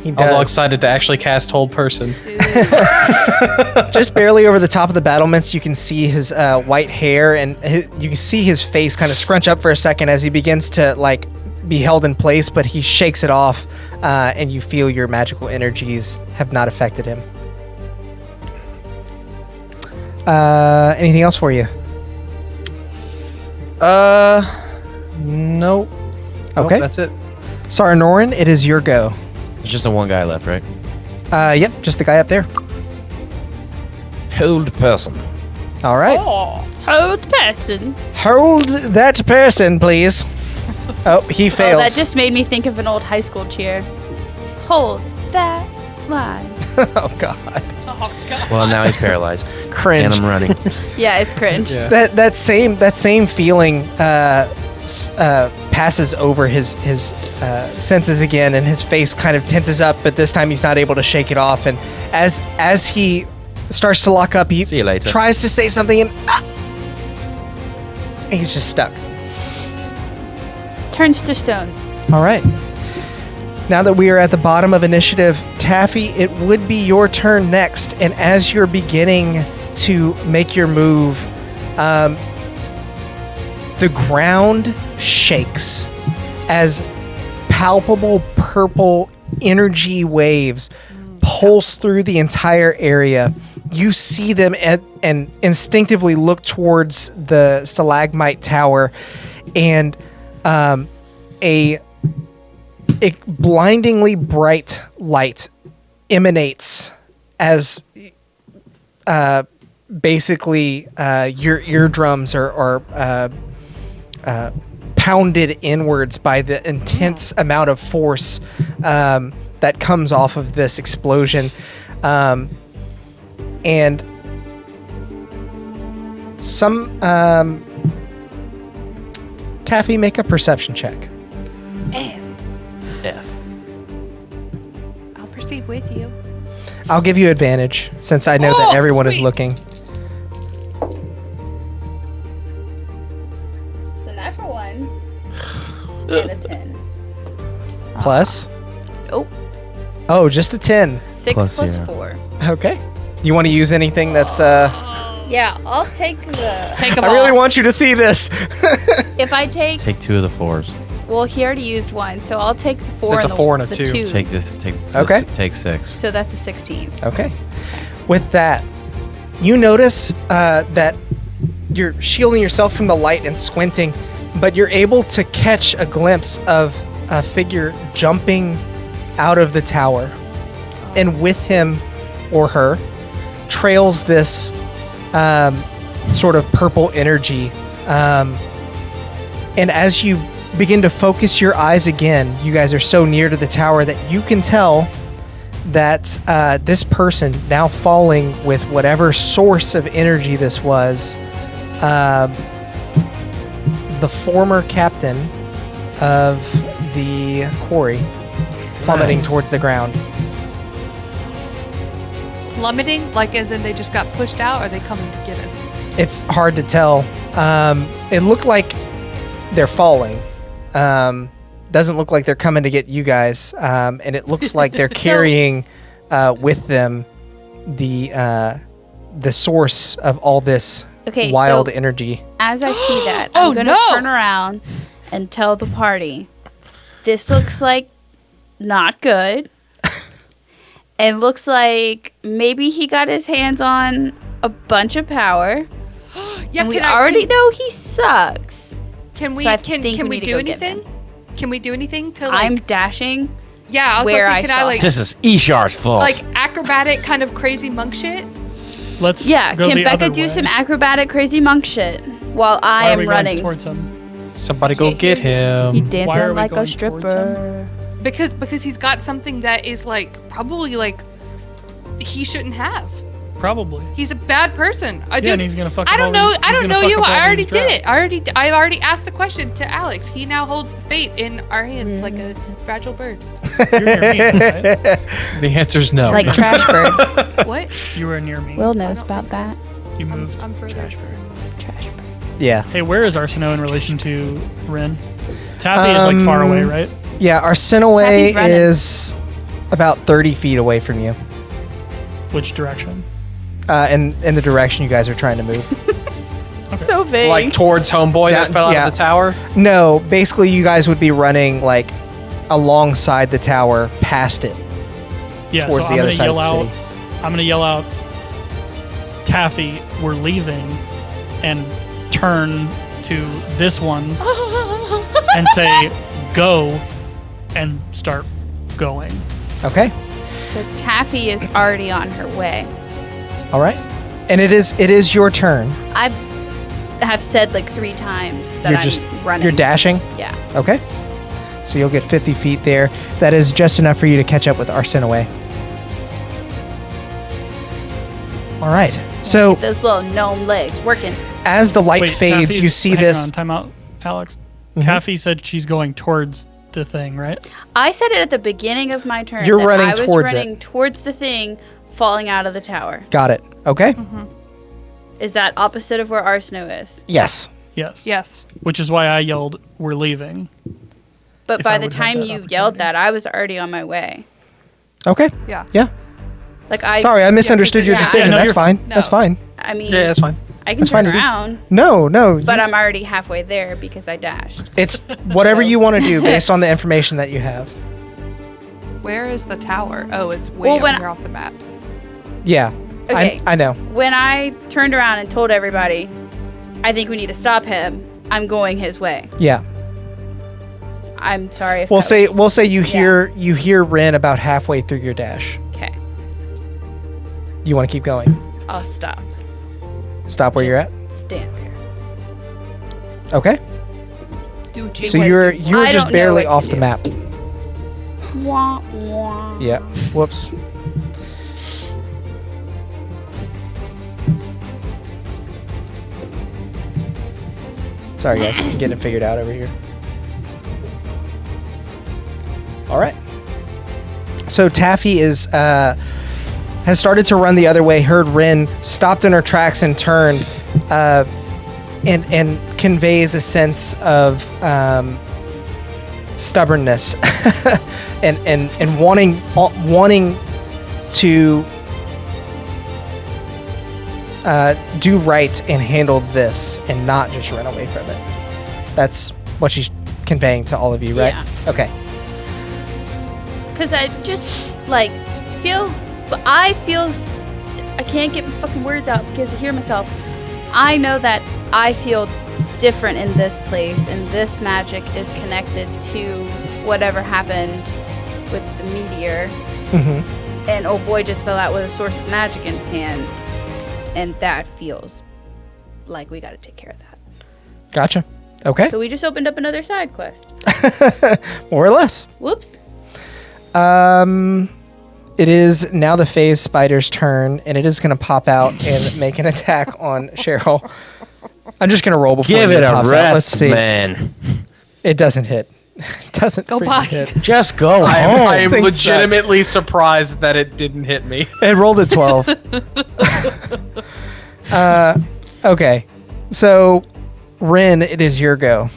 S2: He
S4: I was all
S2: does.
S4: excited to actually cast Hold Person.
S2: Just barely over the top of the battlements, you can see his white hair, and you can see his face kind of scrunch up for a second as he begins to like be held in place, but he shakes it off, and you feel your magical energies have not affected him. Anything else for you?
S4: Nope.
S2: Okay.
S4: Nope, that's it.
S2: Sarnoran, it is your go.
S6: There's just the one guy left, right?
S2: Yep, just the guy up there.
S6: Hold person.
S2: All right.
S3: Hold person.
S2: Hold that person, please. Oh, he
S3: Oh,
S2: fails.
S3: that just made me think of an old high school cheer. Hold that line.
S2: Oh, God.
S7: Oh god.
S6: Well, now he's paralyzed.
S2: Cringe.
S6: And I'm running.
S3: Yeah, it's cringe.
S4: Yeah.
S2: That same feeling passes over his senses again, and his face kind of tenses up, but this time he's not able to shake it off. And as he starts to lock up, he
S6: See you later.
S2: tries to say something, and he's just stuck.
S3: Turns to stone.
S2: All right. Now that we are at the bottom of initiative, Taffy, it would be your turn next. And as you're beginning to make your move, the ground shakes as palpable purple energy waves pulse through the entire area. You see them and instinctively look towards the stalagmite tower, and a blindingly bright light emanates as basically your eardrums are pounded inwards by the intense amount of force that comes off of this explosion. And some Taffy, make a perception check.
S6: F.
S7: I'll proceed with you.
S2: I'll give you advantage since I know that
S7: Oh,
S2: everyone is
S7: sweet.
S2: looking.
S3: It's a natural one. And a 10.
S2: Plus?
S3: Oh,
S2: Oh, just a 10.
S3: 6
S6: Plus
S3: plus
S6: zero.
S3: 4.
S2: Okay. You want to use anything that's
S3: Yeah, I'll take the.
S7: Take them
S2: I
S7: all.
S2: really want you to see this.
S3: If I take.
S6: Take 2 of the 4s.
S3: Well, he already used one, so I'll take the 4
S4: There's
S3: and
S4: a
S3: the,
S4: 4 and a
S3: the
S4: 2.
S6: Take this. Take.
S2: Okay.
S6: Take 6.
S3: So that's a 16.
S2: Okay. With that, you notice that you're shielding yourself from the light and squinting, but you're able to catch a glimpse of a figure jumping out of the tower. And with him or her trails this sort of purple energy. And as you begin to focus your eyes again, you guys are so near to the tower that you can tell that this person now falling with whatever source of energy this was is the former captain of the quarry, plummeting
S6: Nice.
S2: towards the ground.
S7: Plummeting, like as in they just got pushed out, or are they coming to get us?
S2: It's hard to tell. It looked like they're falling. Doesn't look like they're coming to get you guys. And it looks like they're carrying with them the source of all this
S3: Okay,
S2: wild
S3: so
S2: energy.
S3: as I see that,
S7: Oh,
S3: I'm going to
S7: no!
S3: turn around and tell the party, this looks like not good. and looks like maybe he got his hands on a bunch of power.
S7: Yeah,
S3: and we already know he sucks.
S7: Can we
S3: So I
S7: can
S3: think we
S7: we
S3: need to
S7: do
S3: go get
S7: anything? Can we do anything to like?
S3: I'm dashing.
S7: Yeah, I was
S3: where
S7: gonna
S3: I
S7: say, can I
S3: saw
S7: like
S6: This is Ishar's fault.
S7: like acrobatic kind of crazy monk shit?
S5: Let's
S3: Yeah,
S5: go
S3: can
S5: the
S3: Becca
S5: other
S3: do
S5: way.
S3: some acrobatic crazy monk shit while
S5: Why
S3: I
S5: are
S3: am
S5: we going
S3: running?
S5: towards him?
S4: Somebody go get
S3: He
S4: him.
S5: Why are
S3: dancing
S5: we
S3: like a
S5: going towards
S3: stripper.
S7: Because he's got something that is like probably like he shouldn't have.
S5: Probably.
S7: He's a bad person.
S5: Yeah, and he's gonna fuck
S7: I
S5: up
S7: don't
S5: all
S7: know.
S5: these-
S7: I
S5: he's
S7: don't
S5: gonna
S7: know
S5: fuck
S7: you.
S5: up all
S7: I already
S5: these
S7: did
S5: drow.
S7: it. I already asked the question to Alex. He now holds the fate in our hands like a fragile bird.
S5: You're near me, right?
S4: The answer's no.
S3: Like Trash Bird.
S7: What?
S5: You were near me.
S3: Will knows
S7: don't
S3: about
S7: think so.
S3: that.
S5: You moved.
S7: I'm further.
S3: Trash Bird.
S2: Yeah.
S5: Hey, where is Arsino in relation to Rin? Taffy is like far away, right?
S2: Yeah, Arsenaway
S3: Taffy's running.
S2: is about 30 feet away from you.
S5: Which direction?
S2: In the direction you guys are trying to move.
S3: So vague.
S4: Like towards homeboy
S2: Yeah,
S4: that fell out
S2: yeah.
S4: of the tower.
S2: No, basically you guys would be running like alongside the tower, past it,
S5: Yeah,
S2: towards
S5: so
S2: the
S5: I'm
S2: other
S5: gonna
S2: side of
S5: yell
S2: the
S5: out.
S2: city.
S5: I'm gonna yell out, Taffy, we're leaving, and turn to this one and say, go, and start going.
S2: Okay.
S3: So Taffy is already on her way.
S2: All right. And it is your turn.
S3: I have said like 3 times that
S2: You're
S3: I'm
S2: just
S3: running.
S2: you're dashing.
S3: Yeah.
S2: Okay. So you'll get 50 feet there. That is just enough for you to catch up with Arsenaway. All right. So
S3: Those little gnome legs working.
S2: as the light
S5: Wait,
S2: fades,
S5: Taffy's-
S2: you see
S5: hang
S2: this.
S5: on, time out, Alex.
S2: Mhm.
S5: Taffy said she's going towards the thing, right?
S3: I said it at the beginning of my turn.
S2: You're
S3: that
S2: running
S3: I was
S2: towards it.
S3: running towards the thing falling out of the tower.
S2: Got it. Okay.
S3: Is that opposite of where Arsino is?
S2: Yes.
S5: Yes.
S7: Yes.
S5: Which is why I yelled, we're leaving.
S3: But
S5: If
S3: by
S5: I
S3: the
S5: would have
S3: time
S5: that
S3: you yelled
S5: opportunity.
S3: that, I was already on my way.
S2: Okay.
S7: Yeah.
S2: Yeah.
S3: Like I
S2: Sorry, I misunderstood your
S3: yeah,
S2: decision.
S5: no,
S2: That's
S5: you're
S2: fine.
S7: No.
S2: That's fine.
S3: I mean,
S4: Yeah, that's fine.
S3: I can
S2: That's fine
S3: turn
S2: to do.
S3: around,
S2: No.
S3: but I'm already halfway there because I dashed.
S2: It's whatever you want to do based on the information that you have.
S7: Where is the tower? Oh, it's way
S3: Well,
S7: over
S3: when
S7: here off the map.
S2: Yeah.
S3: Okay.
S2: I know.
S3: When I turned around and told everybody, I think we need to stop him, I'm going his way.
S2: Yeah.
S3: I'm sorry if
S2: We'll
S3: that
S2: say
S3: was-
S2: you hear Rin about halfway through your dash.
S3: Okay,
S2: You want to keep going?
S3: I'll stop.
S2: Stop where you're at.
S3: Just stand there.
S2: Okay.
S7: Do what you
S2: So
S7: want.
S2: you're
S3: I
S2: just
S3: don't know
S2: barely
S3: what to
S2: off the
S3: do.
S2: map.
S3: Wah, wah.
S2: Yeah. Whoops. Sorry guys, I'm getting it figured out over here. All right. So Taffy is has started to run the other way. Heard Rin, stopped in her tracks and turned, and conveys a sense of stubbornness and wanting to do right and handle this and not just run away from it. That's what she's conveying to all of you, right?
S3: Yeah.
S2: Okay.
S3: Because I just, like, I can't get my fucking words out because I hear myself. I know that I feel different in this place, and this magic is connected to whatever happened with the meteor.
S2: Mm-hmm.
S3: And oh boy just fell out with a source of magic in his hand. And that feels like we gotta take care of that.
S2: Gotcha. Okay.
S3: So we just opened up another side quest.
S2: More or less.
S3: Whoops.
S2: It is now the phase spider's turn, and it is going to pop out and make an attack on Cheryl. I'm just going to roll before
S6: Give it a
S2: pops out. Let's
S6: rest,
S2: see.
S6: man.
S2: It doesn't hit. It doesn't
S7: Go
S2: freaking
S7: by.
S2: hit.
S6: Just go
S4: I
S6: home.
S4: am
S2: Thing
S4: legitimately surprised that it didn't hit me.
S2: It rolled a 12. Okay. So, Rin, it is your go.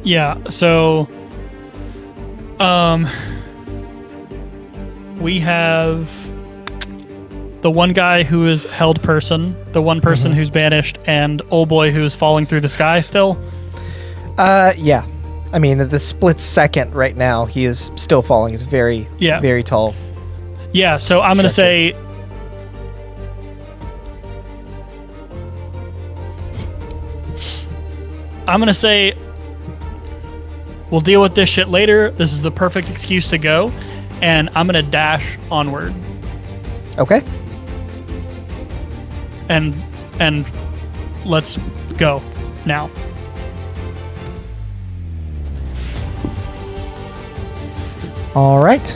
S5: Yeah, so we have the one guy who is held person, the one person who's banished, and old boy who's falling through the sky still.
S2: Yeah. I mean, at the split second right now, he is still falling. He's very,
S5: Yeah.
S2: very tall.
S5: Yeah, so I'm going to say... we'll deal with this shit later. This is the perfect excuse to go. And I'm going to dash onward.
S2: Okay.
S5: And let's go now.
S2: All right.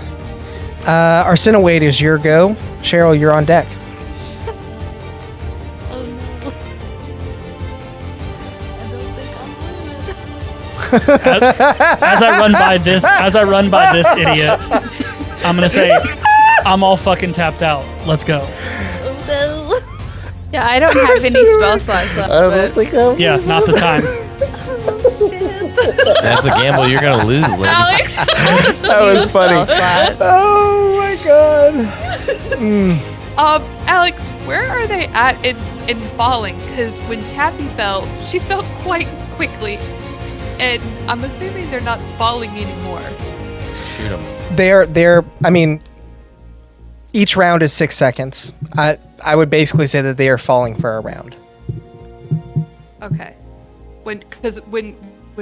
S2: Arsena Wade is your go. Cheryl, you're on deck.
S9: Oh no. I don't think I'm winning.
S5: As I run by this idiot, I'm going to say, I'm all fucking tapped out. Let's go.
S9: Oh no.
S3: Yeah, I don't have any spell slots left. But
S5: Yeah, not the time.
S6: That's a gamble you're gonna lose, lady.
S7: Alex.
S2: That was funny. Oh my god.
S7: Alex, where are they at in falling? Because when Taffy fell, she fell quite quickly, and I'm assuming they're not falling anymore.
S6: Shoot them.
S2: They're. I mean, each round is 6 seconds. I would basically say that they are falling for a round.
S7: Okay. When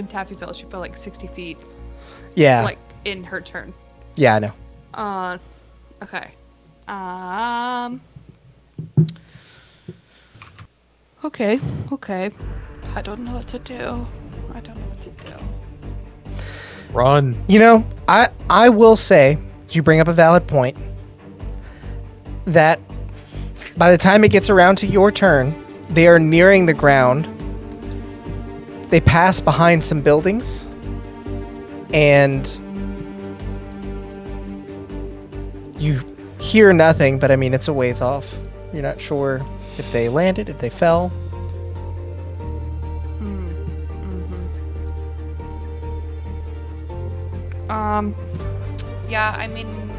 S7: Taffy fell, she fell like 60 feet.
S2: Yeah.
S7: Like in her turn.
S2: Yeah, I know.
S7: Okay. Okay. I don't know what to do.
S4: Run.
S2: You know, I will say, you bring up a valid point, that by the time it gets around to your turn, they are nearing the ground. They pass behind some buildings, and you hear nothing, but I mean, it's a ways off. You're not sure if they landed, if they fell.
S7: Yeah, I mean,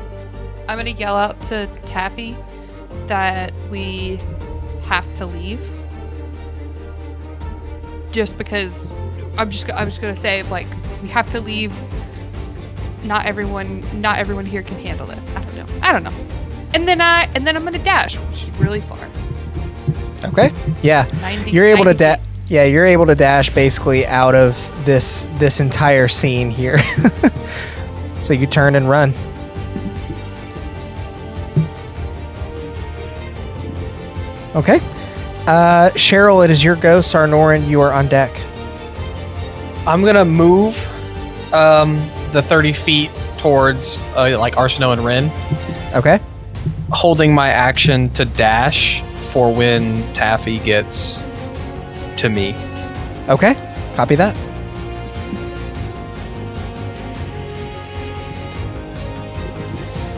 S7: I'm gonna yell out to Taffy that we have to leave. Just because I'm just gonna say, like, we have to leave. Not everyone here can handle this. I don't know. And then I'm gonna dash, which is really far.
S2: Okay. Yeah.
S7: 90,
S2: You're able to
S7: 90 feet.
S2: you're able to dash basically out of this entire scene here. So you turn and run. Okay. Cheryl, it is your go. Sarnoran, you are on deck.
S4: I'm gonna move the 30 feet towards like Arsino and Rin,
S2: Okay.
S4: holding my action to dash for when Taffy gets to me.
S2: Okay. Copy that.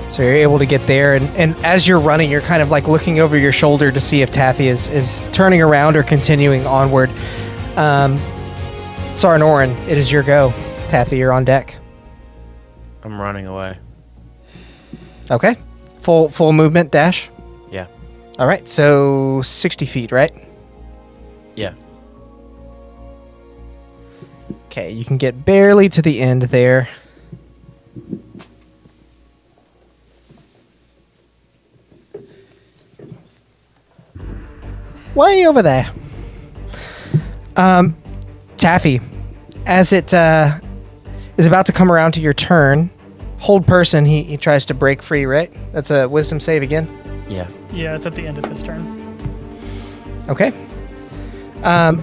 S2: So you're able to get there, and as you're running, you're kind of like looking over your shoulder to see if Taffy is turning around or continuing onward. Sarnoran, it is your go. Taffy, you're on deck.
S6: I'm running away.
S2: Okay. Full movement dash.
S6: Yeah.
S2: All right. So 60 feet, right?
S6: Yeah.
S2: Okay. You can get barely to the end there. Way over there. Taffy, as it is about to come around to your turn, hold person, he tries to break free, right? That's a wisdom save again?
S6: Yeah.
S5: Yeah, it's at the end of his turn.
S2: Okay.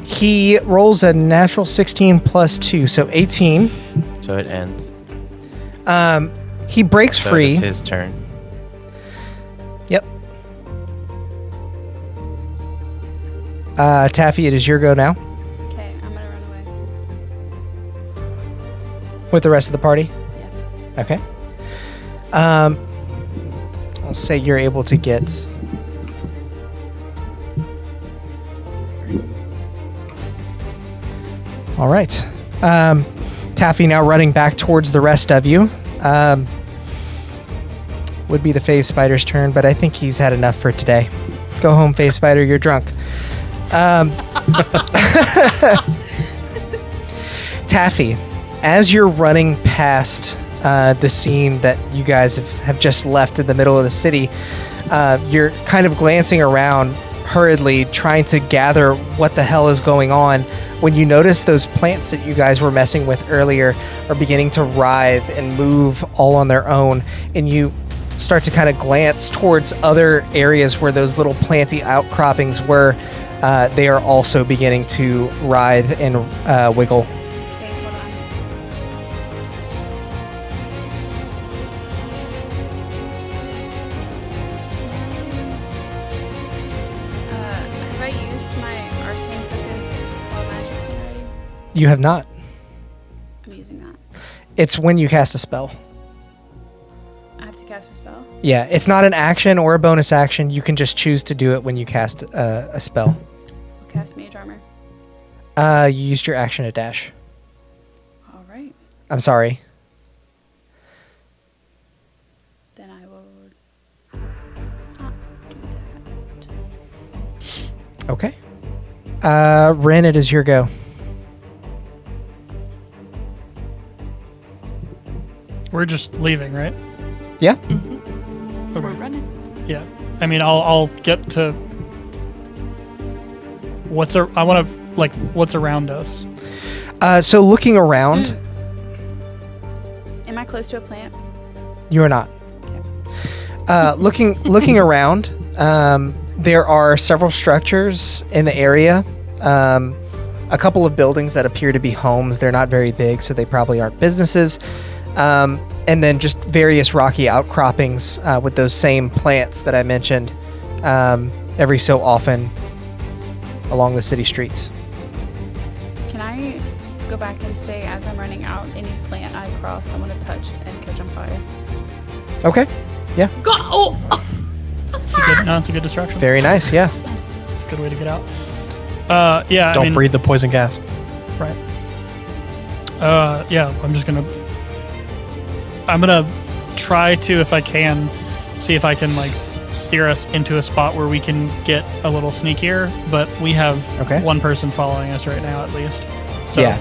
S2: He rolls a natural 16 plus 2, so 18.
S6: So it ends.
S2: He breaks
S6: So
S2: free.
S6: it's his turn.
S2: Yep. Taffy, it is your go now.
S3: Okay, I'm gonna run away.
S2: With the rest of the party?
S3: Yeah.
S2: Okay. I'll say you're able to get... All right. Taffy now running back towards the rest of you. Would be the Phase Spider's turn, but I think he's had enough for today. Go home, Phase Spider, you're drunk. Taffy, as you're running past the scene that you guys have just left in the middle of the city, you're kind of glancing around hurriedly, trying to gather what the hell is going on, when you notice those plants that you guys were messing with earlier are beginning to writhe and move all on their own, and you start to kind of glance towards other areas where those little planty outcroppings were. They are also beginning to writhe and wiggle.
S3: Okay, hold on. Have I used my arcane focus while magic already?
S2: You have not.
S3: I'm using that.
S2: It's when you cast a spell.
S3: I have to cast a spell.
S2: Yeah, it's not an action or a bonus action. You can just choose to do it when you cast a spell.
S3: I'll cast mage armor.
S2: You used your action to dash.
S3: All right.
S2: I'm sorry.
S3: Then I will not do that.
S2: Okay. Ren, it is your go.
S5: We're just leaving, right?
S2: Yeah.
S7: We're running.
S5: Yeah. I mean, I'll get to what's around us.
S2: So looking around,
S3: Am I close to a plant?
S2: you are not. Looking around, there are several structures in the area. A couple of buildings that appear to be homes. They're not very big, so they probably aren't businesses. And then just various rocky outcroppings with those same plants that I mentioned every so often along the city streets.
S3: Can I go back and say, as I'm running out, any plant I cross, I want to touch and catch on fire?
S2: Okay. Yeah.
S7: Go!
S5: It's a good distraction.
S2: Very nice. Yeah.
S5: It's a good way to get out. Yeah.
S4: Don't breathe the poison gas.
S5: Right. Yeah. I'm gonna try to, if I can, see if I can steer us into a spot where we can get a little sneakier. But we have one person following us right now, at least. So
S2: Yeah.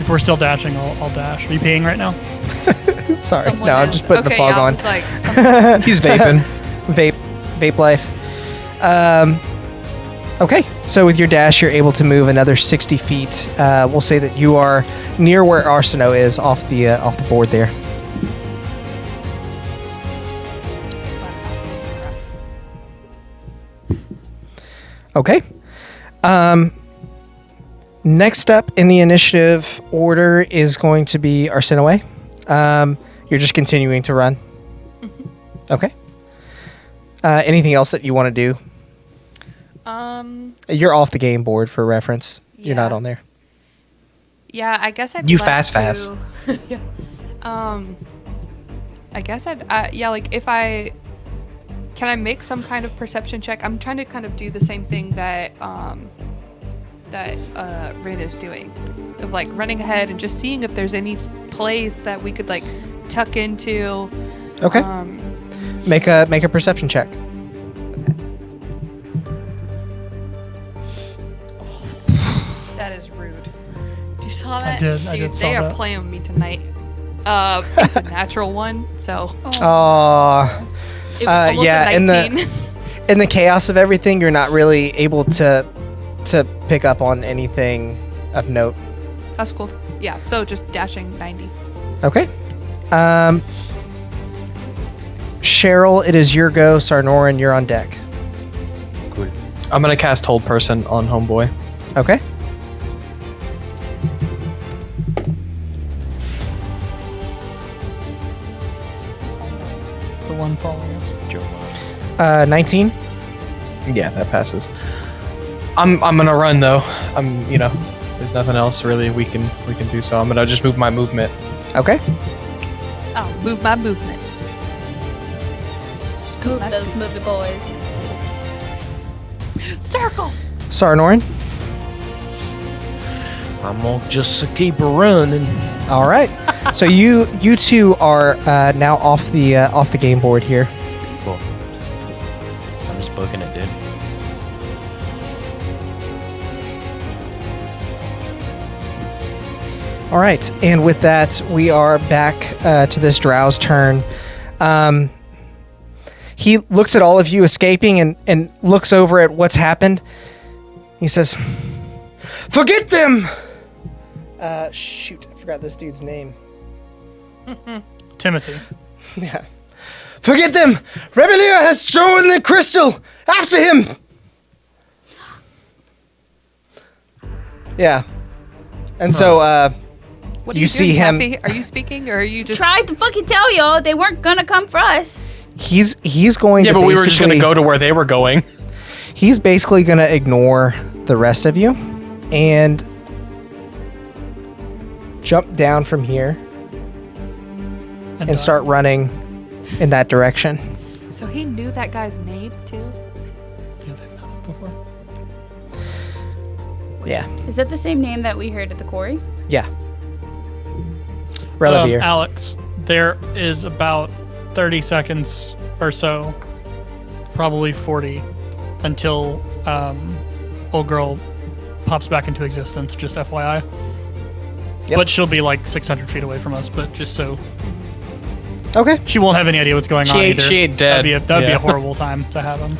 S5: if we're still dashing, I'll dash. Are you peeing right now?
S2: Sorry.
S7: Someone
S2: No, I'm
S7: is.
S2: just putting the
S7: Okay,
S2: fog
S7: yeah, I
S2: on.
S7: was like, someone-
S4: He's vaping.
S2: Vape life. Okay, so with your dash, you're able to move another 60 feet. We'll say that you are near where Arsino is, off the board there. Okay. Next up in the initiative order is going to be Arsinoe. You're just continuing to run. Okay. Anything else that you want to do? You're off the game board for reference. You're not
S7: Yeah.
S2: on there.
S7: Yeah, I guess I'd
S4: You
S7: like
S4: fast.
S7: to- yeah. I guess if I can I make some kind of perception check? I'm trying to kind of do the same thing that Rin is doing, of running ahead and just seeing if there's any place that we could tuck into.
S2: Okay. Make a perception check.
S7: That is rude. You saw that?
S5: I
S7: Dude,
S5: did saw
S7: they are
S5: that.
S7: playing with me tonight. It's a natural one, so
S2: Aww.
S7: it was almost
S2: yeah,
S7: a
S2: in
S7: 19.
S2: In the chaos of everything, you're not really able to pick up on anything of note.
S7: That's cool. Yeah, so just dashing 90.
S2: Okay. Cheryl, it is your go. Sarnoran, you're on deck.
S6: Cool.
S4: I'm gonna cast Hold Person on Homeboy.
S2: Okay.
S5: The one following us.
S2: 19.
S4: Yeah, that passes. I'm gonna run though. There's nothing else really we can do. So I'm gonna just move my movement.
S2: Okay.
S7: Oh, move my movement. Scoop
S3: Move
S7: my
S3: those
S7: scoop.
S3: movie boys.
S7: Circles!
S2: Sarnoran.
S6: I'm gonna just keep running.
S2: All right. So you two are now off the game board here.
S6: Cool. I'm just booking it, dude.
S2: All right, and with that, we are back to this drow's turn. He looks at all of you escaping and looks over at what's happened. He says, "Forget them!" Shoot, I forgot this dude's name.
S5: Timothy.
S2: Yeah. "Forget them! Rebellion has stolen the crystal! After him!" Yeah. And so,
S7: What are
S2: you see
S7: doing,
S2: him-
S7: Taffy? Are you speaking, or are you just...
S3: Tried to fucking tell y'all they weren't gonna come for us.
S2: he's going to
S4: Yeah, but we were just gonna
S2: basically-
S4: go to where they were going.
S2: He's basically going to ignore the rest of you and jump down from here and start running in that direction.
S7: So he knew that guy's name, too?
S5: Yeah, they've done it before.
S2: Yeah.
S3: Is that the same name that we heard at the quarry?
S2: Yeah. Relevere.
S5: Alex, there is about 30 seconds or so, probably 40, until old girl pops back into existence, just FYI.
S2: Yep.
S5: But she'll be like 600 feet away from us, but just so
S2: Okay.
S5: she won't have any idea what's going on either.
S4: She ain't dead.
S5: That'd be a horrible time to have him.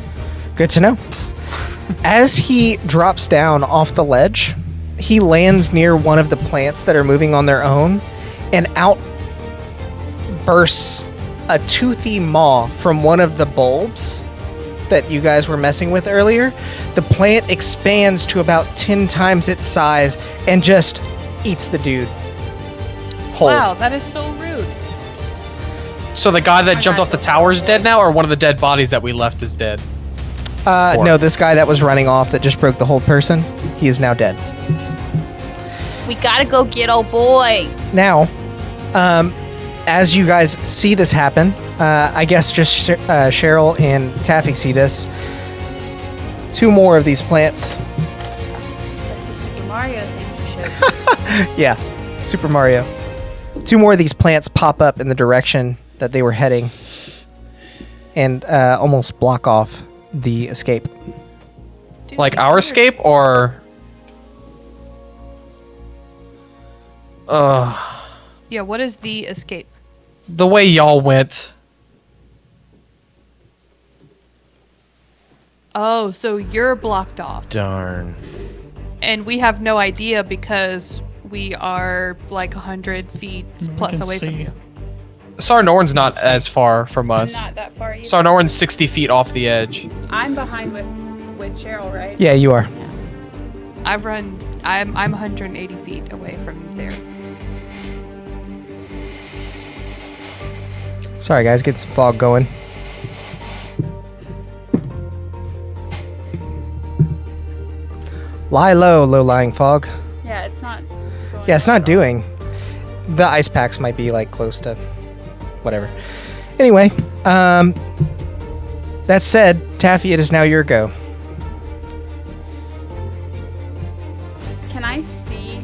S2: Good to know. As he drops down off the ledge, he lands near one of the plants that are moving on their own, and out bursts a toothy maw from one of the bulbs that you guys were messing with earlier. The plant expands to about 10 times its size and just eats the dude whole.
S7: Wow, that is so rude.
S4: So the guy that jumped off the tower is dead now, or one of the dead bodies that we left is dead?
S2: No, this guy that was running off that just broke the whole person, he is now dead.
S3: We gotta go get old boy.
S2: Now, as you guys see this happen, I guess just Cheryl and Taffy see this. 2 more of these plants.
S3: That's the Super Mario thing you showed.
S2: Yeah, Super Mario. 2 more of these plants pop up in the direction that they were heading and almost block off the escape.
S7: Dude,
S4: Like
S7: you
S4: our
S7: better-
S4: escape, or?
S7: Yeah, what is the escape?
S4: The way y'all went.
S7: Oh, so you're blocked off.
S6: Darn.
S7: And we have no idea because we are like 100 feet plus
S5: can
S7: away from
S5: see.
S7: you.
S4: Sarnorn's not as far from us.
S3: Not that far either.
S4: Sarnorn's 60 feet off the edge.
S3: I'm behind with Cheryl, right?
S2: Yeah, you are.
S7: I'm 180 feet away from there.
S2: Sorry, guys, get some fog going. Lie low, low-lying fog.
S3: Yeah, it's not. going
S2: Yeah, it's not
S3: at all.
S2: doing. The ice packs might be like close to whatever. Anyway, that said, Taffy, it is now your go.
S3: Can I see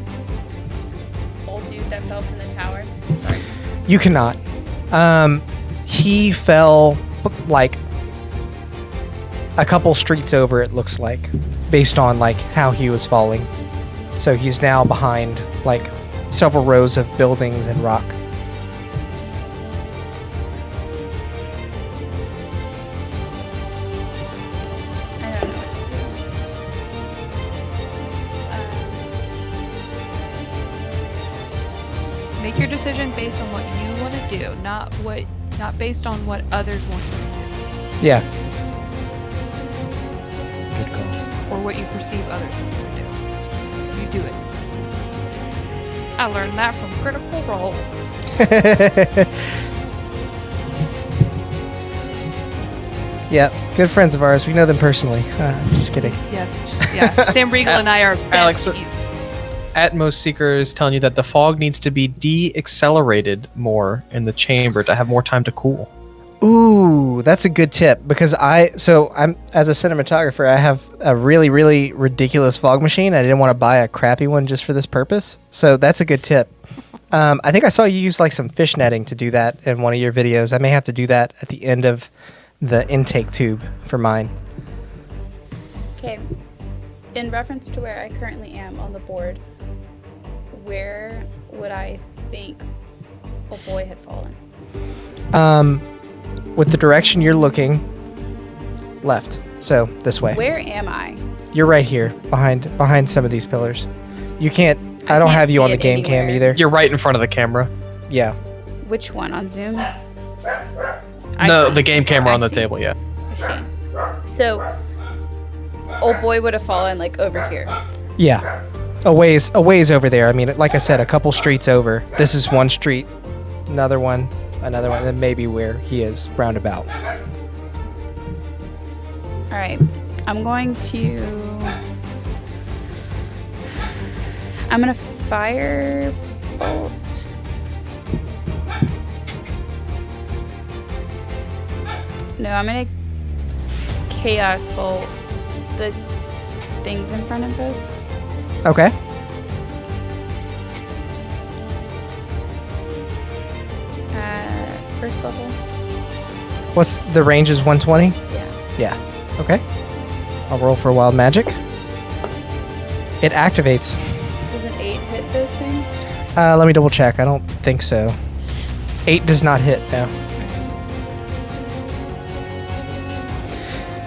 S3: old dude that fell from the tower?
S2: You cannot. He fell like a couple streets over, it looks like, based on like how he was falling. So he's now behind like several rows of buildings and rock.
S3: I don't know what to do.
S7: Make your decision based on what you want to do, not based on what others want you to
S2: Yeah.
S6: Good call.
S7: do, or what you perceive others want you to do. You do it. I learned that from Critical Role.
S2: Yeah, good friends of ours. We know them personally. Just kidding.
S7: Yes. Yeah. Sam Riegel and I are
S4: Alex,
S7: besties.
S4: Atmos Seeker is telling you that the fog needs to be de-accelerated more in the chamber to have more time to cool.
S2: Ooh, that's a good tip because I'm as a cinematographer, I have a really, really ridiculous fog machine. I didn't want to buy a crappy one just for this purpose. So that's a good tip. I think I saw you use like some fish netting to do that in one of your videos. I may have to do that at the end of the intake tube for mine.
S3: Okay. In reference to where I currently am on the board, where would I think a boy had fallen?
S2: With the direction you're looking, left. So this way.
S3: Where am I?
S2: You're right here, behind some of these pillars. You can't. I don't
S3: can't
S2: have you
S3: see
S2: on the
S3: it
S2: game cam
S3: anywhere.
S2: either.
S4: You're right in front of the camera.
S2: Yeah.
S3: Which one on Zoom?
S4: No,
S3: see.
S4: the game camera
S3: I
S4: on the
S3: see.
S4: table. Yeah.
S3: I see. So, old boy would have fallen like over here.
S2: Yeah. A ways over there. I mean, like I said, a couple streets over. This is one street, another one, and then maybe where he is roundabout.
S3: All right, I'm going to fire bolt. No, I'm gonna chaos bolt the things in front of us.
S2: Okay.
S3: First level.
S2: What's the range? Is 120?
S3: Yeah.
S2: Yeah. Okay. I'll roll for wild magic. It activates.
S3: Does an 8 hit those things?
S2: Let me double check. I don't think so. 8 does not hit, no.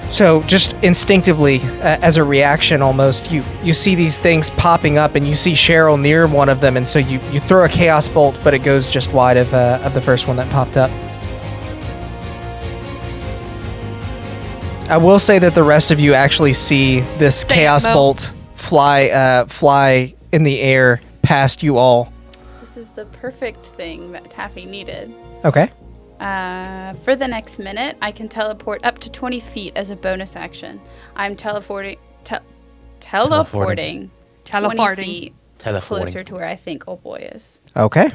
S2: So just instinctively, as a reaction almost, you see these things popping up and you see Cheryl near one of them, and so you throw a chaos bolt, but it goes just wide of the first one that popped up. I will say that the rest of you actually see this
S7: Same
S2: chaos
S7: boat.
S2: bolt fly in the air past you all.
S3: This is the perfect thing that Taffy needed.
S2: Okay.
S3: For the next minute, I can teleport up to 20 feet as a bonus action. I'm teleporting 20 feet closer to where I think old boy is.
S2: Okay.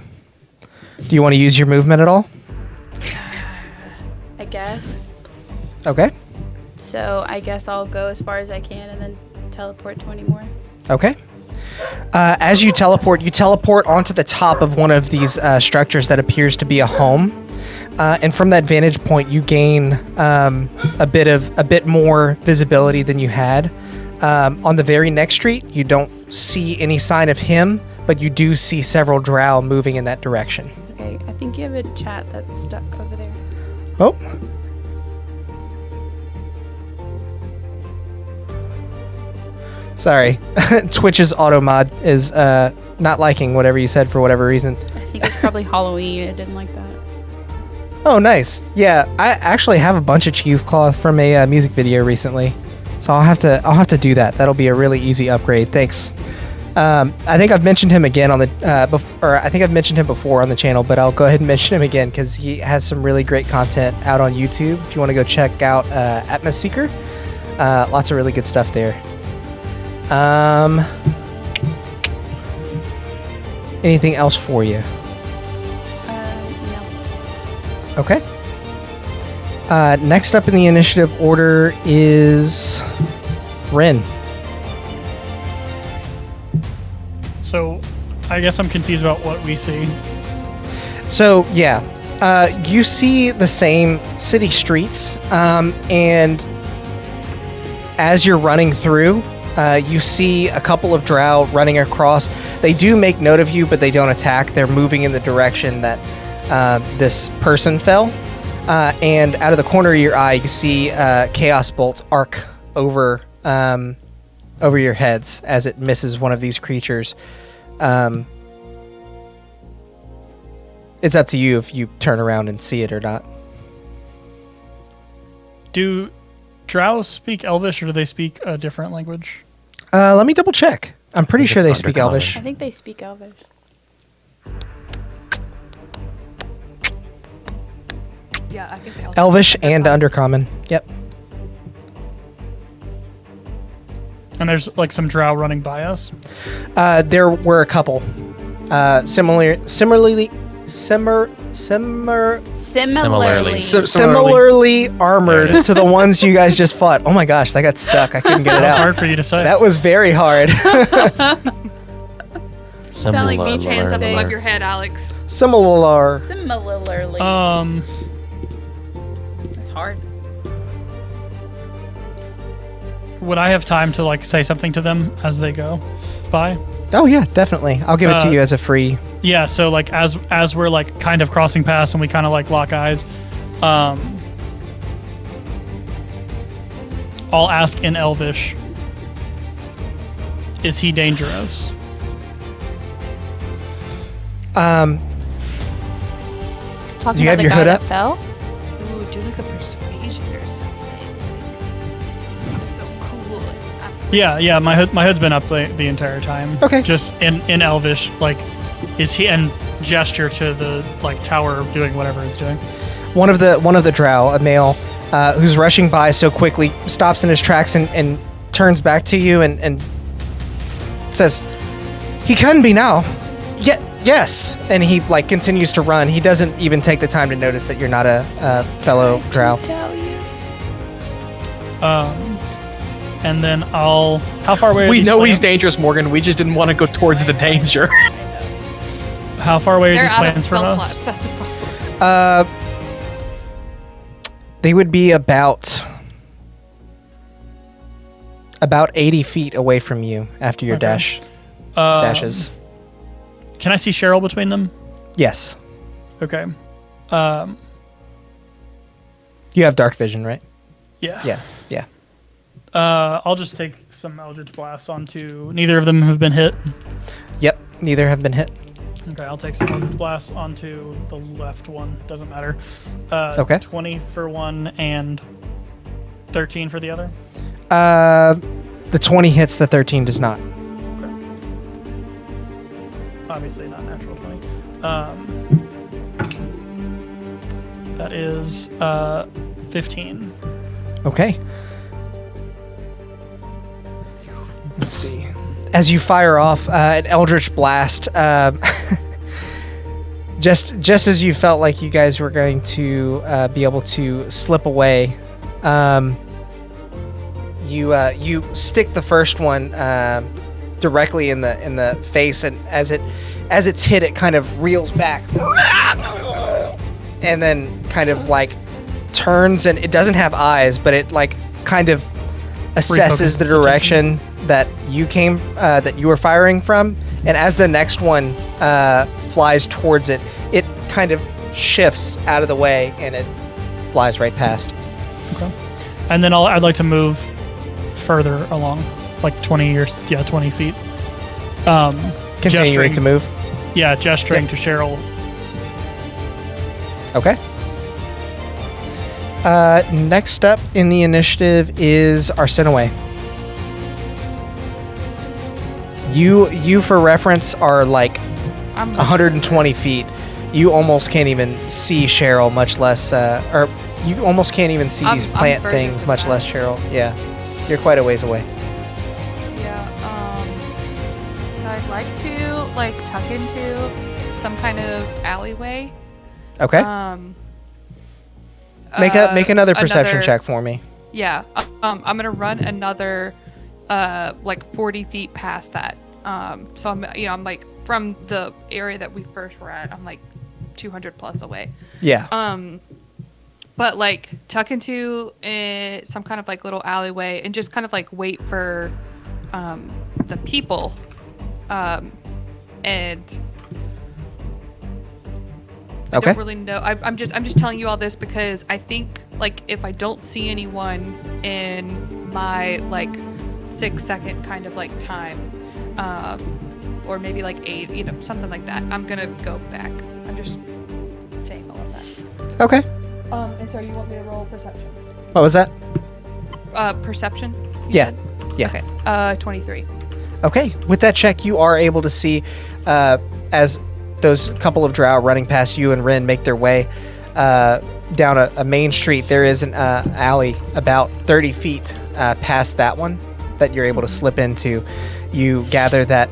S2: Do you want to use your movement at all?
S3: I guess.
S2: Okay.
S3: So I guess I'll go as far as I can and then teleport 20 more.
S2: Okay. As you teleport onto the top of one of these structures that appears to be a home. And from that vantage point, you gain a bit more visibility than you had. On the very next street, you don't see any sign of him, but you do see several drow moving in that direction.
S3: Okay, I think you have a chat that's stuck over there.
S2: Oh. Sorry. Twitch's auto mod is not liking whatever you said for whatever reason.
S3: I think it's probably Halloween. I didn't like that.
S2: Oh, nice. Yeah, I actually have a bunch of cheesecloth from a music video recently, so I'll have to do that. That'll be a really easy upgrade. Thanks. I think I've mentioned him again on the I think I've mentioned him before on the channel, but I'll go ahead and mention him again because he has some really great content out on YouTube. If you want to go check out Atmos Seeker, lots of really good stuff there. Anything else for you?
S3: No.
S2: Okay. Next up in the initiative order is Rin.
S5: So, I guess I'm confused about what we see.
S2: So, yeah. You see the same city streets, and as you're running through, you see a couple of drow running across. They do make note of you, but they don't attack. They're moving in the direction that this person fell. And out of the corner of your eye, you see Chaos Bolt arc over your heads as it misses one of these creatures. It's up to you if you turn around and see it or not.
S5: Do drow speak Elvish or do they speak a different language?
S2: Let me double check. I'm pretty
S6: think
S2: sure
S6: it's
S2: they speak
S6: undercommon.
S2: Elvish.
S3: I think they speak Elvish.
S7: Yeah, I think they also
S2: Elvish
S7: speak
S2: and Undercommon. Yep.
S5: And there's like some drow running by us.
S2: There were a couple. Similarly armored to the ones you guys just fought. Oh my gosh, that got stuck. I couldn't get it
S5: That was
S2: out.
S5: hard for you to say.
S2: That was very hard.
S3: Sound like
S7: Reach hands up above your head, Alex.
S2: Similar.
S3: Similarly. It's hard.
S5: Would I have time to like say something to them as they go by?
S2: Oh yeah, definitely. I'll give it to you as a free
S5: Yeah, so like as we're like kind of crossing paths and we kind of like lock eyes, I'll ask in Elvish, is he dangerous?
S3: Talking
S2: You
S3: about
S2: have
S3: the
S2: your
S3: guy
S2: hood
S3: that
S2: up?
S3: fell?
S7: Ooh, do like a persuasion or something. Like, I'm so cool.
S5: Yeah, my hood's been up the entire time.
S2: Okay.
S5: Just in Elvish, like, is he and gesture to the like tower doing whatever it's doing.
S2: One of the drow, a male, who's rushing by so quickly, stops in his tracks and turns back to you and says, "He can be now. Yes." And he like continues to run. He doesn't even take the time to notice that you're not a fellow drow.
S5: And then how far away are
S4: We
S5: these
S4: know he's
S5: plants?
S4: dangerous, Morgan. We just didn't want to go towards the danger.
S5: How far away
S7: They're
S5: are these
S7: out of
S5: plants from
S7: spell
S5: us?
S7: slots. That's a problem.
S2: They would be about 80 feet away from you after your
S5: Okay.
S2: dashes.
S5: Can I see Cheryl between them?
S2: Yes.
S5: Okay.
S2: You have dark vision, right?
S5: Yeah.
S2: Yeah.
S5: I'll just take some Eldritch Blasts onto. Neither of them have been hit.
S2: Yep. Neither have been hit.
S5: Okay, I'll take some Eldritch Blasts onto the left one. Doesn't matter.
S2: Okay.
S5: 20 for one and 13 for the other.
S2: The 20 hits, the 13 does not.
S5: Obviously not natural 20. That is 15.
S2: Okay. Let's see. As you fire off an Eldritch Blast, just as you felt like you guys were going to be able to slip away, you stick the first one directly in the face, and as it's hit, it kind of reels back, and then kind of like turns, and it doesn't have eyes, but it like kind of assesses the direction that you were firing from, and as the next one flies towards it, it kind of shifts out of the way and it flies right past.
S5: Okay. And then I'd like to move further along, like 20 feet.
S2: Continuing
S5: Gesturing.
S2: to move.
S5: Yeah, gesturing
S2: Yep.
S5: to Cheryl.
S2: Okay. Next up in the initiative is Arsinoe. You for reference are like
S7: I'm
S2: 120 feet. You almost can't even see Cheryl, much less, or you almost can't even see these
S7: I'm
S2: plant
S7: further
S2: things,
S7: than
S2: much
S7: that.
S2: less Cheryl. Yeah, you're quite a ways away.
S7: Yeah, I'd like to like tuck into some kind of alleyway.
S2: Okay, make another perception check for me.
S7: Yeah, I'm gonna run another like 40 feet past that. So I'm like from the area that we first were at, I'm like 200 plus away.
S2: Yeah.
S7: But like tuck into some kind of like little alleyway and just kind of like wait for the people, and I
S2: Okay.
S7: don't really know. I'm just telling you all this because I think like if I don't see anyone in my like 6-second kind of like time, or maybe like 8, something like that, I'm gonna go back. I'm just saying all of that.
S2: Okay.
S7: And so you want me to roll perception?
S2: What was that?
S7: Perception? you
S2: Yeah.
S7: said?
S2: Yeah.
S7: Okay. 23.
S2: Okay, with that check, you are able to see as those couple of drow running past you and Rin make their way down a main street. There is an alley about 30 feet past that one that you're able to slip into. You gather that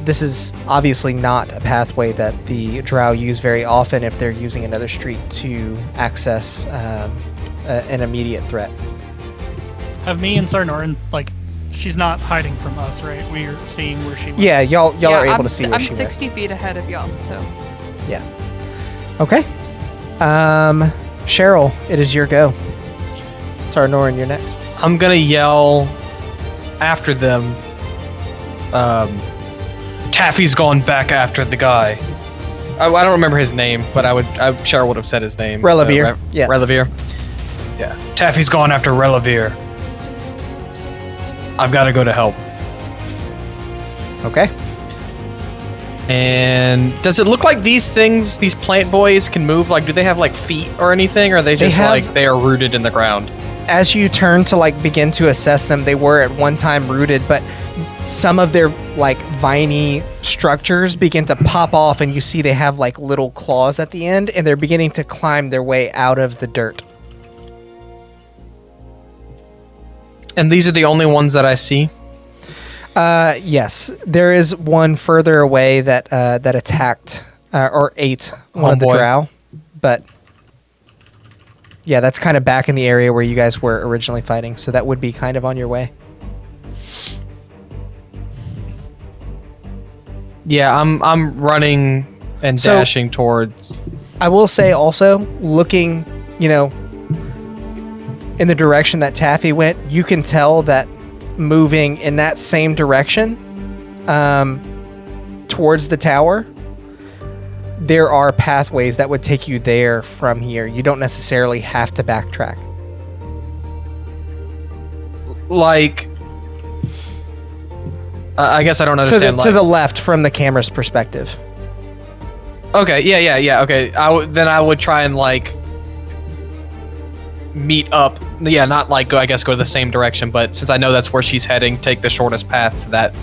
S2: this is obviously not a pathway that the drow use very often if they're using another street to access an immediate threat.
S5: Have me and Sarnorin, like, she's not hiding from us, right? We're seeing where she went.
S2: Yeah, y'all are able
S7: I'm
S2: to see where
S7: I'm
S2: she went.
S7: 60 feet ahead of y'all, so.
S2: Yeah. Okay. Cheryl, it is your go. Sarnorin, you're next.
S4: I'm gonna yell after them. Taffy's gone back after the guy. I don't remember his name, but I'm sure I would have said his name.
S2: Relevere. Yeah.
S4: Relevere. Yeah. Taffy's gone after Relevere. I've got to go to help.
S2: Okay.
S4: And does it look like these things, these plant boys, can move? Like, do they have like feet or anything? Or are they just like they are rooted in the ground?
S2: As you turn to like begin to assess them, they were at one time rooted, but some of their like viney structures begin to pop off, and you see they have like little claws at the end, and they're beginning to climb their way out of the dirt.
S4: And these are the only ones that I see?
S2: Yes, there is one further away that that attacked or ate one of the drow, but yeah, that's kind of back in the area where you guys were originally fighting, so that would be kind of on your way.
S4: Yeah, I'm running and dashing towards.
S2: I will say also, looking, in the direction that Taffy went, you can tell that moving in that same direction towards the tower, there are pathways that would take you there from here. You don't necessarily have to backtrack.
S4: Like, I guess I don't understand.
S2: To the left from the camera's perspective.
S4: Okay, yeah. Okay, then I would try and like meet up. Yeah, not like go the same direction, but since I know that's where she's heading, take the shortest path to that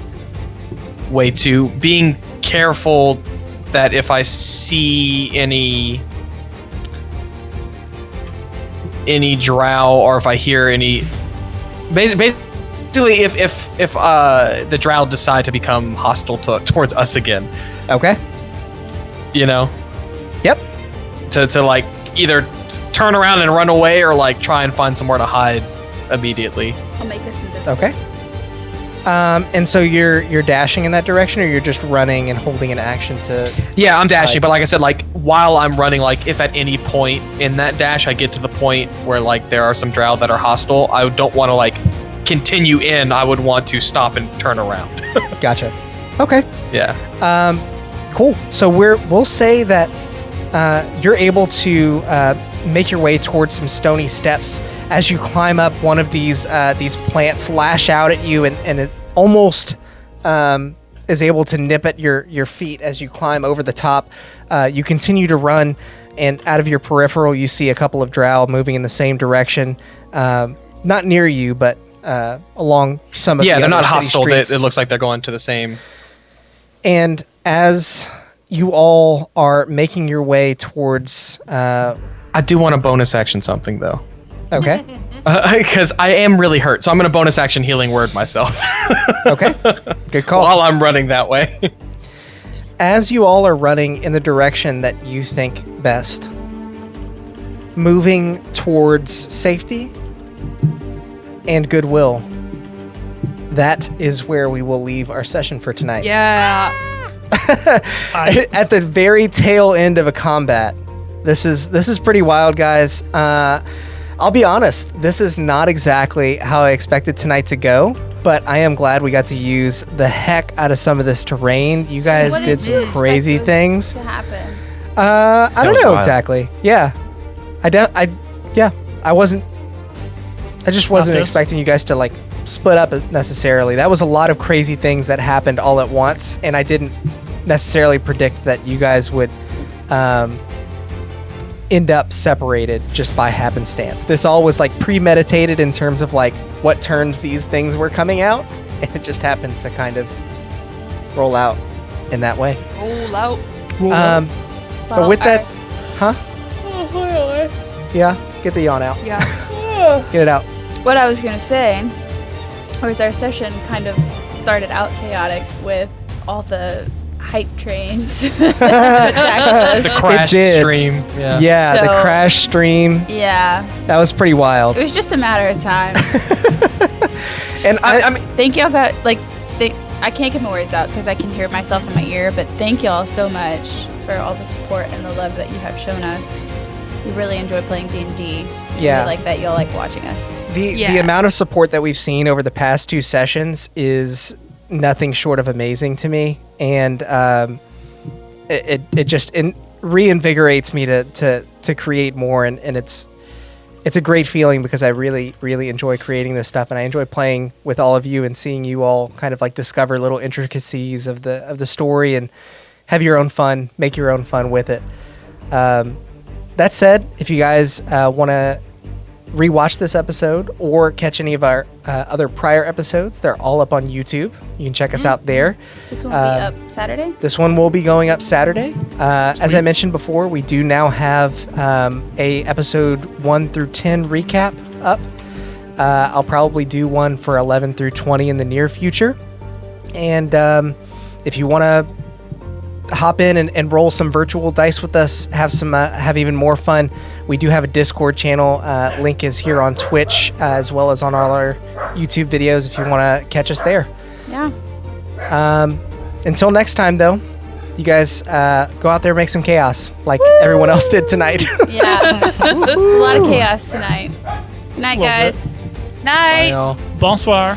S4: way too. Being careful that if I see any drow or if I hear any, basically if the drow decide to become hostile towards us again.
S2: Okay. Yep.
S4: To like either turn around and run away or like try and find somewhere to hide immediately.
S3: I'll make this invisible.
S2: Okay. And so you're dashing in that direction, or you're just running and holding an action to?
S4: Yeah, I'm dashing, but like I said, like while I'm running, like if at any point in that dash I get to the point where like there are some drow that are hostile, I don't want to like continue in. I would want to stop and turn around.
S2: Gotcha. Okay.
S4: Yeah.
S2: Cool. So we'll say that you're able to make your way towards some stony steps as you climb up one of these plants, lash out at you, and it almost is able to nip at your feet as you climb over the top. You continue to run, and out of your peripheral, you see a couple of drow moving in the same direction, not near you, but along some of the
S4: they're
S2: other
S4: not
S2: city
S4: hostile.
S2: streets.
S4: It looks like they're going to the same.
S2: And as you all are making your way towards...
S4: I do want to bonus action something, though.
S2: Okay.
S4: Because I am really hurt, so I'm going to bonus action healing word myself.
S2: Okay. Good call.
S4: While I'm running that way.
S2: As you all are running in the direction that you think best, moving towards safety and goodwill, that is where we will leave our session for tonight.
S7: Yeah.
S2: At the very tail end of a combat. This is pretty wild, guys. I'll be honest, this is not exactly how I expected tonight to go, but I am glad we got to use the heck out of some of this terrain. You guys did some crazy things.
S3: To happen.
S2: I don't know exactly. Yeah. I just wasn't expecting you guys to like split up necessarily. That was a lot of crazy things that happened all at once, and I didn't necessarily predict that you guys would end up separated just by happenstance. This all was like premeditated in terms of like what turns these things were coming out, and it just happened to kind of roll out in that way.
S7: Roll out.
S2: But with that, huh? Yeah, get the yawn out.
S7: Yeah.
S2: Get it out.
S3: What I was going to say was our session kind of started out chaotic with all the hype trains.
S4: The crash stream.
S2: Yeah, the crash stream.
S3: Yeah.
S2: That was pretty wild.
S3: It was just a matter of time.
S2: And I mean,
S3: thank y'all I can't get my words out because I can hear myself in my ear, but thank y'all so much for all the support and the love that you have shown us. We really enjoy playing D&D.
S2: Yeah.
S3: We like that y'all like watching us.
S2: The amount of support that we've seen over the past 2 sessions is nothing short of amazing to me. and it just reinvigorates me to create more, and it's a great feeling because I really enjoy creating this stuff, and I enjoy playing with all of you and seeing you all kind of like discover little intricacies of the story and have your own fun, make your own fun with it. That said, if you guys want to rewatch this episode or catch any of our other prior episodes, they're all up on YouTube. You can check us out there.
S3: This one will be up Saturday?
S2: This one will be going up Saturday. As I mentioned before, we do now have a episode 1 through 10 recap up. I'll probably do one for 11 through 20 in the near future. And if you want to hop in and roll some virtual dice with us, have even more fun, we do have a Discord channel. Link is here on Twitch as well as on all our YouTube videos if you want to catch us there.
S3: Yeah.
S2: Until next time, though, you guys go out there and make some chaos like everyone else did tonight.
S3: Yeah. A lot of chaos tonight. Good night,
S5: Love
S3: guys.
S7: Night.
S4: Bye, y'all.
S5: Bonsoir.